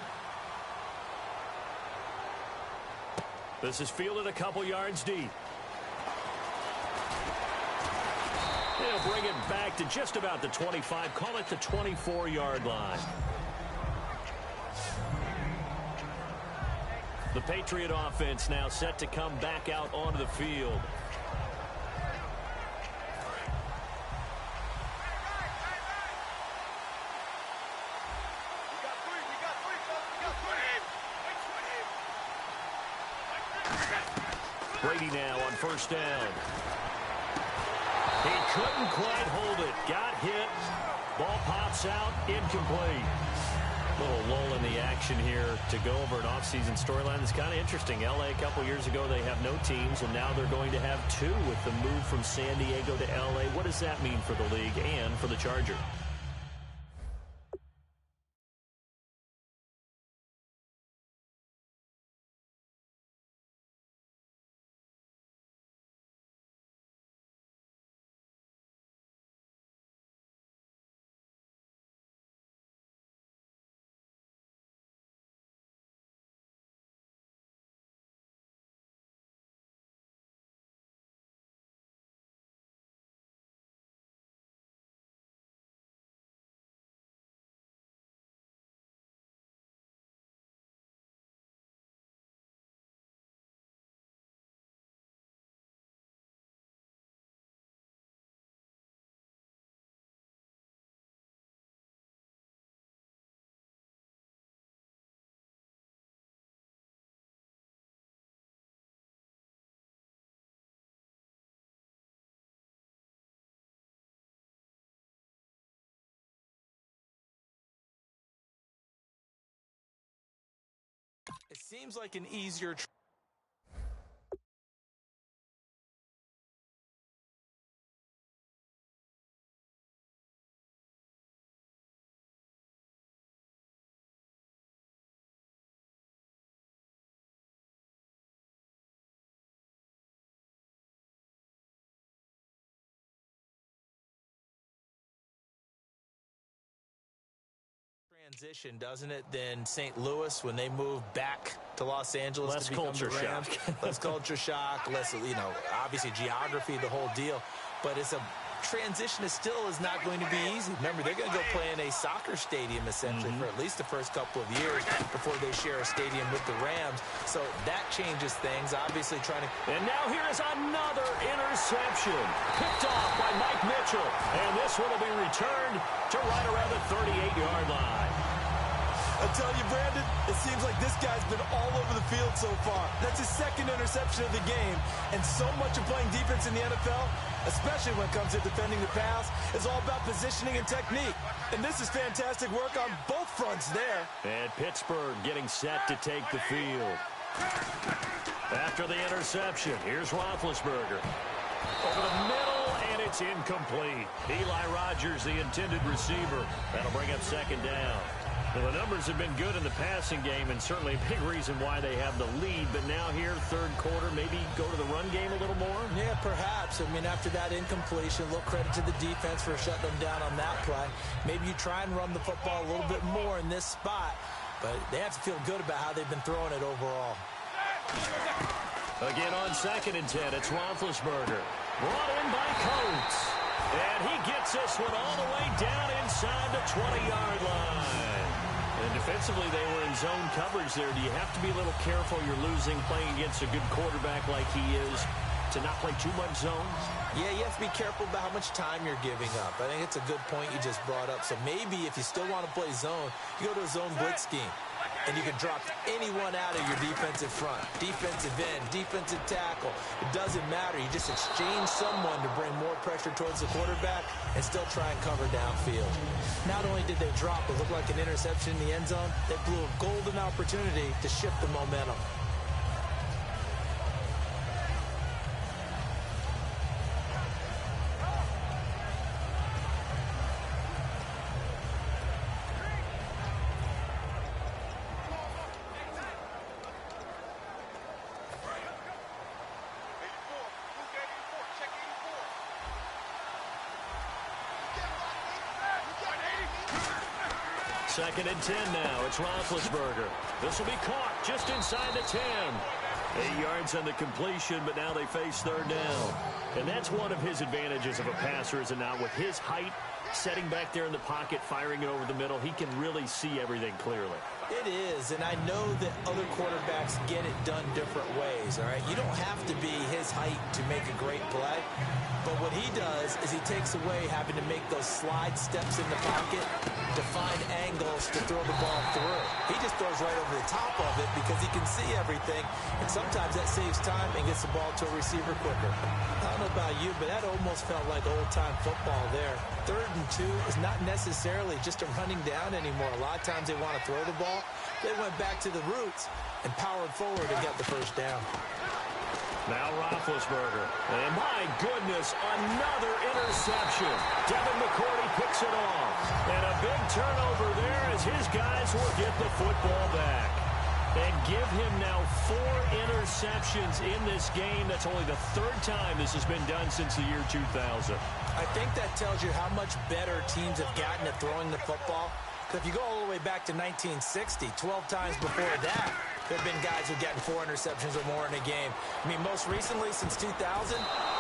This is fielded a couple yards deep. They'll bring it back to just about the 25. Call it the 24-yard line. The Patriot offense now set to come back out onto the field. Brady now on first down. He couldn't quite hold it. Got hit. Ball pops out. Incomplete. Little lull in the action here to go over an offseason storyline that's kind of interesting. L.A. a couple years ago, they have no teams, and now they're going to have 2 with the move from San Diego to L.A. What does that mean for the league and for the Chargers? It seems like an easier transition, doesn't it, than St. Louis when they moved back to Los Angeles. Less to become culture the Rams. shock. Less culture shock, less, obviously geography, the whole deal. But it's a transition is not going to be easy. Remember, they're going to go play in a soccer stadium, essentially, for at least the first couple of years before they share a stadium with the Rams. So that changes things, obviously trying to... And now here is another interception. Picked off by Mike Mitchell. And this one will be returned to right around the 38-yard line. I tell you, Brandon, it seems like this guy's been all over the field so far. That's his second interception of the game. And so much of playing defense in the NFL, especially when it comes to defending the pass, is all about positioning and technique. And this is fantastic work on both fronts there. And Pittsburgh getting set to take the field. After the interception, here's Roethlisberger. Over the middle, and it's incomplete. Eli Rogers, the intended receiver. That'll bring up second down. Well, the numbers have been good in the passing game, and certainly a big reason why they have the lead. But now here, third quarter, maybe go to the run game a little more? Yeah, perhaps. I mean, after that incompletion, a little credit to the defense for shutting them down on that play. Maybe you try and run the football a little bit more in this spot, but they have to feel good about how they've been throwing it overall. Again on 2nd and 10, it's Roethlisberger. Brought in by Coates. And he gets this one all the way down inside the 20-yard line. And defensively, they were in zone coverage there. Do you have to be a little careful? You're losing playing against a good quarterback like he is to not play too much zone? Yeah, you have to be careful about how much time you're giving up. I think it's a good point you just brought up. So maybe if you still want to play zone, you go to a zone blitz scheme. and you can drop anyone out of your defensive front. Defensive end, defensive tackle. It doesn't matter. You just exchange someone to bring more pressure towards the quarterback and still try and cover downfield. Not only did they drop what looked like an interception in the end zone, they blew a golden opportunity to shift the momentum. Second and 10 now. It's Roethlisberger. This will be caught just inside the 10. 8 yards on the completion, but now they face third down. And that's one of his advantages of a passer, is it not? With his height, setting back there in the pocket, firing it over the middle, he can really see everything clearly. It is, and I know that other quarterbacks get it done different ways, all right? You don't have to be his height to make a great play, but what he does is he takes away having to make those slide steps in the pocket to find angles to throw the ball through. He just throws right over the top of it because he can see everything, and sometimes that saves time and gets the ball to a receiver quicker. I don't know about you, but that almost felt like old-time football there. 3rd and 2 is not necessarily just a running down anymore. A lot of times they want to throw the ball. They went back to the roots and powered forward and got the first down. Now Roethlisberger. And my goodness, another interception. Devin McCourty picks it off. And a big turnover there as his guys will get the football back. And give him now 4 interceptions in this game. That's only the 3rd time this has been done since the year 2000. I think that tells you how much better teams have gotten at throwing the football. Because if you go all the way back to 1960, 12 times before that, there have been guys who've gotten 4 interceptions or more in a game. I mean, most recently, since 2000,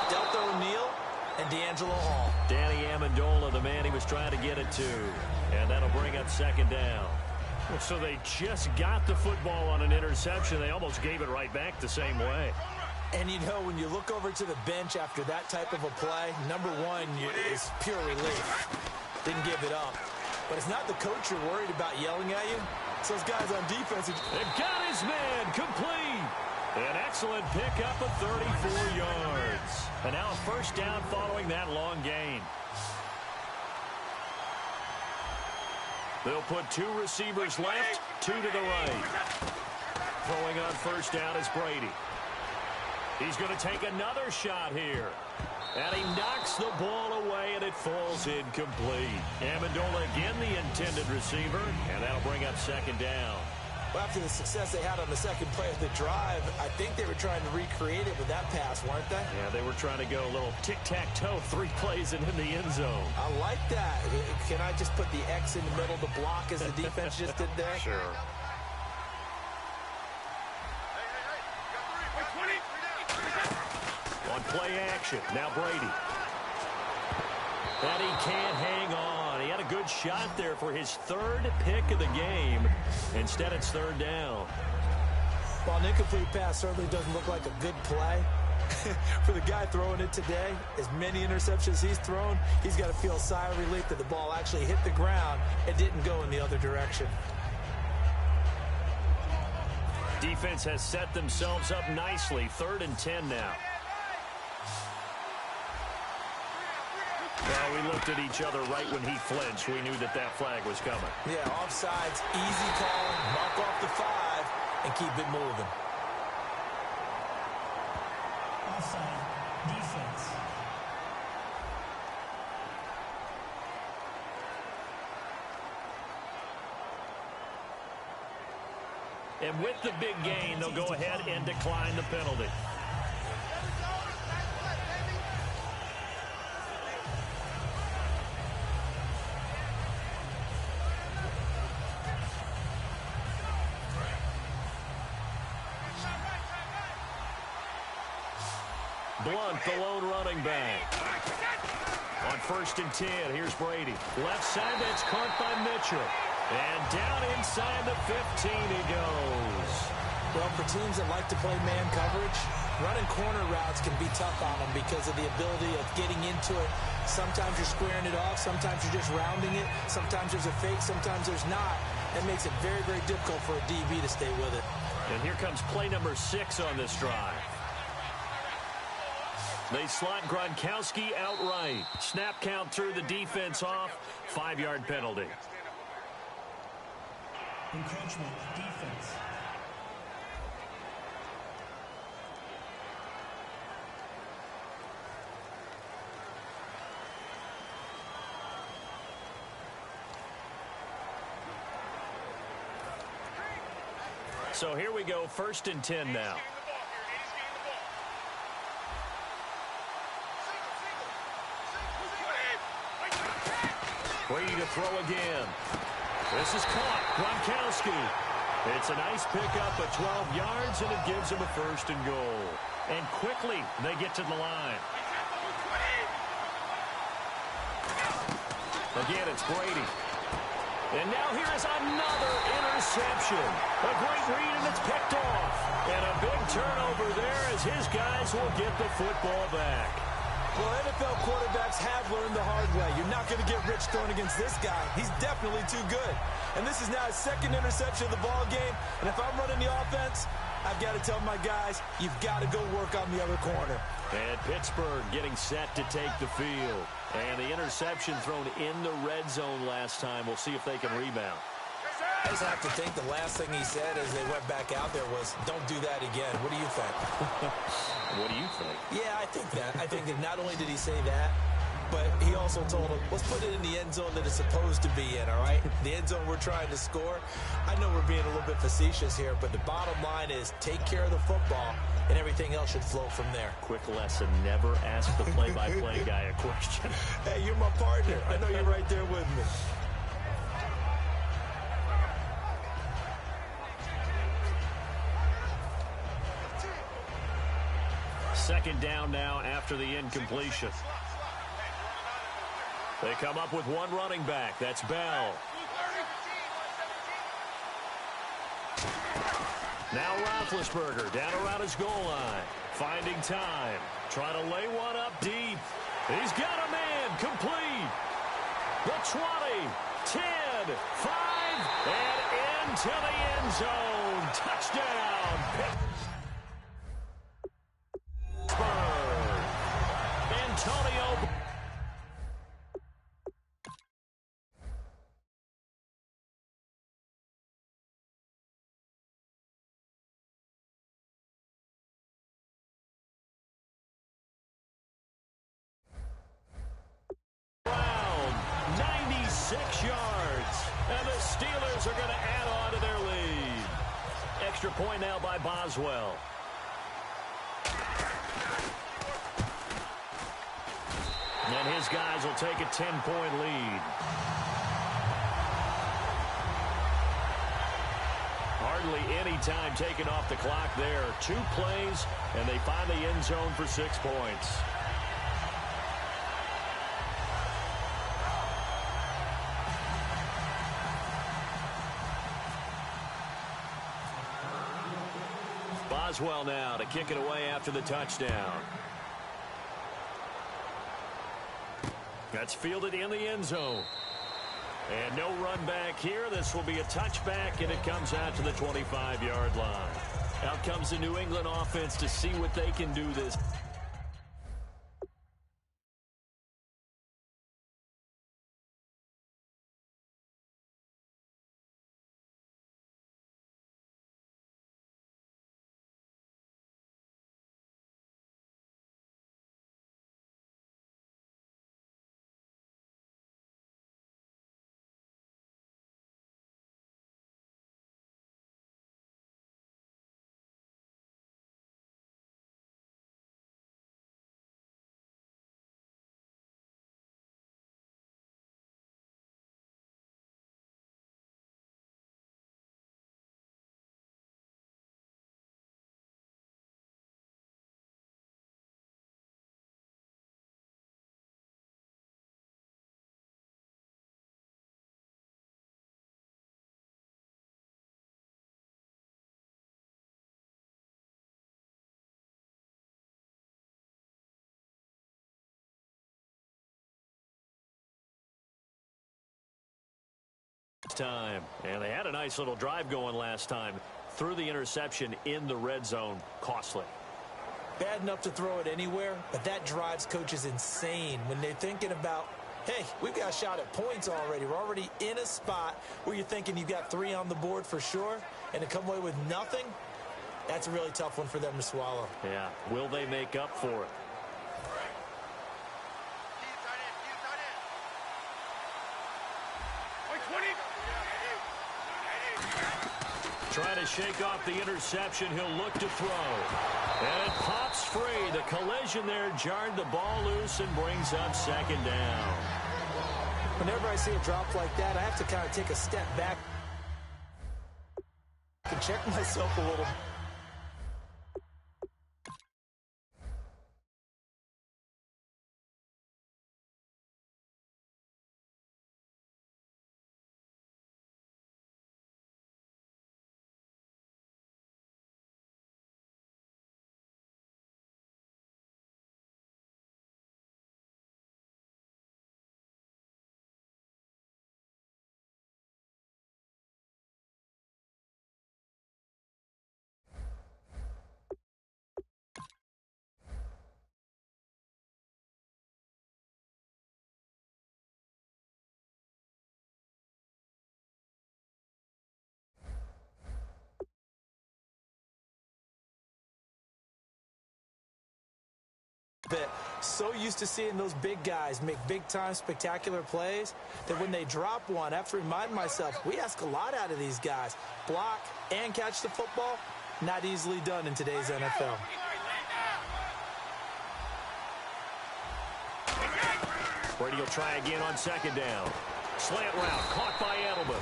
Delta O'Neal and D'Angelo Hall. Danny Amendola, the man he was trying to get it to. And that'll bring up second down. So they just got the football on an interception. They almost gave it right back the same way. And, you know, when you look over to the bench after that type of a play, number one is pure relief. Didn't give it up. But it's not the coach you're worried about yelling at you. It's those guys on defense. They've got his man complete. An excellent pickup of 34 yards. And now a first down following that long gain. They'll put 2 receivers left, 2 to the right. Throwing on first down is Brady. He's going to take another shot here. And he knocks the ball away, and it falls incomplete. Amendola again the intended receiver, and that'll bring up second down. Well, after the success they had on the second play of the drive, I think they were trying to recreate it with that pass, weren't they? Yeah, they were trying to go a little tic-tac-toe, 3 plays and in the end zone. I like that. Can I just put the X in the middle to block as the defense just did there? Sure. On play action, now Brady. And he can't hang on. He had a good shot there for his 3rd pick of the game. Instead, it's third down. Well, an incomplete pass certainly doesn't look like a good play. For the guy throwing it today, as many interceptions he's thrown, he's got to feel a sigh of relief that the ball actually hit the ground and didn't go in the other direction. Defense has set themselves up nicely. 3rd and 10 now. Well, we looked at each other right when he flinched. We knew that that flag was coming. Yeah, offsides, easy call, mark off the 5, and keep it moving. Offside. Defense. And with the big gain, they'll go ahead and decline the penalty. Blunt, the lone running back. On 1st and 10, here's Brady. Left side, that's caught by Mitchell. And down inside the 15 he goes. Well, for teams that like to play man coverage, running corner routes can be tough on them because of the ability of getting into it. Sometimes you're squaring it off. Sometimes you're just rounding it. Sometimes there's a fake. Sometimes there's not. It makes it very, very difficult for a DB to stay with it. And here comes play number 6 on this drive. They slot Gronkowski outright. Snap count through the defense off. 5-yard penalty. Encroachment, defense. So here we go, 1st and 10 now. Ready to throw again. This is caught. Gronkowski. It's a nice pickup of 12 yards, and it gives him a 1st and goal. And quickly, they get to the line. Again, it's Brady. And now here is another interception. A great read, and it's picked off. And a big turnover there as his guys will get the football back. Well, NFL quarterbacks have learned the hard way. You're not going to get rich throwing against this guy. He's definitely too good. And this is now his 2nd interception of the ball game. And if I'm running the offense, I've got to tell my guys, you've got to go work on the other corner. And Pittsburgh getting set to take the field. And the interception thrown in the red zone last time. We'll see if they can rebound. I just have to think the last thing he said as they went back out there was, don't do that again. What do you think? What do you think? Yeah, I think that. I think that not only did he say that, but he also told him, let's put it in the end zone that it's supposed to be in, all right? The end zone we're trying to score. I know we're being a little bit facetious here, but the bottom line is take care of the football, and everything else should flow from there. Quick lesson, never ask the play-by-play guy a question. Hey, you're my partner. I know you're right there with me. 2nd down now after the incompletion. They come up with one running back. That's Bell. Now Roethlisberger down around his goal line. Finding time. Trying to lay one up deep. He's got a man. Complete. The 20, 10, 5, and into the end zone. Touchdown. Antonio. Brown, 96 yards. And the Steelers are going to add on to their lead. Extra point now by Boswell. And his guys will take a 10-point lead. Hardly any time taken off the clock there. 2 plays, and they find the end zone for 6 points. Boswell now to kick it away after the touchdown. That's fielded in the end zone. And no run back here. This will be a touchback, and it comes out to the 25-yard line. Out comes the New England offense to see what they can do this. Time. And they had a nice little drive going last time. Threw the interception in the red zone. Costly. Bad enough to throw it anywhere, but that drives coaches insane when they're thinking about, hey, we've got a shot at points already. We're already in a spot where you're thinking you've got 3 on the board for sure, and to come away with nothing, that's a really tough one for them to swallow. Yeah. Will they make up for it? Trying to shake off the interception. He'll look to throw. And it pops free. The collision there jarred the ball loose and brings up second down. Whenever I see a drop like that, I have to kind of take a step back and check myself a little. So used to seeing those big guys make big-time spectacular plays that when they drop one, I have to remind myself, we ask a lot out of these guys. Block and catch the football, not easily done in today's NFL. Brady will try again on second down. Slant route caught by Edelman.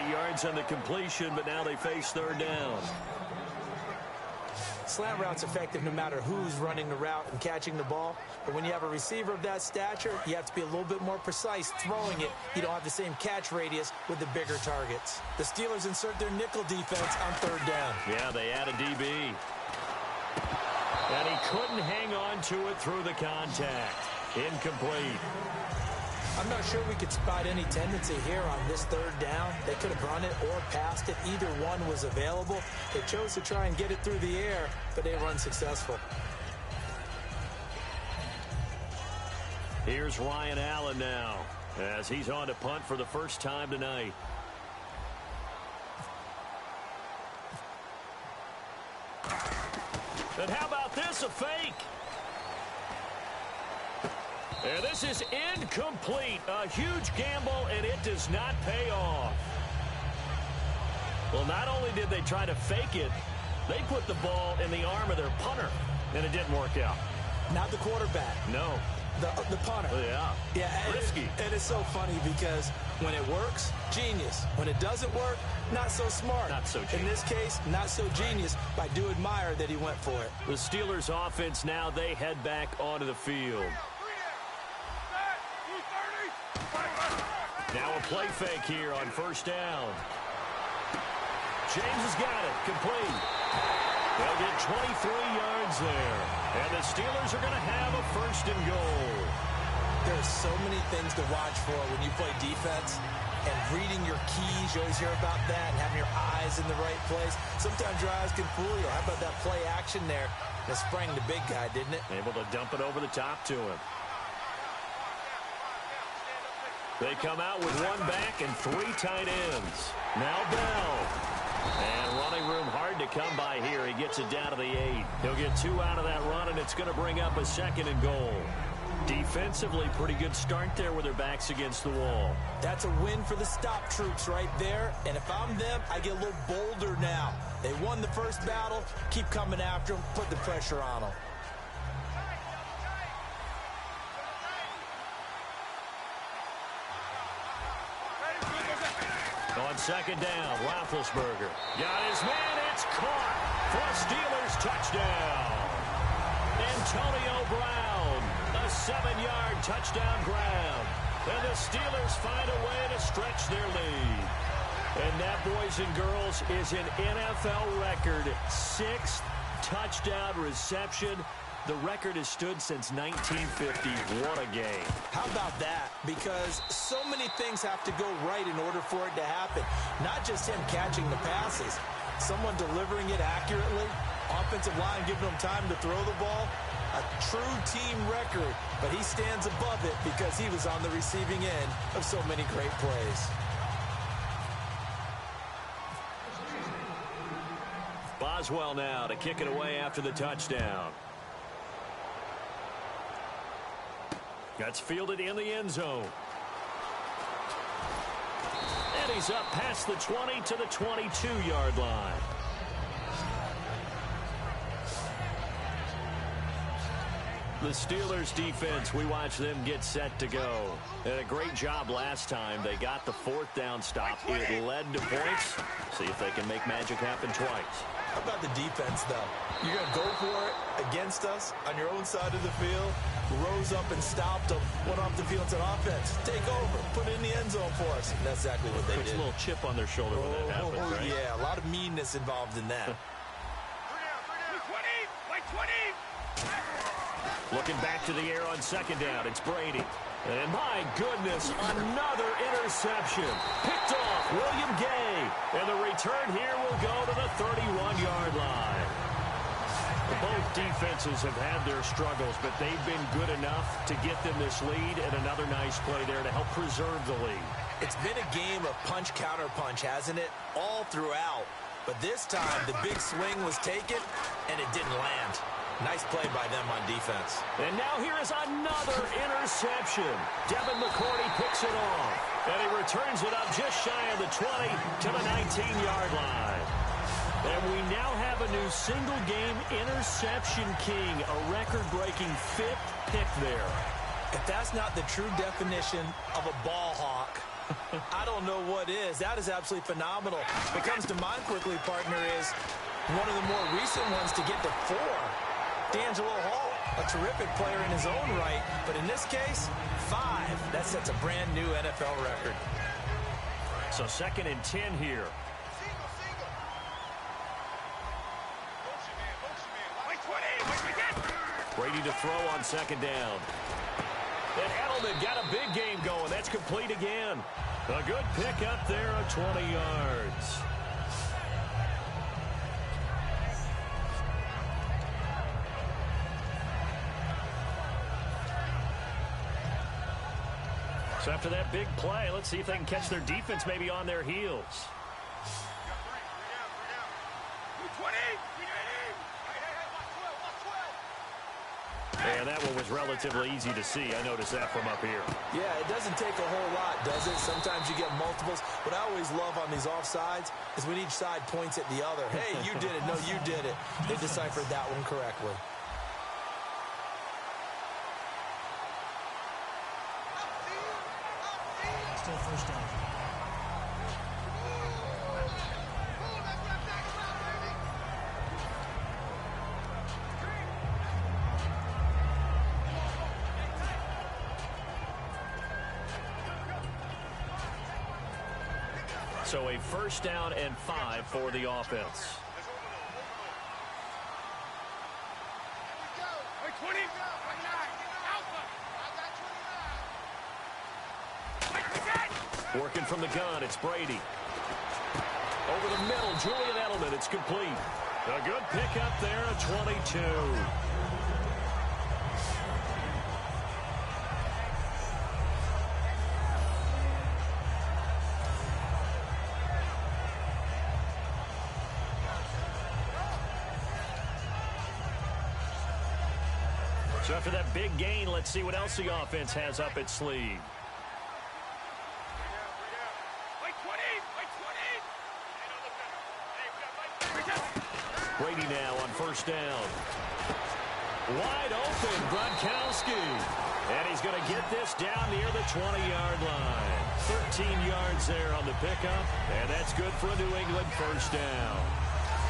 8 yards on the completion, but now they face third down. Slant route's effective no matter who's running the route and catching the ball. But when you have a receiver of that stature, you have to be a little bit more precise throwing it. You don't have the same catch radius with the bigger targets. The Steelers insert their nickel defense on third down. Yeah, they add a DB. And he couldn't hang on to it through the contact. Incomplete. I'm not sure we could spot any tendency here on this third down. They could have run it or passed it. Either one was available. They chose to try and get it through the air, but they were unsuccessful. Here's Ryan Allen now as he's on to punt for the first time tonight. And how about this, a fake? And this is incomplete. A huge gamble, and it does not pay off. Well, not only did they try to fake it, they put the ball in the arm of their punter, and it didn't work out. Not the quarterback. No. The punter. Yeah. Risky. And it's so funny because when it works, genius. When it doesn't work, not so smart. Not so genius. In this case, not so genius, but I do admire that he went for it. The Steelers offense now, they head back onto the field. Now a play fake here on first down. James has got it. Complete. They'll get 23 yards there. And the Steelers are going to have a first and goal. There's so many things to watch for when you play defense. And reading your keys, you always hear about that, and having your eyes in the right place. Sometimes your eyes can fool you. How about that play action there? That sprang the big guy, didn't it? Able to dump it over the top to him. They come out with one back and 3 tight ends. Now Bell. And running room hard to come by here. He gets it down to the 8. He'll get 2 out of that run, and it's going to bring up a second and goal. Defensively, pretty good start there with their backs against the wall. That's a win for the stop troops right there. And if I'm them, I get a little bolder now. They won the first battle. Keep coming after them. Put the pressure on them. On second down, Roethlisberger. Got his man, it's caught for a Steelers touchdown. Antonio Brown, a 7-yard touchdown grab. And the Steelers find a way to stretch their lead. And that, boys and girls, is an NFL record 6th touchdown reception The record has stood since 1950. What a game. How about that? Because so many things have to go right in order for it to happen. Not just him catching the passes, someone delivering it accurately, offensive line giving him time to throw the ball. A true team record, but he stands above it because he was on the receiving end of so many great plays. Boswell now to kick it away after the touchdown. That's fielded in the end zone. And he's up past the 20 to the 22-yard line. The Steelers defense, we watch them get set to go. They had a great job last time. They got the fourth down stop. It led to points. See if they can make magic happen twice. How about the defense, though? You're going to go for it against us on your own side of the field. Rose up and stopped them. Went off the field and said, offense, take over. Put it in the end zone for us. And that's exactly what they did. Puts a little chip on their shoulder when that happens, right? Yeah, a lot of meanness involved in that. Looking back to the air on second down, it's Brady. And my goodness, another interception. Picked off William Gay. And the return here will go to the 31-yard line. Both defenses have had their struggles, but they've been good enough to get them this lead, and another nice play there to help preserve the lead. It's been a game of punch-counter-punch, hasn't it? All throughout. But this time, the big swing was taken, and it didn't land. Nice play by them on defense. And now here is another interception. Devin McCourty picks it off. And he returns it up just shy of the 20 to the 19-yard line. And we now have a new single-game interception king, a record-breaking fifth pick there. If that's not the true definition of a ball hawk, I don't know what is. That is absolutely phenomenal. What comes to mind quickly, partner, is one of the more recent ones to get to 4. D'Angelo Hall, a terrific player in his own right, but in this case, 5. That sets a brand new NFL record. So 2nd and 10 here. Brady to throw on second down. And Edelman got a big game going. That's complete again. A good pick up there of 20 yards. So after that big play, let's see if they can catch their defense maybe on their heels. And that one was relatively easy to see. I noticed that from up here. Yeah, it doesn't take a whole lot, does it? Sometimes you get multiples. What I always love on these offsides is when each side points at the other. Hey, you did it. No, you did it. They deciphered that one correctly. Still first down. So a first down and 5 for the offense. Working from the gun, it's Brady. Over the middle, Julian Edelman, it's complete. A good pick up there at 22. So after that big gain, let's see what else the offense has up its sleeve. Brady now on first down. Wide open, Gronkowski. And he's going to get this down near the 20-yard line. 13 yards there on the pickup, and that's good for a New England first down.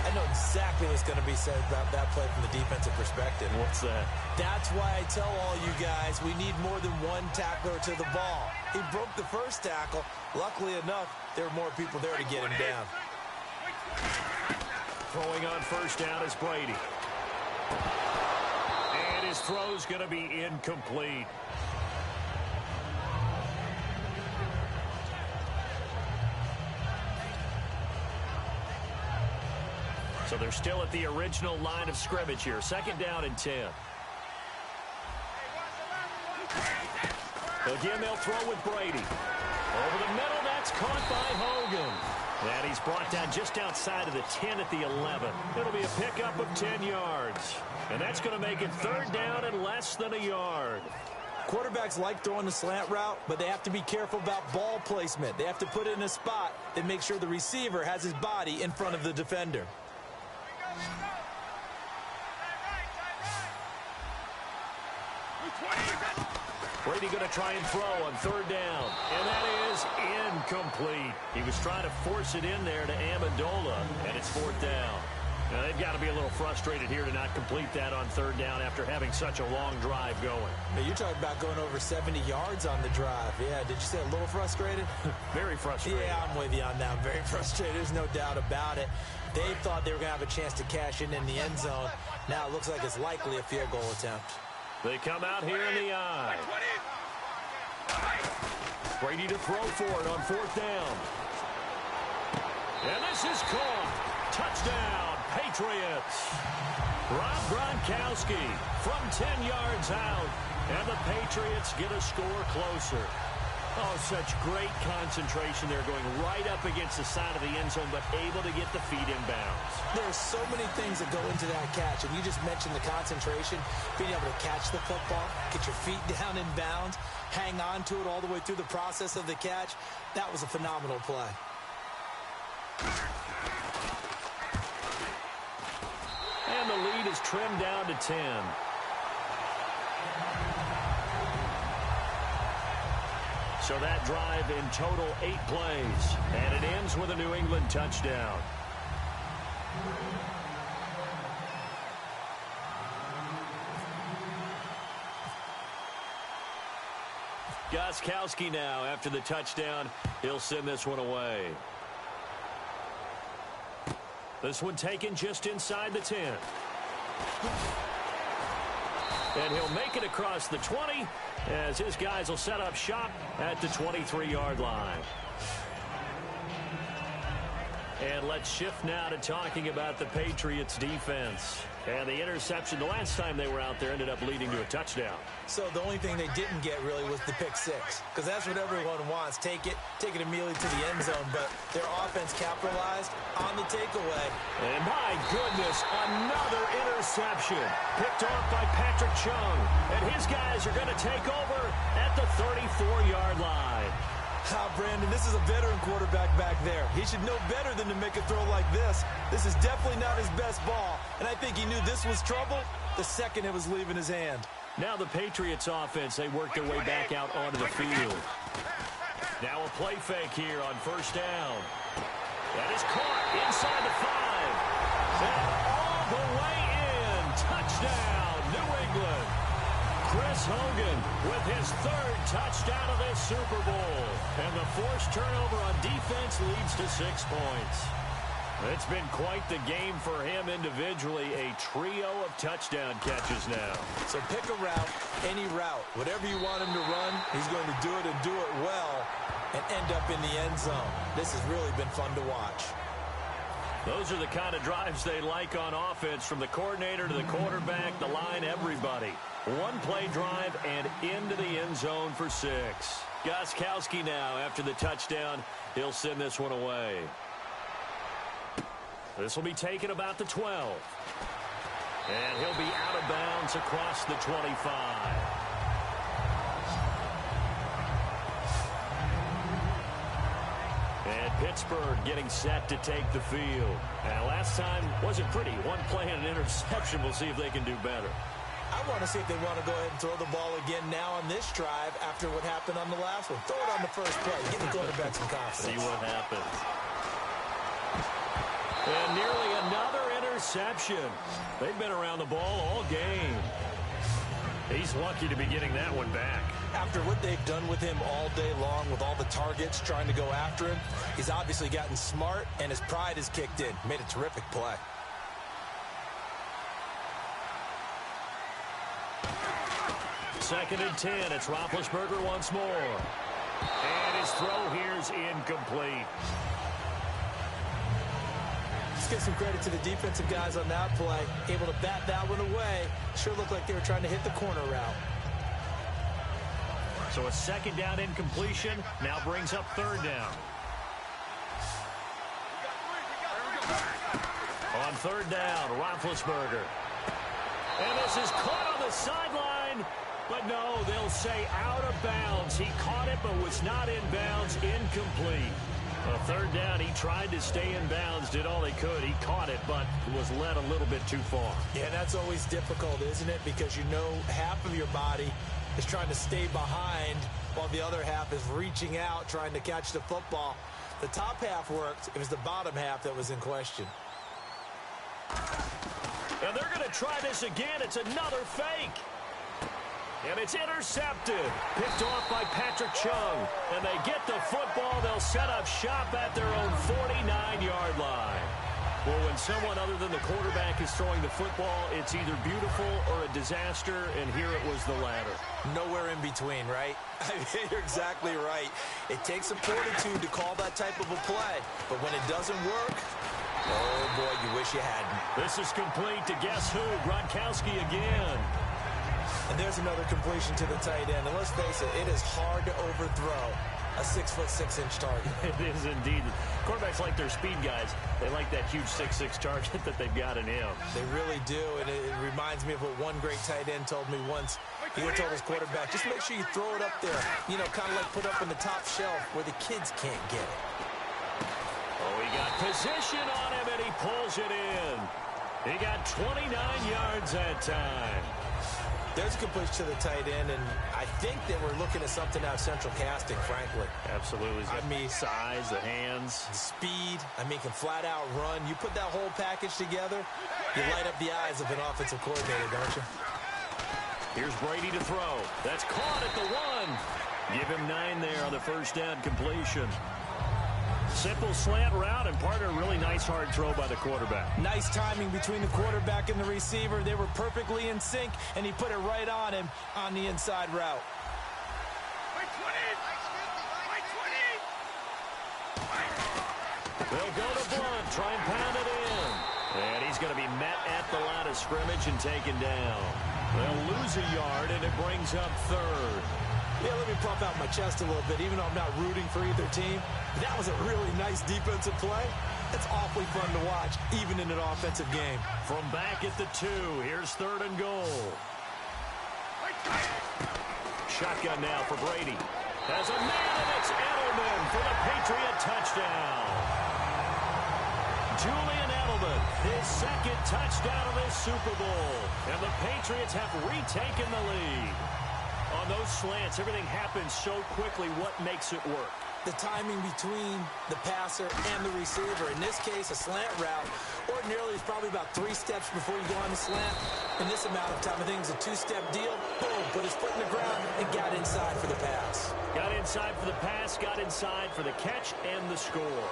I know exactly what's going to be said about that play from the defensive perspective. What's that? That's why I tell all you guys we need more than one tackler to the ball. He broke the first tackle. Luckily enough, there were more people there to get him down. Throwing on first down is Brady. His throw's going to be incomplete. So they're still at the original line of scrimmage here. 2nd down and 10. Again, they'll throw with Brady. Over the middle, that's caught by Hogan. And he's brought down just outside of the 10 at the 11. It'll be a pickup of 10 yards. And that's going to make it 3rd down and less than a yard. Quarterbacks like throwing the slant route, but they have to be careful about ball placement. They have to put it in a spot that makes sure the receiver has his body in front of the defender. Brady going to try and throw on 3rd down. And that is incomplete. He was trying to force it in there to Amendola, and it's 4th down. Now, they've got to be a little frustrated here to not complete that on 3rd down after having such a long drive going. Now, you're talking about going over 70 yards on the drive. Yeah, did you say a little frustrated? Very frustrated. Yeah, I'm with you on that. Very frustrated. There's no doubt about it. They thought they were going to have a chance to cash in the end zone. Now it looks like it's likely a field goal attempt. They come out here in the eye. Brady to throw for it on 4th down. And this is caught. Touchdown, Patriots. Rob Gronkowski from 10 yards out. And the Patriots get a score closer. Oh, such great concentration there, going right up against the side of the end zone, but able to get the feet in bounds. There are so many things that go into that catch, and you just mentioned the concentration, being able to catch the football, get your feet down in bounds, hang on to it all the way through the process of the catch. That was a phenomenal play. And the lead is trimmed down to 10. So that drive in total 8 plays. And it ends with a New England touchdown. Gostkowski now after the touchdown. He'll send this one away. This one taken just inside the 10. And he'll make it across the 20 as his guys will set up shop at the 23-yard line. And let's shift now to talking about the Patriots defense. And the interception the last time they were out there ended up leading to a touchdown. So the only thing they didn't get really was the pick six, because that's what everyone wants. Take it immediately to the end zone, but their offense capitalized on the takeaway. And my goodness, another interception. Picked off by Patrick Chung. And his guys are going to take over at the 34-yard line. Brandon, this is a veteran quarterback back there. He should know better than to make a throw like this. This is definitely not his best ball, and I think he knew this was trouble the second it was leaving his hand. Now the Patriots offense, they work their way back out onto the field. Now a play fake here on 1st down. That is caught inside the 5. And all the way in. Touchdown, New England. Chris Hogan with his 3rd touchdown of this Super Bowl. And the forced turnover on defense leads to 6 points. It's been quite the game for him individually. A trio of touchdown catches now. So pick a route, any route. Whatever you want him to run, he's going to do it and do it well and end up in the end zone. This has really been fun to watch. Those are the kind of drives they like on offense, from the coordinator to the quarterback, the line, everybody. One-play drive and into the end zone for 6. Gostkowski now after the touchdown. He'll send this one away. This will be taken about the 12. And he'll be out of bounds across the 25. And Pittsburgh getting set to take the field. And last time wasn't pretty. One play and an interception. We'll see if they can do better. I want to see if they want to go ahead and throw the ball again now on this drive after what happened on the last one. Throw it on the first play. Give the quarterback some confidence. See what happens. And nearly another interception. They've been around the ball all game. He's lucky to be getting that one back. After what they've done with him all day long, with all the targets trying to go after him, he's obviously gotten smart, and his pride has kicked in. Made a terrific play. 2nd and 10. It's Roethlisberger once more. And his throw here's incomplete. Let's give some credit to the defensive guys on that play. Able to bat that one away. Sure looked like they were trying to hit the corner route. So a 2nd down incompletion now brings up 3rd down. On 3rd down, Roethlisberger. And this is caught on the sideline. But no, they'll say out of bounds. He caught it but was not in bounds. Incomplete. A 3rd down, he tried to stay in bounds, did all he could. He caught it, but was led a little bit too far. Yeah, that's always difficult, isn't it? Because you know half of your body is trying to stay behind while the other half is reaching out, trying to catch the football. The top half worked. It was the bottom half that was in question. And they're going to try this again. It's another fake. And it's intercepted. Picked off by Patrick Chung. And they get the football. They'll set up shop at their own 49-yard line. Well, when someone other than the quarterback is throwing the football, it's either beautiful or a disaster, and here it was the latter. Nowhere in between, right? You're exactly right. It takes some fortitude to call that type of a play. But when it doesn't work, oh, boy, you wish you hadn't. This is complete to guess who? Gronkowski again. And there's another completion to the tight end. And let's face it, it is hard to overthrow a 6'6" target. It is indeed. Quarterbacks like their speed guys. They like that huge 6'6" target that they've got in him. They really do, and it reminds me of what one great tight end told me once. He told his quarterback, just make sure you throw it up there, you know, kind of like put up in the top shelf where the kids can't get it. Oh, he got position on him, and he pulls it in. He got 29 yards that time. There's a completion to the tight end, and I think they were looking at something out of central casting, frankly. Absolutely. I mean, size, the hands. the speed, I mean, can flat out run. You put that whole package together, you light up the eyes of an offensive coordinator, don't you? Here's Brady to throw. That's caught at the 1. Give him 9 there on the 1st down completion. Simple slant route, and partner, really nice hard throw by the quarterback. Nice timing between the quarterback and the receiver. They were perfectly in sync, and he put it right on him on the inside route. They'll go to Blunt, try and pound it in. And he's going to be met at the line of scrimmage and taken down. They'll lose a yard, and it brings up 3rd. Yeah, let me pump out my chest a little bit, even though I'm not rooting for either team. That was a really nice defensive play. That's awfully fun to watch, even in an offensive game. From back at the 2, here's 3rd and goal. Shotgun now for Brady. Has a man, and it's Edelman for the Patriot touchdown. Julian Edelman, his 2nd touchdown of this Super Bowl. And the Patriots have retaken the lead. On those slants, everything happens so quickly. What makes it work? The timing between the passer and the receiver. In this case, a slant route. Ordinarily, it's probably about 3 steps before you go on the slant. In this amount of time, I think it's a 2-step deal. Boom, put his foot in the ground and got inside for the pass. Got inside for the pass, got inside for the catch and the score.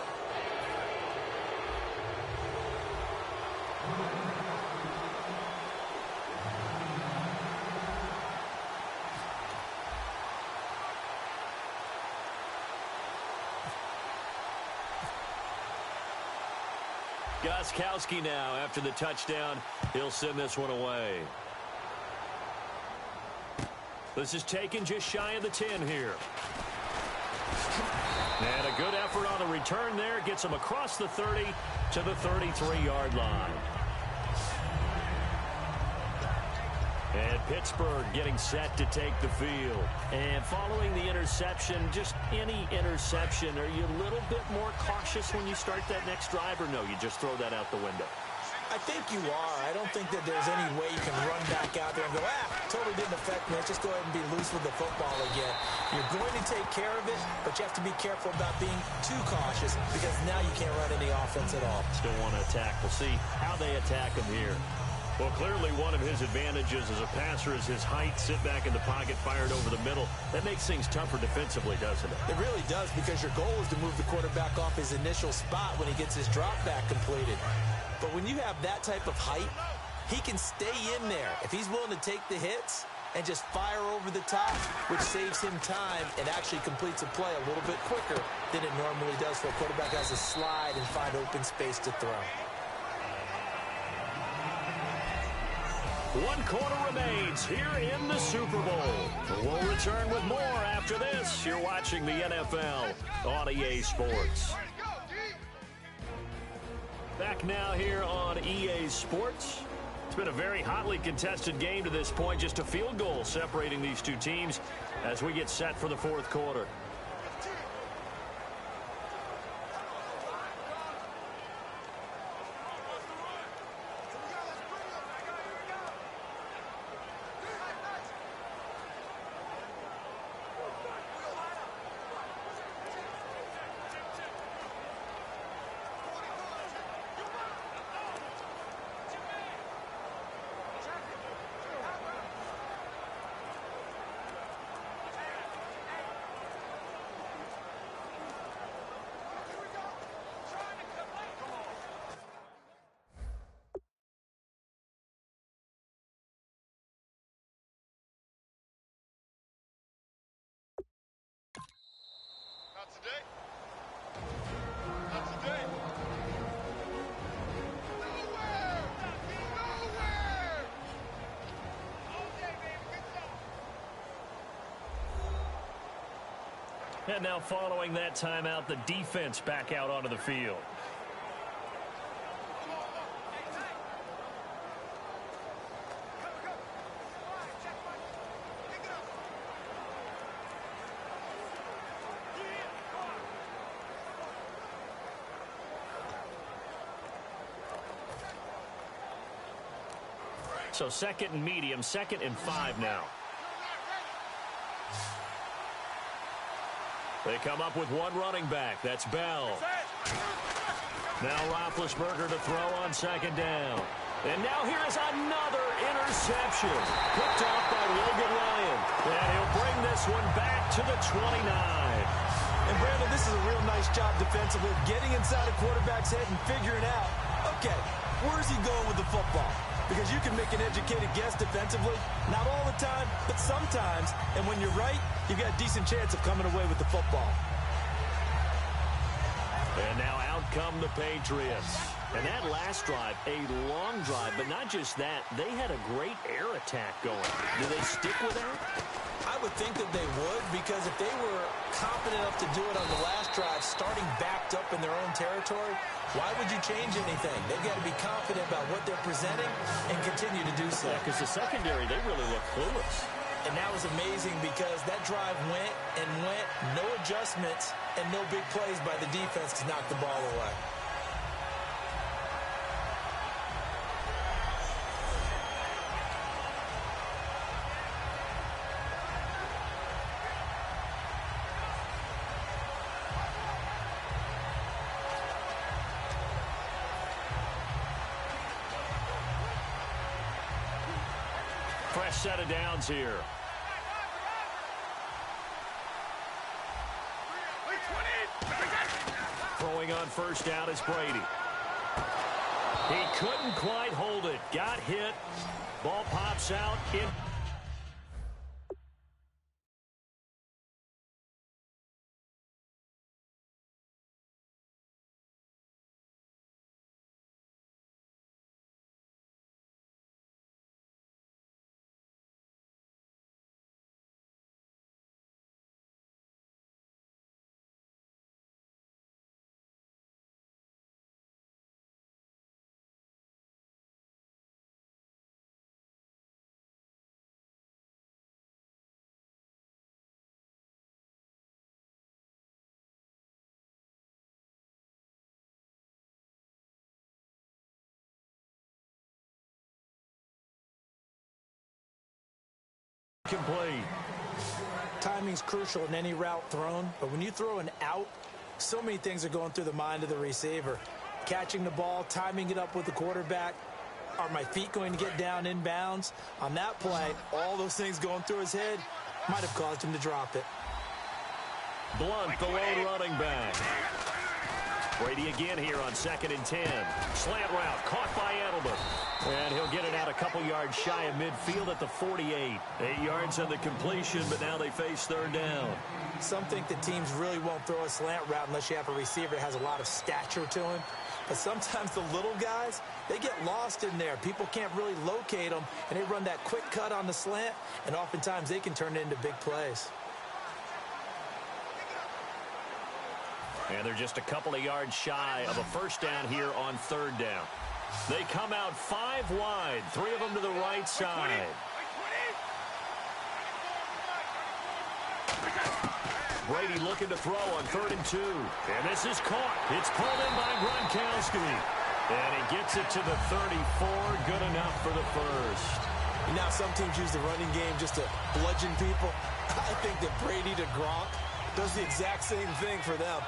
Gostkowski now after the touchdown. He'll send this one away. This is taken just shy of the 10 here. And a good effort on the return there. Gets him across the 30 to the 33-yard line. And Pittsburgh getting set to take the field. And following the interception, just any interception, are you a little bit more cautious when you start that next drive, or no, you just throw that out the window? I think you are. I don't think that there's any way you can run back out there and go, totally didn't affect me. Let's just go ahead and be loose with the football again. You're going to take care of it, but you have to be careful about being too cautious because now you can't run any offense at all. Still want to attack. We'll see how they attack him here. Well, clearly one of his advantages as a passer is his height. Sit back in the pocket, fired over the middle. That makes things tougher defensively, doesn't it? It really does, because your goal is to move the quarterback off his initial spot when he gets his drop back completed. But when you have that type of height, he can stay in there. If he's willing to take the hits and just fire over the top, which saves him time and actually completes a play a little bit quicker than it normally does for a quarterback who has to slide and find open space to throw. 1 quarter remains here in the Super Bowl. We'll return with more after this. You're watching the NFL on EA Sports. Back now here on EA Sports. It's been a very hotly contested game to this point. Just a field goal separating these two teams as we get set for the fourth quarter. And now following that timeout, the defense back out onto the field. So 2nd and medium, 2nd and 5 now. They come up with one running back. That's Bell. Now Roethlisberger to throw on 2nd down. And now here is another interception. Picked off by Logan Ryan. And he'll bring this one back to the 29. And Brandon, this is a real nice job defensively, getting inside a quarterback's head and figuring out, okay, where's he going with the football? Because you can make an educated guess defensively, not all the time, but sometimes. And when you're right, you've got a decent chance of coming away with the football. And now out come the Patriots. And that last drive, a long drive, but not just that, they had a great air attack going. Do they stick with that? I would think that they would, because if they were confident enough to do it on the last drive, starting backed up in their own territory, why would you change anything? They've got to be confident about what they're presenting and continue to do so. Yeah, because the secondary, they really look clueless. And that was amazing because that drive went and went, no adjustments and no big plays by the defense to knock the ball away. Fresh set of downs here. Throwing on 1st down is Brady. He couldn't quite hold it. Got hit. Ball pops out. Complete. Timing's crucial in any route thrown, but when you throw an out, so many things are going through the mind of the receiver. Catching the ball, timing it up with the quarterback. Are my feet going to get down in bounds? On that play, all those things going through his head might have caused him to drop it. Blunt, the lone running back. Brady again here on 2nd and 10. Slant route caught by Edelman. And he'll get it out a couple yards shy of midfield at the 48. 8 yards on the completion, but now they face 3rd down. Some think that teams really won't throw a slant route unless you have a receiver that has a lot of stature to him. But sometimes the little guys, they get lost in there. People can't really locate them, and they run that quick cut on the slant, and oftentimes they can turn it into big plays. And they're just a couple of yards shy of a 1st down here on 3rd down. They come out 5 wide, 3 of them to the right side. Brady looking to throw on 3rd and 2. And this is caught. It's pulled in by Gronkowski. And he gets it to the 34. Good enough for the 1st. Now some teams use the running game just to bludgeon people. I think that Brady to Gronk does the exact same thing for them.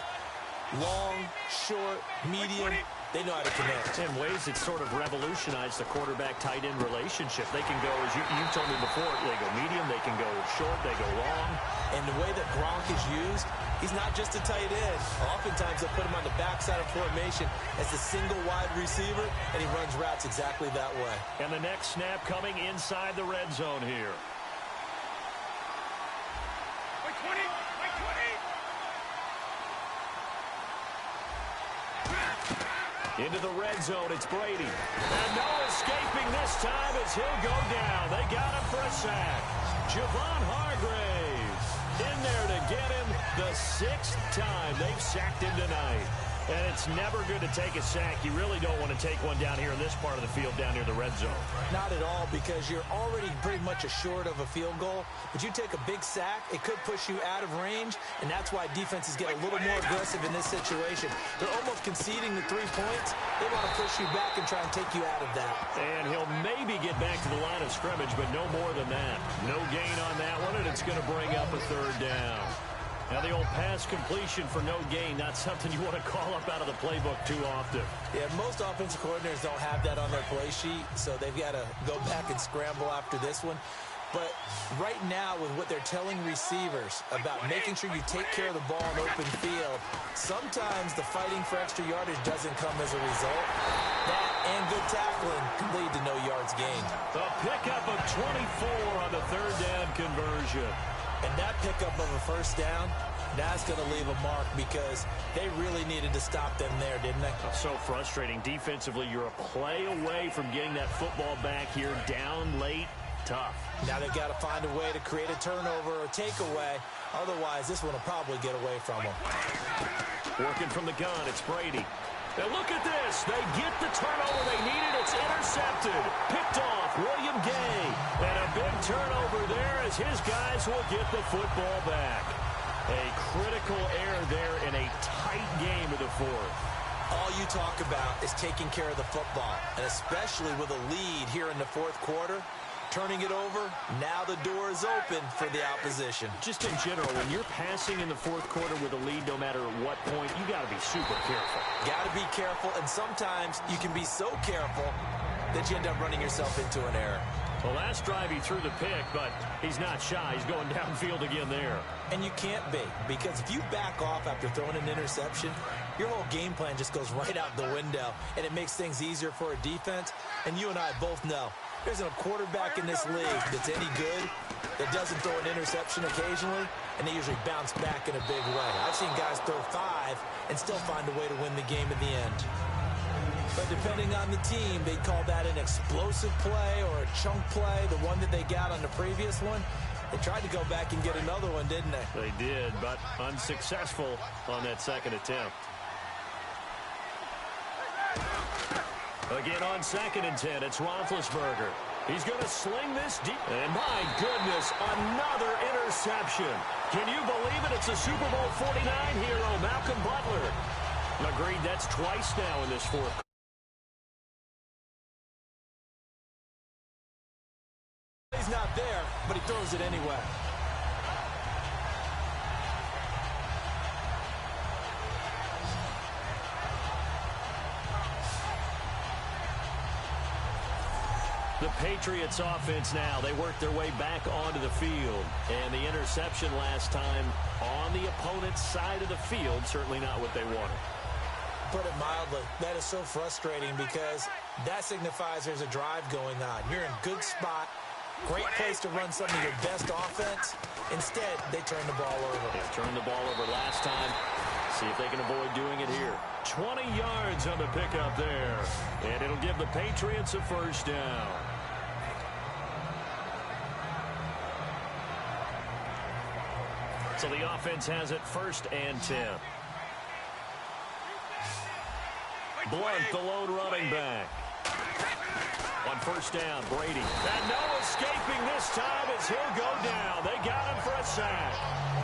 Long, short, medium, they know how to connect. In ways it sort of revolutionized the quarterback-tight end relationship. They can go, as you told me before, they go medium, they can go short, they go long. And the way that Gronk is used, he's not just a tight end. Oftentimes they'll put him on the backside of formation as a single wide receiver, and he runs routes exactly that way. And the next snap coming inside the red zone here. Into the red zone, it's Brady. And no escaping this time as he'll go down. They got him for a sack. Javon Hargrave in there to get him the 6th time they've sacked him tonight. And it's never good to take a sack. You really don't want to take one down here in this part of the field, down near the red zone. Not at all, because you're already pretty much assured of a field goal. But you take a big sack, it could push you out of range, and that's why defenses get a little more aggressive in this situation. They're almost conceding the 3 points. They want to push you back and try and take you out of that. And he'll maybe get back to the line of scrimmage, but no more than that. No gain on that one, and it's going to bring up a 3rd down. Now the old pass completion for no gain, not something you want to call up out of the playbook too often. Yeah, most offensive coordinators don't have that on their play sheet, so they've got to go back and scramble after this one. But right now, with what they're telling receivers about making sure you take care of the ball in open field, sometimes the fighting for extra yardage doesn't come as a result. That and good tackling can lead to no yards gained. A pickup of 24 on the 3rd down conversion. And that pickup of a 1st down, that's going to leave a mark because they really needed to stop them there, didn't they? So frustrating. Defensively, you're a play away from getting that football back here down late. Tough. Now they've got to find a way to create a turnover or takeaway. Otherwise, this one will probably get away from them. Working from the gun, it's Brady. Now look at this. They get the turnover they needed. It's intercepted. Picked off William Gay. And a big turnover there as his guys will get the football back. A critical error there in a tight game of the 4th. All you talk about is taking care of the football, and especially with a lead here in the 4th quarter. Turning it over, now the door is open for the opposition. Just in general, when you're passing in the 4th quarter with a lead, no matter what point, you got to be super careful. Got to be careful, and sometimes you can be so careful that you end up running yourself into an error. The last drive he threw the pick, but he's not shy. He's going downfield again there. And you can't be, because if you back off after throwing an interception, your whole game plan just goes right out the window, and it makes things easier for a defense. And you and I both know there isn't a quarterback in this league that's any good that doesn't throw an interception occasionally, and they usually bounce back in a big way. I've seen guys throw 5 and still find a way to win the game in the end. But depending on the team, they'd call that an explosive play or a chunk play, the one that they got on the previous one. They tried to go back and get another one, didn't they? They did, but unsuccessful on that 2nd attempt. Again on 2nd and 10, it's Roethlisberger. He's going to sling this deep. And my goodness, another interception. Can you believe it? It's a Super Bowl 49 hero, Malcolm Butler. Agreed, that's twice now in this 4th. He's not there, but he throws it anyway. The Patriots offense now, they work their way back onto the field. And the interception last time on the opponent's side of the field, certainly not what they wanted. put it mildly. That is so frustrating because that signifies there's a drive going on. You're in good spot. Great place to run some of your best offense. Instead, they turn the ball over. They turned the ball over last time. See if they can avoid doing it here. 20 yards on the pickup there. And it'll give the Patriots a first down. So the offense has it 1st and 10. Blunt, the lone running back. On 1st down, Brady. And no escaping this time as he'll go down. They got him for a sack.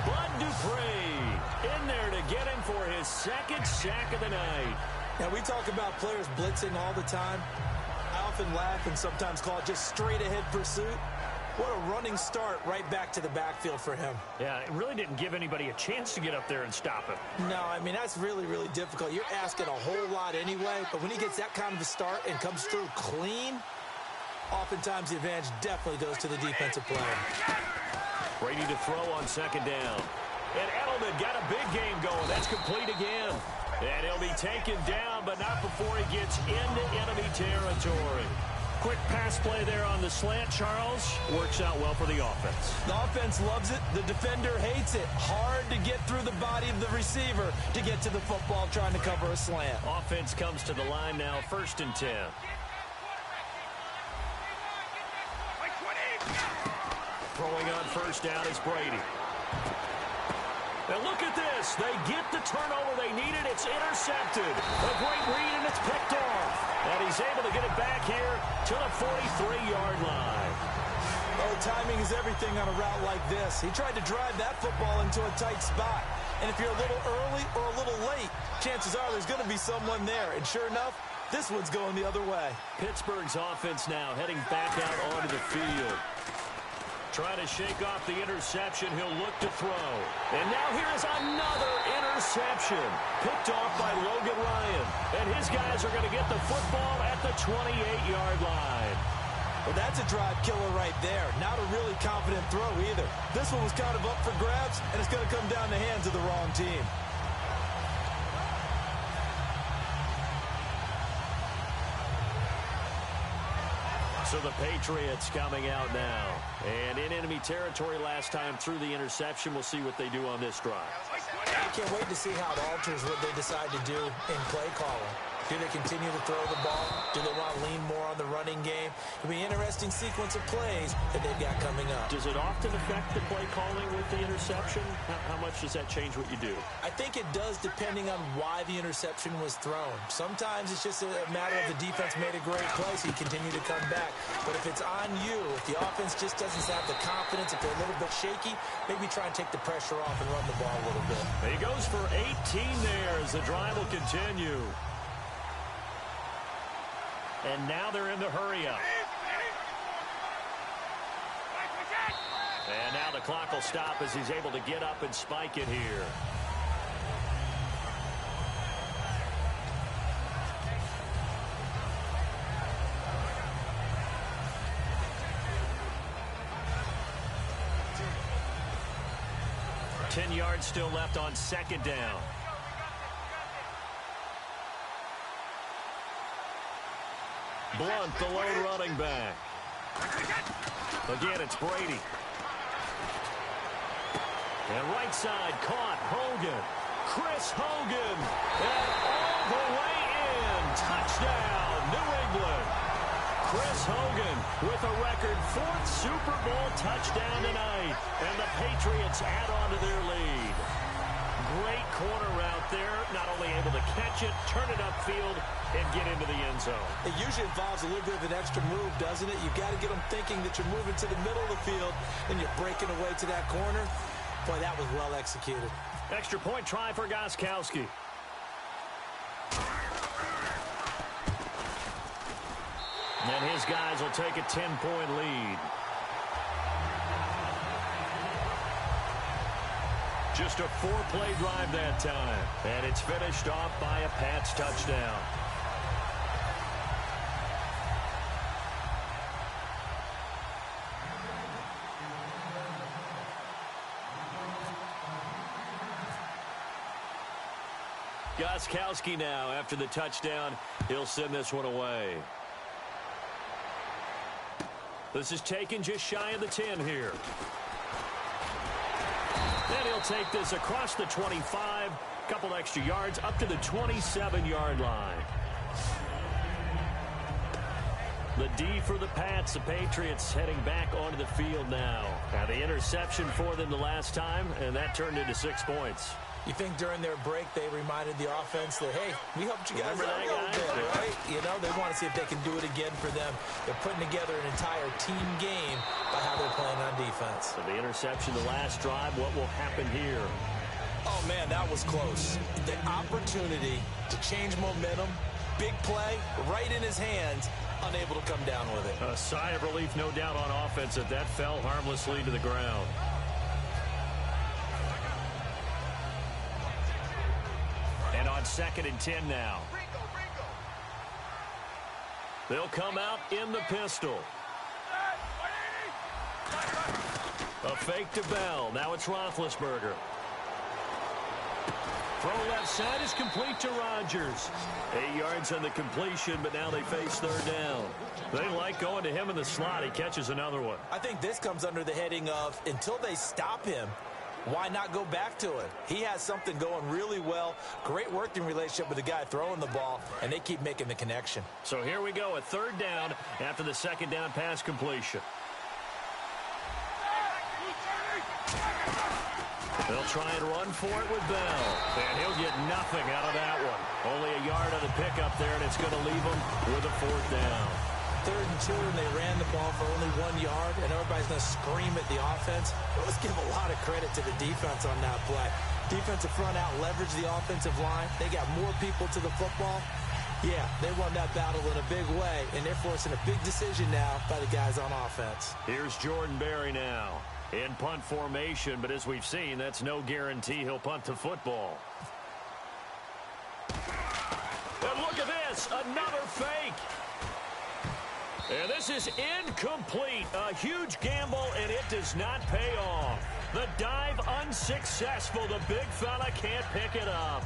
Bud Dupree in there to get him for his 2nd sack of the night. Now, we talk about players blitzing all the time. I often laugh and sometimes call it just straight-ahead pursuit. What a running start right back to the backfield for him. Yeah, it really didn't give anybody a chance to get up there and stop him. No, I mean, that's really, really difficult. You're asking a whole lot anyway, but when he gets that kind of a start and comes through clean, oftentimes the advantage definitely goes to the defensive player. Brady to throw on 2nd down. And Edelman got a big game going. That's complete again. And he'll be taken down, but not before he gets into enemy territory. Quick pass play there on the slant, Charles. Works out well for the offense. The offense loves it. The defender hates it. Hard to get through the body of the receiver to get to the football trying to cover a slant. Offense comes to the line now, 1st and 10. Throwing on 1st down is Brady. Now look at this. They get the turnover they needed. It's intercepted. A great read, and it's picked off. And he's able to get it back here to the 43-yard line. Oh, timing is everything on a route like this. He tried to drive that football into a tight spot. And if you're a little early or a little late, chances are there's going to be someone there. And sure enough, this one's going the other way. Pittsburgh's offense now heading back out onto the field. Trying to shake off the interception. He'll look to throw. And now here is another interception. Picked off by Logan Ryan. And his guys are going to get the football at the 28-yard line. Well, that's a drive killer right there. Not a really confident throw either. This one was kind of up for grabs, and it's going to come down the hands of the wrong team. So the Patriots coming out now. And in enemy territory last time through the interception. We'll see what they do on this drive. I can't wait to see how it alters what they decide to do in play calling. Do they continue to throw the ball? Do they want to lean more on the running game? It'll be an interesting sequence of plays that they've got coming up. Does it often affect the play calling with the interception? How much does that change what you do? I think it does depending on why the interception was thrown. Sometimes it's just a matter of the defense made a great play, so you continue to come back. But if it's on you, if the offense just doesn't have the confidence, if they're a little bit shaky, maybe try and take the pressure off and run the ball a little bit. He goes for 18 there as the drive will continue. And now they're in the hurry-up. And now the clock will stop as he's able to get up and spike it here. Ten yards still left on 2nd down. Blunt, the lone running back. Again, it's Brady. And right side, caught, Hogan. Chris Hogan. And all the way in. Touchdown, New England. Chris Hogan with a record 4th Super Bowl touchdown tonight. And the Patriots add on to their lead. Great corner route there. Not only able to catch it, turn it upfield, and get into the end zone. It usually involves a little bit of an extra move, doesn't it? You've got to get them thinking that you're moving to the middle of the field and you're breaking away to that corner. Boy, that was well executed. Extra point try for Gostkowski. And his guys will take a 10-point lead. Just a 4-play drive that time. And it's finished off by a Pats touchdown. Gostkowski now, after the touchdown, he'll send this one away. This is taken just shy of the 10 here. And he'll take this across the 25, couple extra yards, up to the 27-yard line. The D for the Pats, the Patriots heading back onto the field now. Now the interception for them the last time, and that turned into 6 points. You think during their break they reminded the offense that, hey, we helped you guys out a little bit, right? You know, they want to see if they can do it again for them. They're putting together an entire team game by how they're playing on defense. So the interception the last drive, what will happen here? Oh, man, that was close. The opportunity to change momentum, big play, right in his hands, unable to come down with it. A sigh of relief, no doubt, on offense that fell harmlessly to the ground. And on 2nd and 10 now. They'll come out in the pistol. A fake to Bell. Now it's Roethlisberger. Throw left side is complete to Rodgers. 8 yards on the completion, but now they face 3rd down. They like going to him in the slot. He catches another one. I think this comes under the heading of, until they stop him, why not go back to it? He has something going really well. Great working relationship with the guy throwing the ball, and they keep making the connection. So here we go, a 3rd down after the 2nd down pass completion. They'll try and run for it with Bell, and he'll get nothing out of that one. Only a yard on the pickup there, and it's going to leave him with a 4th down. 3rd and 2, and they ran the ball for only 1 yard, and everybody's going to scream at the offense. Let's give a lot of credit to the defense on that play. Defensive front out leveraged the offensive line. They got more people to the football. Yeah, they won that battle in a big way, and they're forcing a big decision now by the guys on offense. Here's Jordan Berry now in punt formation, but as we've seen, that's no guarantee he'll punt the football. And look at this, another fake. And this is incomplete. A huge gamble, and it does not pay off. The dive unsuccessful. The big fella can't pick it up.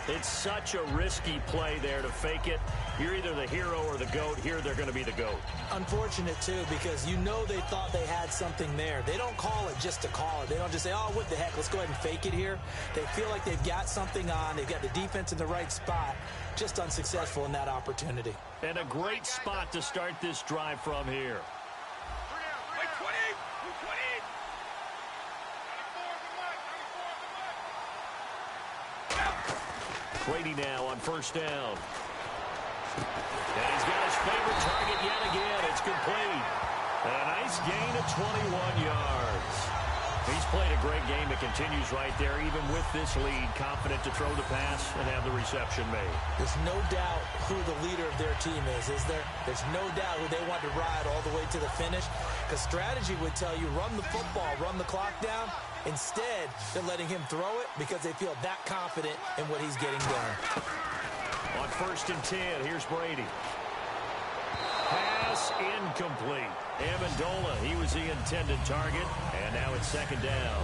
It's such a risky play there to fake it. You're either the hero or the GOAT. Here they're going to be the GOAT. Unfortunate, too, because you know they thought they had something there. They don't call it just to call it. They don't just say, oh, what the heck, let's go ahead and fake it here. They feel like they've got something on. They've got the defense in the right spot. Just unsuccessful in that opportunity. And a great spot to start this drive from here. Brady now on 1st down. And he's got his favorite target yet again. It's complete. And a nice gain of 21 yards. He's played a great game. It continues right there, even with this lead. Confident to throw the pass and have the reception made. There's no doubt who the leader of their team is there? There's no doubt who they want to ride all the way to the finish. Because strategy would tell you, run the football, run the clock down. Instead, they're letting him throw it because they feel that confident in what he's getting done. On 1st and 10, here's Brady. Pass incomplete. Amendola, he was the intended target, and now it's 2nd down.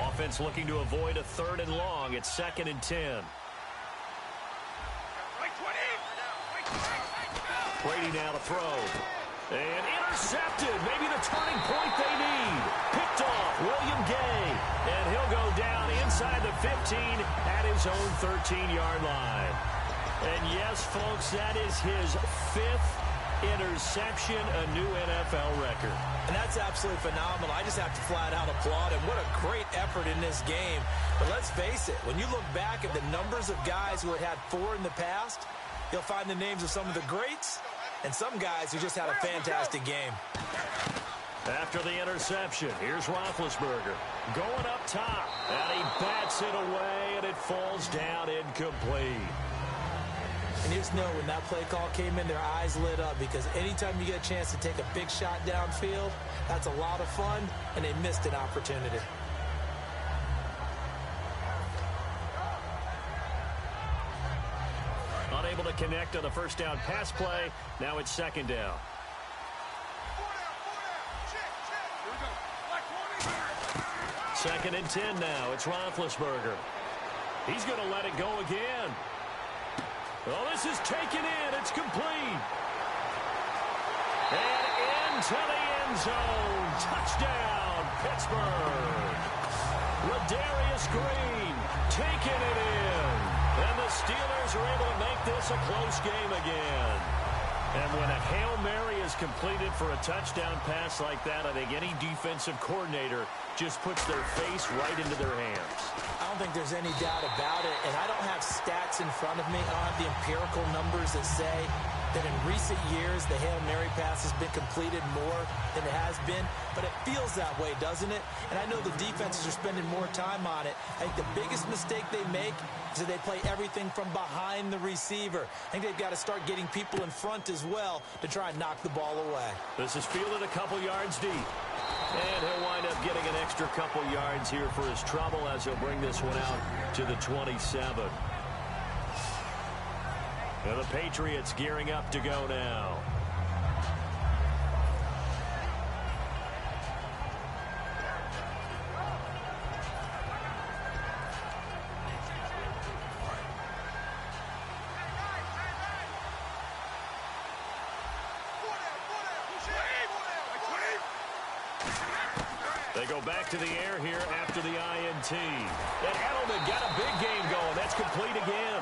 Offense looking to avoid a 3rd and long. It's 2nd and 10. Brady now to throw. And intercepted. Maybe the turning point they need. Picked off William Gay. And he'll go down inside the 15 at his own 13-yard line. And yes, folks, that is his 5th interception, a new NFL record. And that's absolutely phenomenal. I just have to flat out applaud him. What a great effort in this game. But let's face it, when you look back at the numbers of guys who had 4 in the past, you'll find the names of some of the greats and some guys who just had a fantastic game. After the interception, here's Roethlisberger going up top, and he bats it away, and it falls down incomplete. And you just know when that play call came in, their eyes lit up, because anytime you get a chance to take a big shot downfield, that's a lot of fun, and they missed an opportunity. unable to connect on the first down pass play. Now it's second down. Second and 10 now. It's Roethlisberger. He's going to let it go again. Oh, this is taken in. It's complete. And into the end zone. Touchdown, Pittsburgh. Ladarius Green taking it in. And the Steelers are able to make this a close game again. And when a Hail Mary is completed for a touchdown pass like that, I think any defensive coordinator just puts their face right into their hands. I don't think there's any doubt about it, and I don't have stats in front of me. I don't have the empirical numbers that say that in recent years the Hail Mary pass has been completed more than it has been, but it feels that way, doesn't it? And I know the defenses are spending more time on it. I think the biggest mistake they make is that they play everything from behind the receiver. I think they've got to start getting people in front as well to try and knock the ball away. This is fielded a couple yards deep. And he'll wind up getting an extra couple yards here for his trouble as he'll bring this one out to the 27. And the Patriots gearing up to go now. They go back to the air here after the INT. And Edelman got a big game going. That's complete again.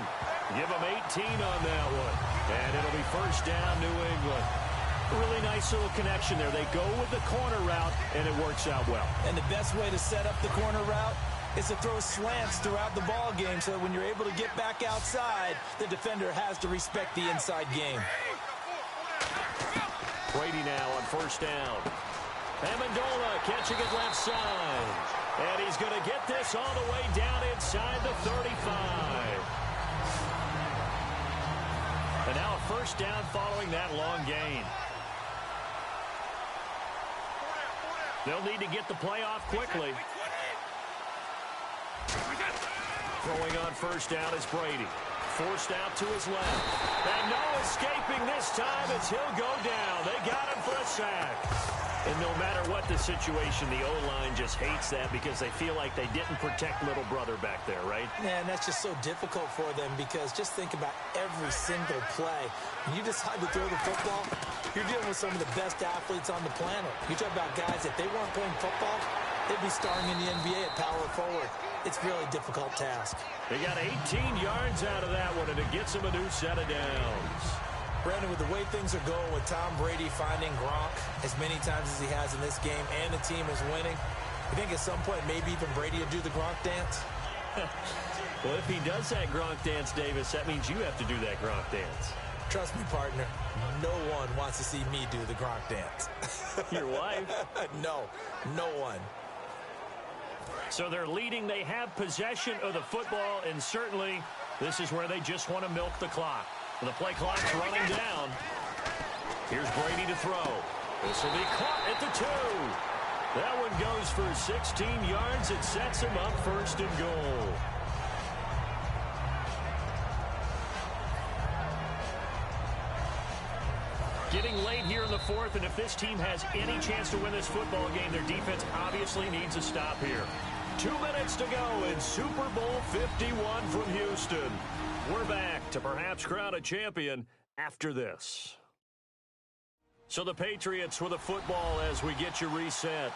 Give him 18 on that one. And it'll be first down, New England. Really nice little connection there. They go with the corner route, and it works out well. And the best way to set up the corner route is to throw slants throughout the ball game so that when you're able to get back outside, the defender has to respect the inside game. Brady now on first down. Amendola catching it left side. And he's going to get this all the way down inside the 35. And now a first down following that long gain. They'll need to get the play off quickly. Throwing on first down is Brady. Forced out to his left. And no escaping this time as he'll go down. They got him for a sack. And no matter what the situation, the O-line just hates that because they feel like they didn't protect little brother back there, right? Yeah, and that's just so difficult for them because just think about every single play. When you decide to throw the football, you're dealing with some of the best athletes on the planet. You talk about guys, if they weren't playing football, they'd be starring in the NBA at power forward. It's a really difficult task. They got 18 yards out of that one, and it gets them a new set of downs. Brandon, with the way things are going with Tom Brady finding Gronk as many times as he has in this game and the team is winning, you think at some point maybe even Brady will do the Gronk dance? Well, if he does that Gronk dance, Davis, that means you have to do that Gronk dance. Trust me, partner, no one wants to see me do the Gronk dance. Your wife? No one. So they're leading. They have possession of the football, and certainly this is where they just want to milk the clock. The play clock's running down. Here's Brady to throw. This will be caught at the 2. That one goes for 16 yards. It sets him up first and goal. Getting late here in the fourth, and if this team has any chance to win this football game, their defense obviously needs a stop here. 2 minutes to go in Super Bowl 51 from Houston. We're back to perhaps crown a champion after this. So the Patriots with a football as we get you reset.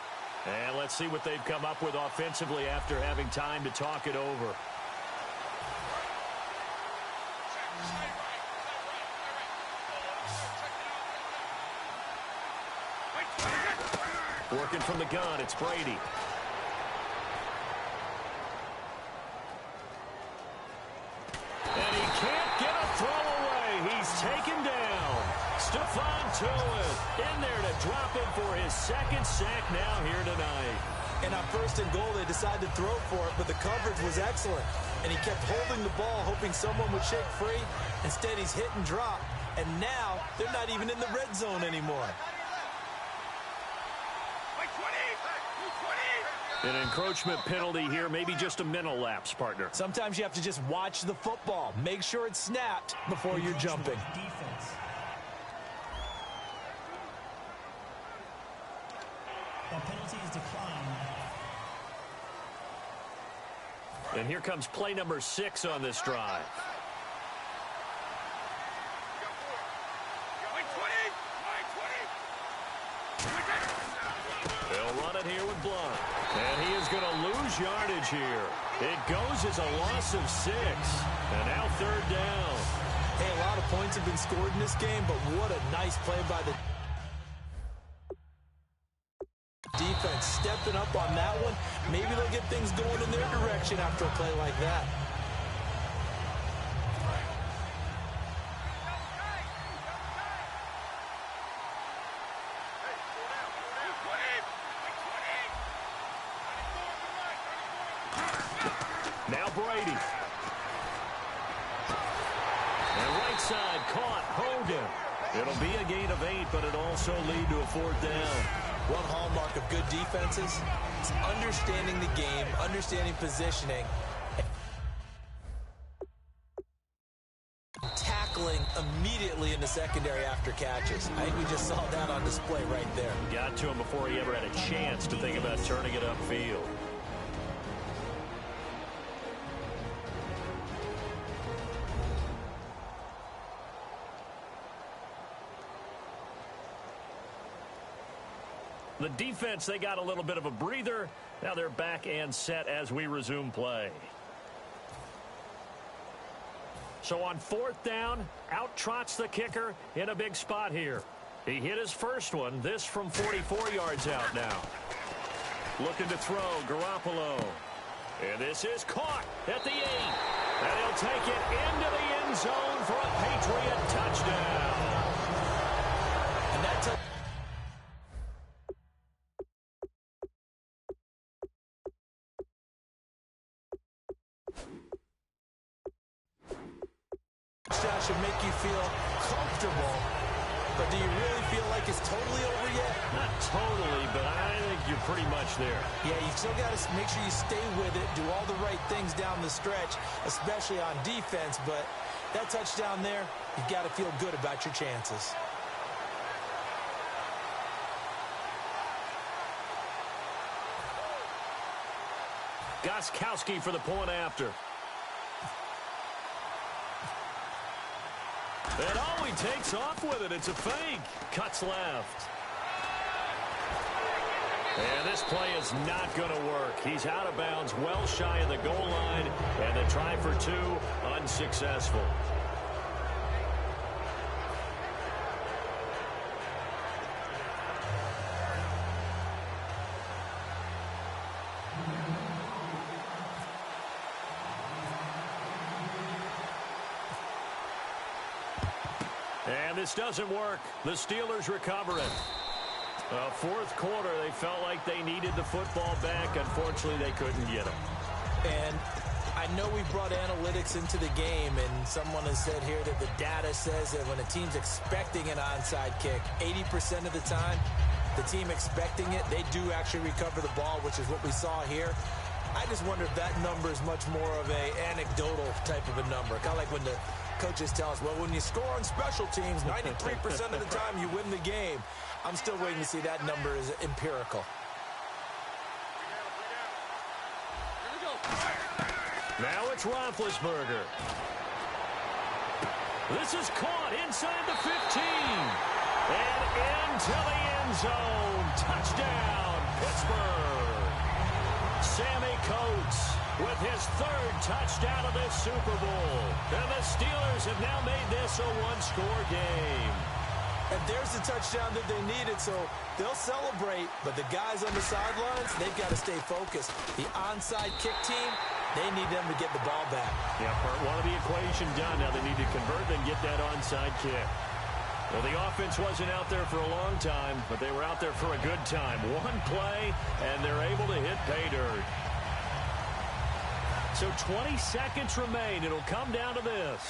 And let's see what they've come up with offensively after having time to talk it over. Working from the gun, it's Brady. And he can't get a throw away. He's taken down. Stephon Tuitt in there to drop him for his second sack now here tonight. And on first and goal, they decided to throw for it, but the coverage was excellent. And he kept holding the ball, hoping someone would shake free. Instead, he's hit and drop. And now, they're not even in the red zone anymore. An encroachment penalty here, maybe just a mental lapse, partner. Sometimes you have to just watch the football. Make sure it's snapped before you're jumping. Defense. The penalty is declined. And here comes play number 6 on this drive. They'll run it here with Blunt. And he is going to lose yardage here. It goes as a loss of 6. And now 3rd down. Hey, a lot of points have been scored in this game, but what a nice play by the defense. Stepping up on that one. Maybe they'll get things going in their direction after a play like that. Now Brady. And right side caught. Hogan. It'll be a gain of 8, but it'll also lead to a 4th down. One hallmark of good defenses is understanding the game, understanding positioning, and tackling immediately in the secondary after catches. I think we just saw that on display right there. Got to him before he ever had a chance to think about turning it upfield. The defense, they got a little bit of a breather. Now they're back and set as we resume play. So on 4th down, out trots the kicker in a big spot here. He hit his first one. This from 44 yards out now. Looking to throw, Garoppolo. And this is caught at the 8. And he'll take it into the end zone for a Patriot touchdown. And that's a touchdown should make you feel comfortable, but do you really feel like it's totally over yet? Not totally, but I think you're pretty much there. Yeah, you still got to make sure you stay with it, do all the right things down the stretch, especially on defense, but that touchdown there, you've got to feel good about your chances. Gostkowski for the point after. And oh, he takes off with it. It's a fake. Cuts left. And this play is not going to work. He's out of bounds, well shy of the goal line. And the try for 2, unsuccessful. And this doesn't work. The Steelers recover it. 4th quarter, they felt like they needed the football back. Unfortunately, they couldn't get it. And I know we brought analytics into the game, and someone has said here that the data says that when a team's expecting an onside kick, 80% of the time, the team expecting it, they do actually recover the ball, which is what we saw here. I just wonder if that number is much more of an anecdotal type of a number. Kind of like when the coaches tell us, well, when you score on special teams, 93% of the time you win the game. I'm still waiting to see that number is empirical. Now it's Roethlisberger. This is caught inside the 15. And into the end zone. Touchdown, Pittsburgh. Sammy Coates with his 3rd touchdown of this Super Bowl. And the Steelers have now made this a 1-score game. And there's the touchdown that they needed, so they'll celebrate. But the guys on the sidelines, they've got to stay focused. The onside kick team, they need them to get the ball back. Yeah, part 1 of the equation done. Now they need to convert and get that onside kick. Well, the offense wasn't out there for a long time, but they were out there for a good time. 1 play, and they're able to hit pay dirt. So 20 seconds remain. It'll come down to this.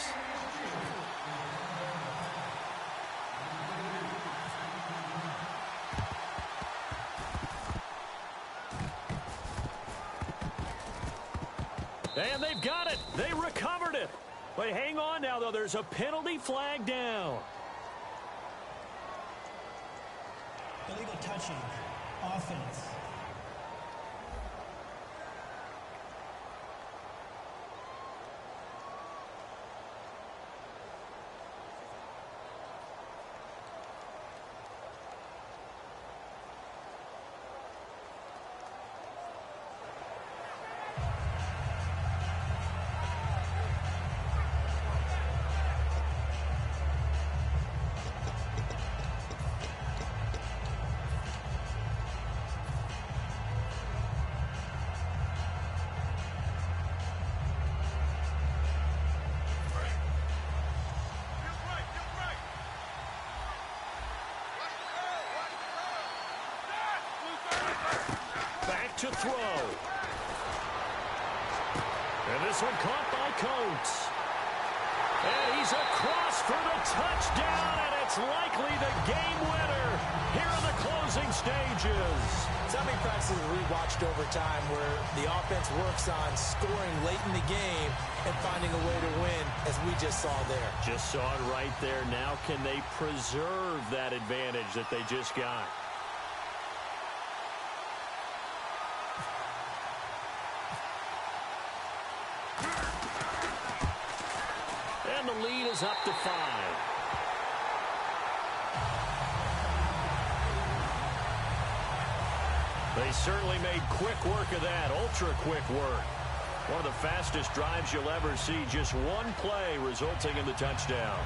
And they've got it. They recovered it. But hang on now, though. There's a penalty flag down. Illegal touching. Offense. To throw. And this one caught by Coates. And he's across for the touchdown, and it's likely the game winner here in the closing stages. So many practices we watched over time where the offense works on scoring late in the game and finding a way to win, as we just saw there. Just saw it right there. Now can they preserve that advantage that they just got? And the lead is up to 5. They certainly made quick work of that, ultra-quick work. One of the fastest drives you'll ever see, just one play resulting in the touchdown.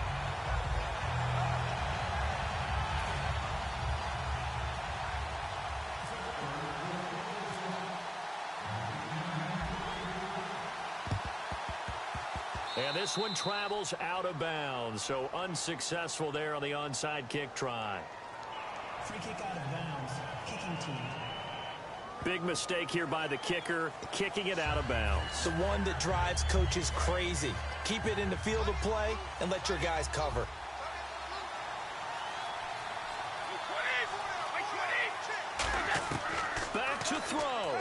And this one travels out of bounds, so unsuccessful there on the onside kick try. Free kick out of bounds. Kicking team. Big mistake here by the kicker, kicking it out of bounds. The one that drives coaches crazy. Keep it in the field of play and let your guys cover. Back to throw.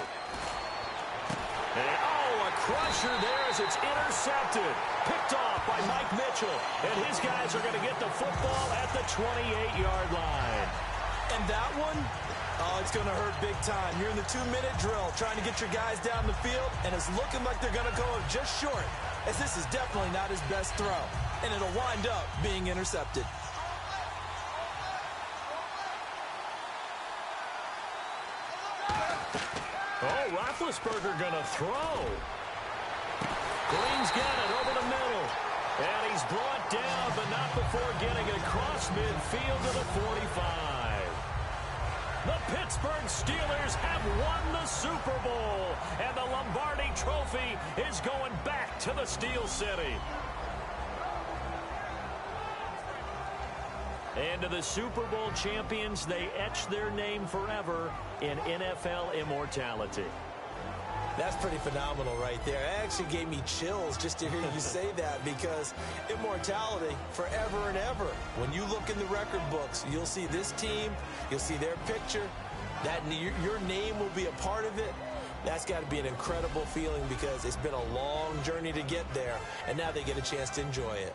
And, oh, a crusher there as it's intercepted. Picked off by Mike Mitchell. And his guys are going to get the football at the 28-yard line. And that one, oh, it's going to hurt big time. You're in the 2-minute drill trying to get your guys down the field, and it's looking like they're going to go just short, as this is definitely not his best throw. And it'll wind up being intercepted. Oh, Roethlisberger going to throw. Green's got it over the middle. And he's brought down, but not before getting across midfield to the 45. The Pittsburgh Steelers have won the Super Bowl. And the Lombardi Trophy is going back to the Steel City. And to the Super Bowl champions, they etch their name forever in NFL immortality. That's pretty phenomenal right there. It actually gave me chills just to hear you say that, because immortality forever and ever. When you look in the record books, you'll see this team, you'll see their picture, that your name will be a part of it. That's got to be an incredible feeling, because it's been a long journey to get there, and now they get a chance to enjoy it.